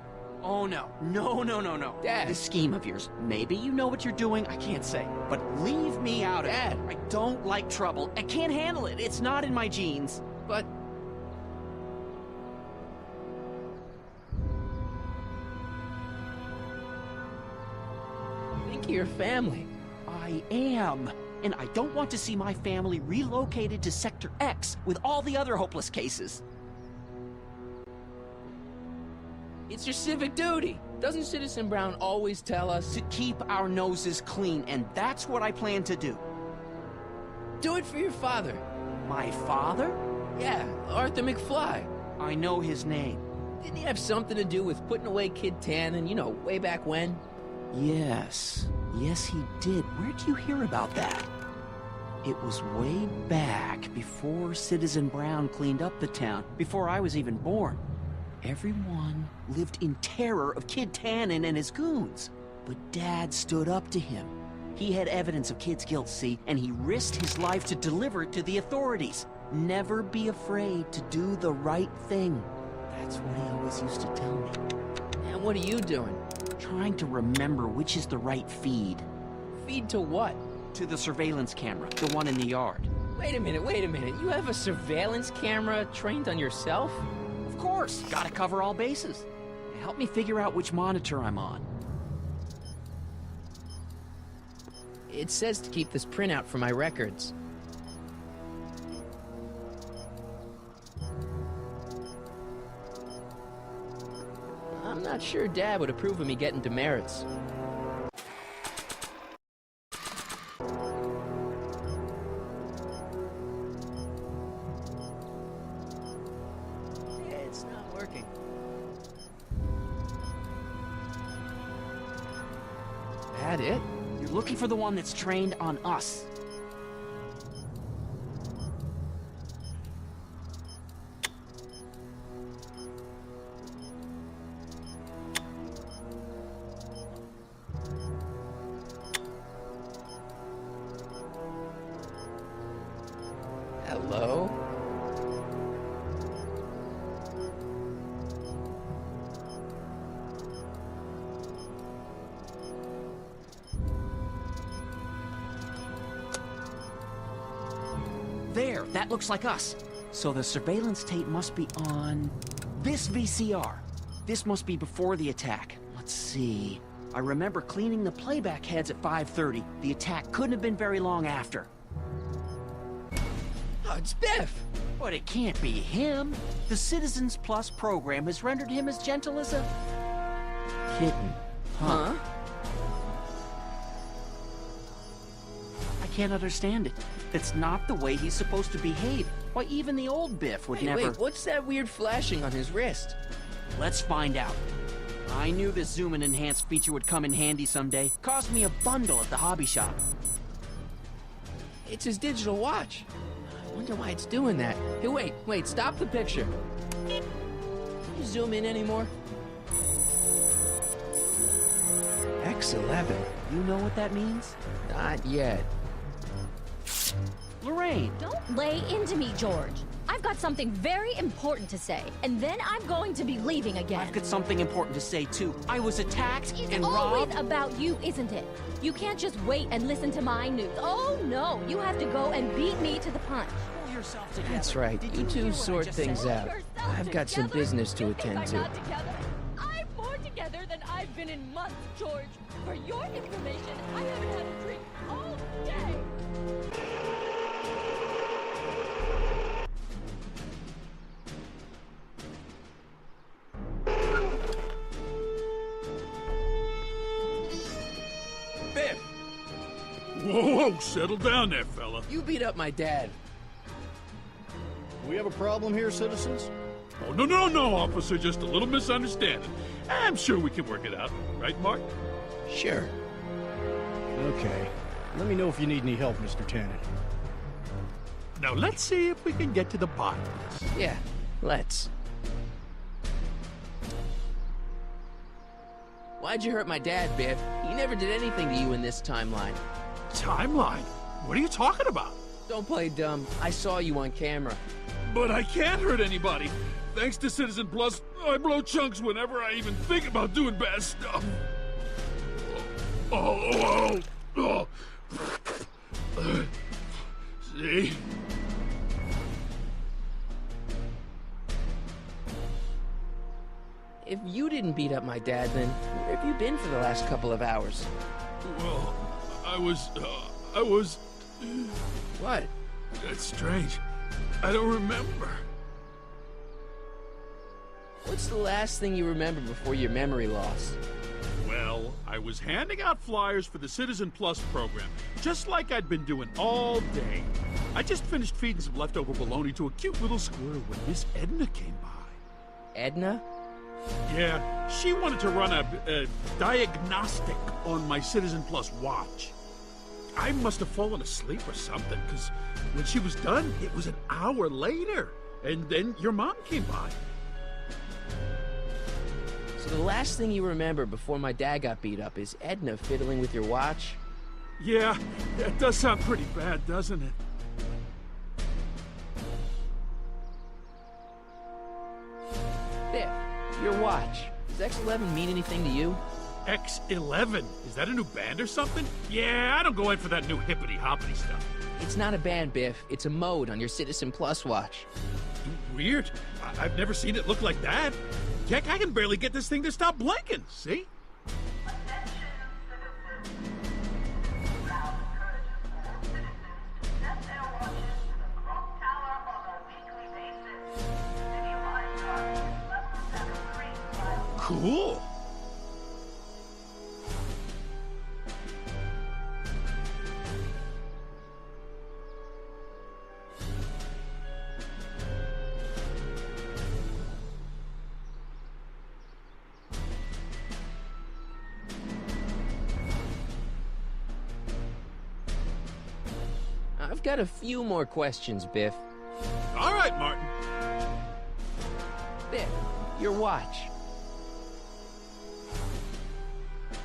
Oh, no. No. Dad. This scheme of yours, maybe you know what you're doing, I can't say. But leave me out of it. Dad. I don't like trouble. I can't handle it. It's not in my genes. But... think of your family. I am. And I don't want to see my family relocated to Sector X with all the other hopeless cases. It's your civic duty. Doesn't Citizen Brown always tell us to keep our noses clean, and that's what I plan to do. Do it for your father. My father? Yeah, Arthur McFly. I know his name. Didn't he have something to do with putting away Kid Tannen, you know, way back when? Yes. Yes, he did. Where'd you hear about that? It was way back before Citizen Brown cleaned up the town, before I was even born. Everyone lived in terror of Kid Tannen and his goons. But Dad stood up to him. He had evidence of Kid's guilt, see, and he risked his life to deliver it to the authorities. Never be afraid to do the right thing. That's what he always used to tell me. And what are you doing? Trying to remember which is the right feed. Feed to what? To the surveillance camera, the one in the yard. Wait a minute. You have a surveillance camera trained on yourself? Of course, gotta cover all bases. Help me figure out which monitor I'm on. It says to keep this printout for my records. I'm not sure Dad would approve of me getting demerits. It's not working. That it? You're looking for the one that's trained on us. Hello? There, that looks like us. So the surveillance tape must be on this VCR. This must be before the attack. Let's see. I remember cleaning the playback heads at 5:30. The attack couldn't have been very long after. Oh, it's Biff! But it can't be him. The Citizens Plus program has rendered him as gentle as a kitten. Huh? I can't understand it. That's not the way he's supposed to behave. Why, even the old Biff would never... Wait, what's that weird flashing on his wrist? Let's find out. I knew this zoom and enhance feature would come in handy someday. Cost me a bundle at the hobby shop. It's his digital watch. I wonder why it's doing that. Hey, wait, stop the picture. Can you zoom in anymore? X11. You know what that means? Not yet. Lorraine! Don't lay into me, George. I've got something very important to say, and then I'm going to be leaving again. I've got something important to say, too. I was attacked and robbed. It's always about you, isn't it? You can't just wait and listen to my news. Oh, no. You have to go and beat me to the punch. Pull yourself together. That's right. You two sort things out. I've got some business to attend to. I'm more together than I've been in months, George. For your information, I haven't had a drink all day. Biff! Whoa, settle down there, fella. You beat up my dad. We have a problem here, citizens? Oh, no, officer. Just a little misunderstanding. I'm sure we can work it out. Right, Mark? Sure. Okay. Let me know if you need any help, Mr. Tannen. Now, let's see if we can get to the bottom of this. Yeah, let's. Why'd you hurt my dad, Biff? He never did anything to you in this timeline. Timeline? What are you talking about? Don't play dumb. I saw you on camera. But I can't hurt anybody. Thanks to Citizen Plus, I blow chunks whenever I even think about doing bad stuff. Oh. See? If you didn't beat up my dad, then where have you been for the last couple of hours? Well, I was... What? That's strange. I don't remember. What's the last thing you remember before your memory loss? Well, I was handing out flyers for the Citizen Plus program, just like I'd been doing all day. I just finished feeding some leftover bologna to a cute little squirrel when Miss Edna came by. Edna? Yeah, she wanted to run a diagnostic on my Citizen Plus watch. I must have fallen asleep or something, because when she was done, it was an hour later. And then your mom came by. So the last thing you remember before my dad got beat up is Edna fiddling with your watch? Yeah, that does sound pretty bad, doesn't it? Biff, your watch. Does X11 mean anything to you? X11? Is that a new band or something? Yeah, I don't go in for that new hippity-hoppity stuff. It's not a band, Biff. It's a mode on your Citizen Plus watch. Weird. I've never seen it look like that. Heck, I can barely get this thing to stop blinking, see? Cool. I've got a few more questions, Biff. All right, Martin. Biff, your watch.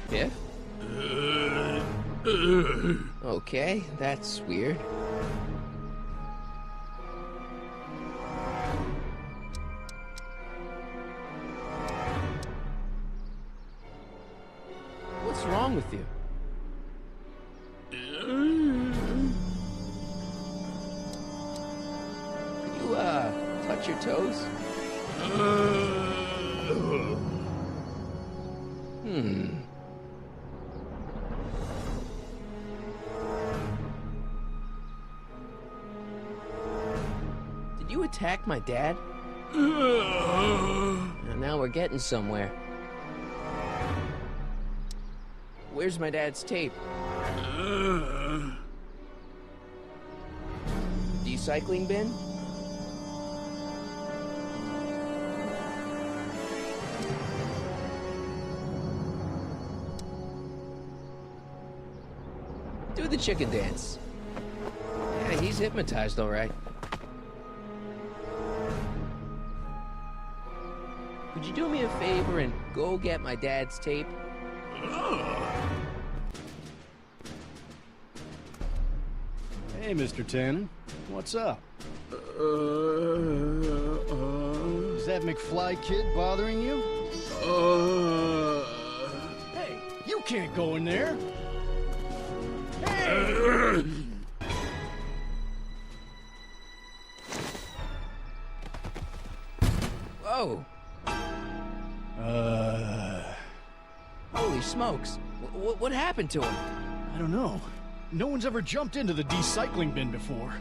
Biff? Okay, that's weird. What's wrong with you? Could you, touch your toes? Did you attack my dad? Now we're getting somewhere. Where's my dad's tape? Recycling bin? Do the chicken dance. Yeah, he's hypnotized, all right. Could you do me a favor and go get my dad's tape? Hey, Mr. Tannen. What's up? Is that McFly kid bothering you? Hey, you can't go in there. Hey! Whoa. Holy smokes. What happened to him? I don't know. No one's ever jumped into the recycling bin before.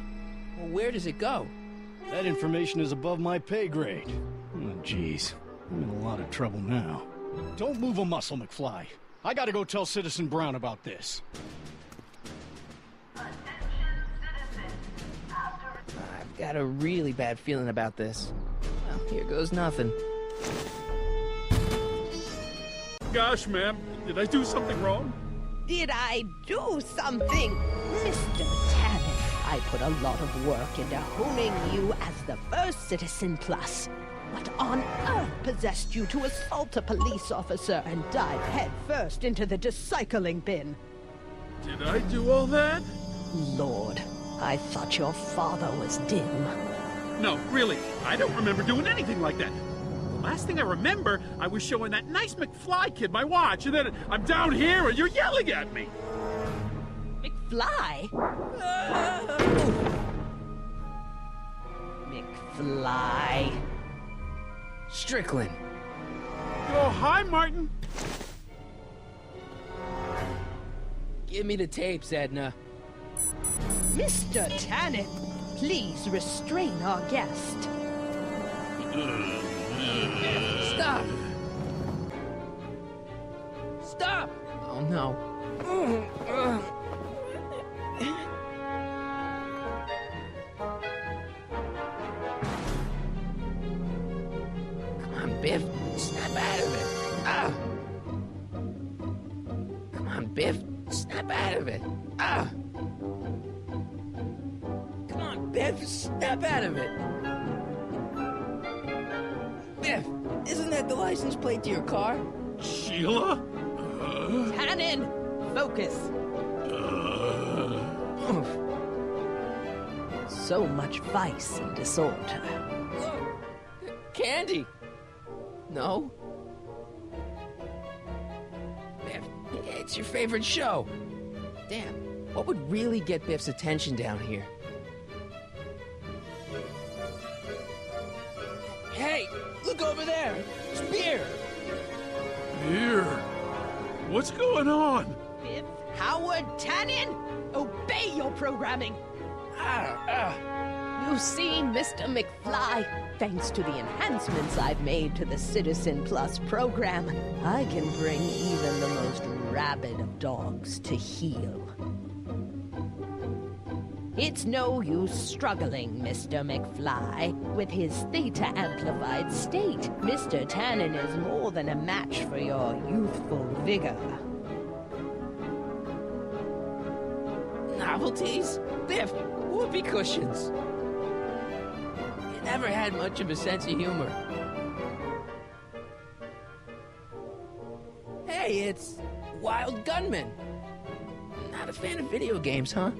Well, where does it go? That information is above my pay grade. Oh, jeez. I'm in a lot of trouble now. Don't move a muscle, McFly. I gotta go tell Citizen Brown about this. I've got a really bad feeling about this. Well, here goes nothing. Gosh, ma'am, did I do something wrong? Did I do something? Mr. Tannen, I put a lot of work into honing you as the first Citizen Plus. What on earth possessed you to assault a police officer and dive headfirst into the recycling bin? Did I do all that? Lord, I thought your father was dim. No, really, I don't remember doing anything like that. The last thing I remember, I was showing that nice McFly kid my watch, and then I'm down here and you're yelling at me. McFly? McFly. Strickland. Oh, hi, Martin. Give me the tapes, Edna. Mr. Tannen, please restrain our guest. Stop! Stop! Oh, no. Come on, Biff. Snap out of it. Ah! Come on, Biff. Snap out of it. Ah! Biff, snap out of it! Biff, isn't that the license plate to your car? Sheila? Tannen! Focus! So much vice and disorder. Candy! No? Biff, it's your favorite show. Damn, what would really get Biff's attention down here? Hey, look over there! It's beer! Beer? What's going on? Biff Howard Tannen! Obey your programming! You see, Mr. McFly, thanks to the enhancements I've made to the Citizen Plus program, I can bring even the most rabid of dogs to heel. It's no use struggling, Mr. McFly. With his theta-amplified state, Mr. Tannen is more than a match for your youthful vigor. Novelties? Biff, whoopee cushions. You never had much of a sense of humor. Hey, it's Wild Gunman. Not a fan of video games, huh?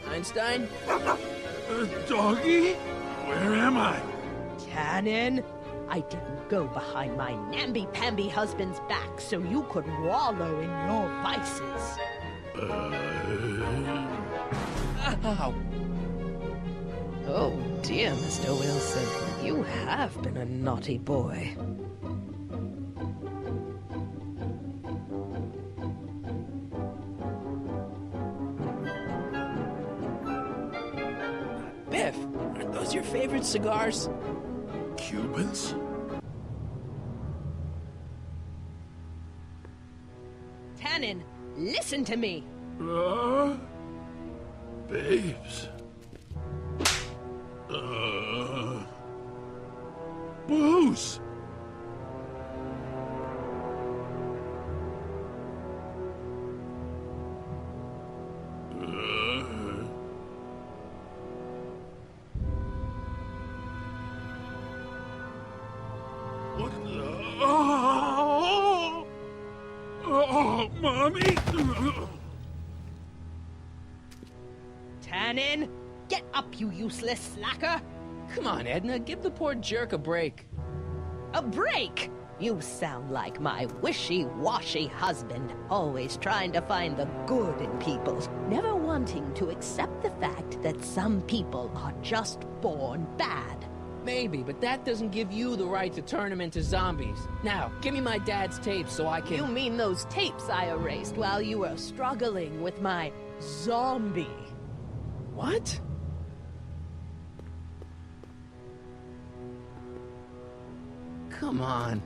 Einstein? Doggy? Where am I? Tannen, I didn't go behind my namby-pamby husband's back so you could wallow in your vices. Ow. Oh dear, Mr. Wilson, you have been a naughty boy. Biff, aren't those your favorite cigars? Cubans? Tannen, listen to me! Babes. Booze! What the... Oh, Mommy! Tannen, get up, you useless slacker! Come on, Edna, give the poor jerk a break. A break? You sound like my wishy-washy husband, always trying to find the good in people, never wanting to accept the fact that some people are just born bad. Maybe, but that doesn't give you the right to turn them into zombies. Now, give me my dad's tapes so I can... You mean those tapes I erased while you were struggling with my zombie? What? Come on.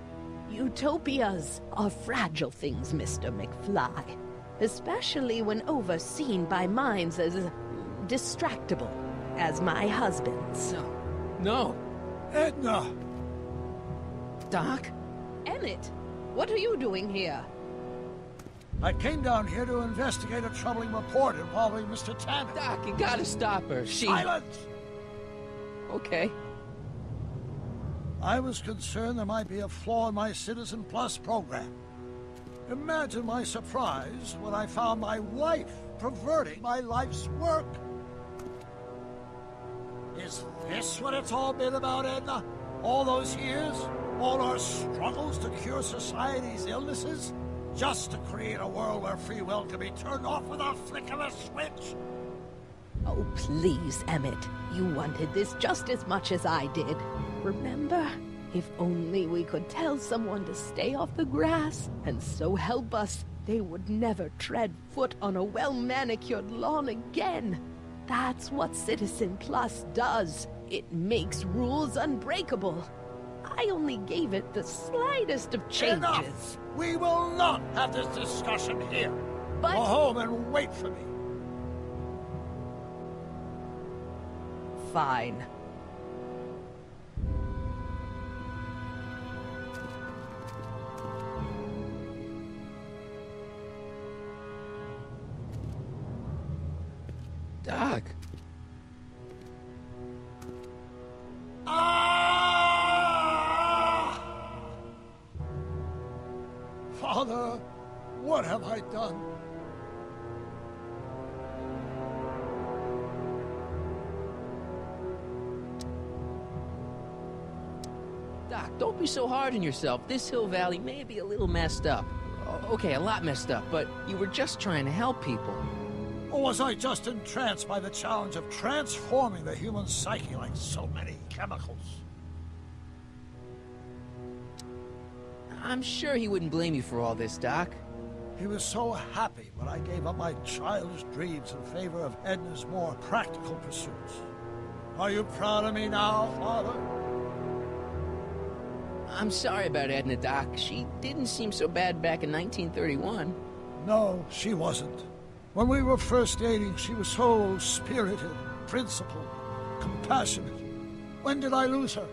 Utopias are fragile things, Mr. McFly. Especially when overseen by minds as distractible as my husband's. No. Edna! Doc? Emmett, what are you doing here? I came down here to investigate a troubling report involving Mr. Tannen. Doc, you gotta stop her. Silence! Okay. I was concerned there might be a flaw in my Citizen Plus program. Imagine my surprise when I found my wife perverting my life's work. Is this what it's all been about, Edna? All those years? All our struggles to cure society's illnesses? Just to create a world where free will can be turned off with a flick of a switch? Oh, please, Emmett. You wanted this just as much as I did. Remember? If only we could tell someone to stay off the grass, and so help us, they would never tread foot on a well-manicured lawn again. That's what Citizen Plus does. It makes rules unbreakable. I only gave it the slightest of changes. Enough! We will not have this discussion here. But... Go home and wait for me. Fine. Doc. Ah! Father, what have I done? Doc, don't be so hard on yourself. This Hill Valley may be a little messed up. Okay, a lot messed up, but you were just trying to help people. Or was I just entranced by the challenge of transforming the human psyche like so many chemicals? I'm sure he wouldn't blame you for all this, Doc. He was so happy when I gave up my childish dreams in favor of Edna's more practical pursuits. Are you proud of me now, Father? I'm sorry about Edna, Doc. She didn't seem so bad back in 1931. No, she wasn't. When we were first dating, she was so spirited, principled, compassionate. When did I lose her?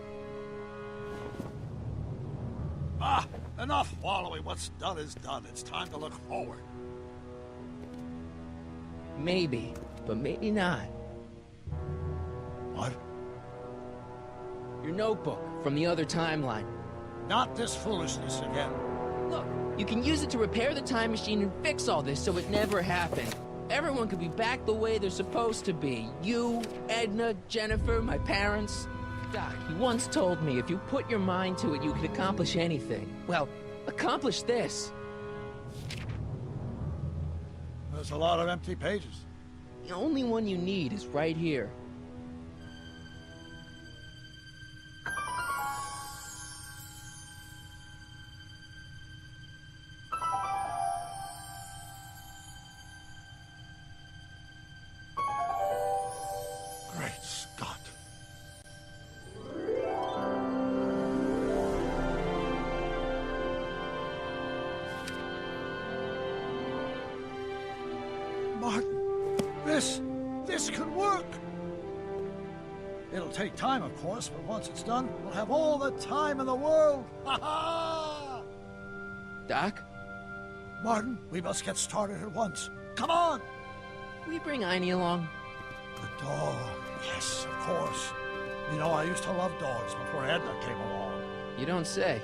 Ah, enough wallowing. What's done is done. It's time to look forward. Maybe, but maybe not. What? Your notebook from the other timeline. Not this foolishness again. Look, you can use it to repair the time machine and fix all this so it never happened. Everyone could be back the way they're supposed to be. You, Edna, Jennifer, my parents. Doc, you once told me if you put your mind to it, you could accomplish anything. Well, accomplish this. There's a lot of empty pages. The only one you need is right here. Great Scott. Martin, this could work. It'll take time, of course, but once it's done, we'll have all the time in the world. Ha ha! Doc? Martin, we must get started at once. Come on! Will you bring Einie along? The dog. Yes, of course. You know, I used to love dogs before Edna came along. You don't say.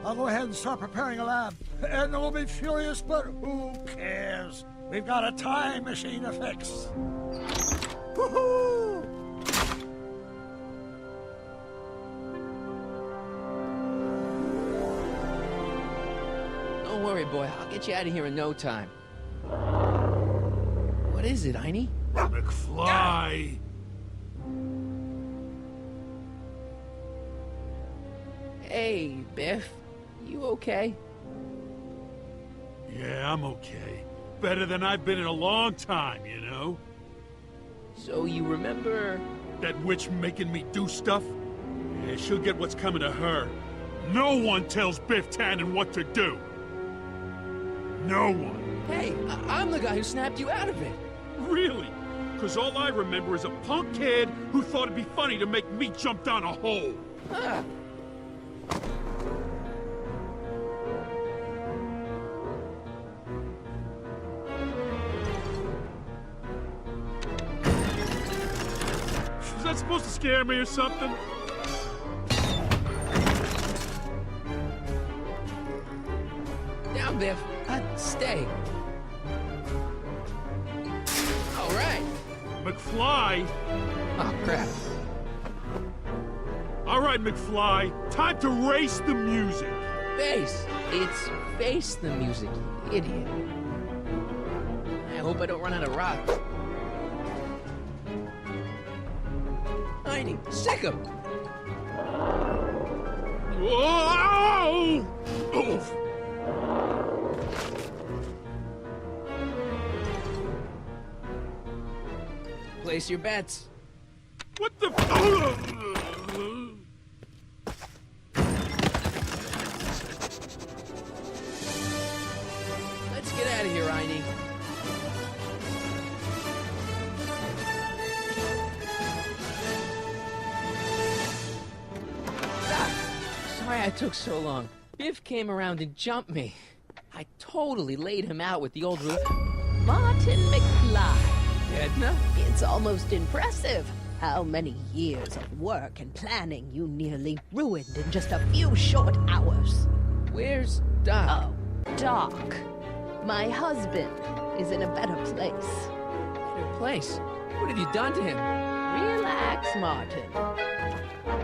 I'll go ahead and start preparing a lab. Edna will be furious, but who cares? We've got a time machine to fix. Woohoo! Don't worry, boy. I'll get you out of here in no time. What is it, Einie? McFly! Hey, Biff. You okay? Yeah, I'm okay. Better than I've been in a long time, you know? So you remember... That witch making me do stuff? Yeah, she'll get what's coming to her. No one tells Biff Tannen what to do. No one. Hey, I'm the guy who snapped you out of it. Really? Because all I remember is a punk kid who thought it'd be funny to make me jump down a hole. Huh. Is that supposed to scare me or something? Down, Biff. Stay. All right. McFly? Oh, crap. All right, McFly. Time to race the music. Face. It's face the music, you idiot. I hope I don't run out of rock. Einie, sick him. Whoa! Oof. Place your bets. What the... Let's get out of here, Einie. Sorry I took so long. Biff came around and jumped me. I totally laid him out with the old roof. Martin McFly. Edna? It's almost impressive how many years of work and planning you nearly ruined in just a few short hours. Where's Doc? Oh, Doc. My husband is in a better place. Better place? What have you done to him? Relax, Martin.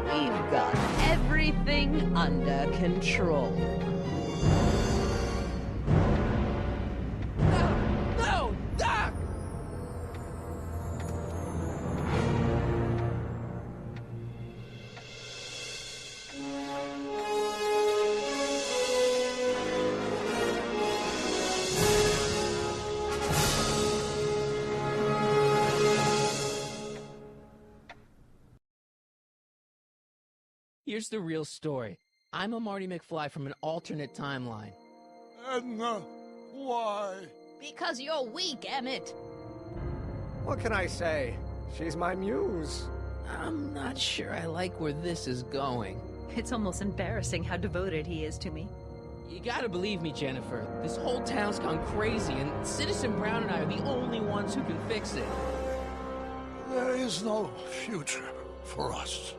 We've got everything under control. No, Doc! Here's the real story. I'm a Marty McFly from an alternate timeline. Edna, why? Because you're weak, Emmett. What can I say? She's my muse. I'm not sure I like where this is going. It's almost embarrassing how devoted he is to me. You gotta believe me, Jennifer. This whole town's gone crazy, and Citizen Brown and I are the only ones who can fix it. There is no future for us.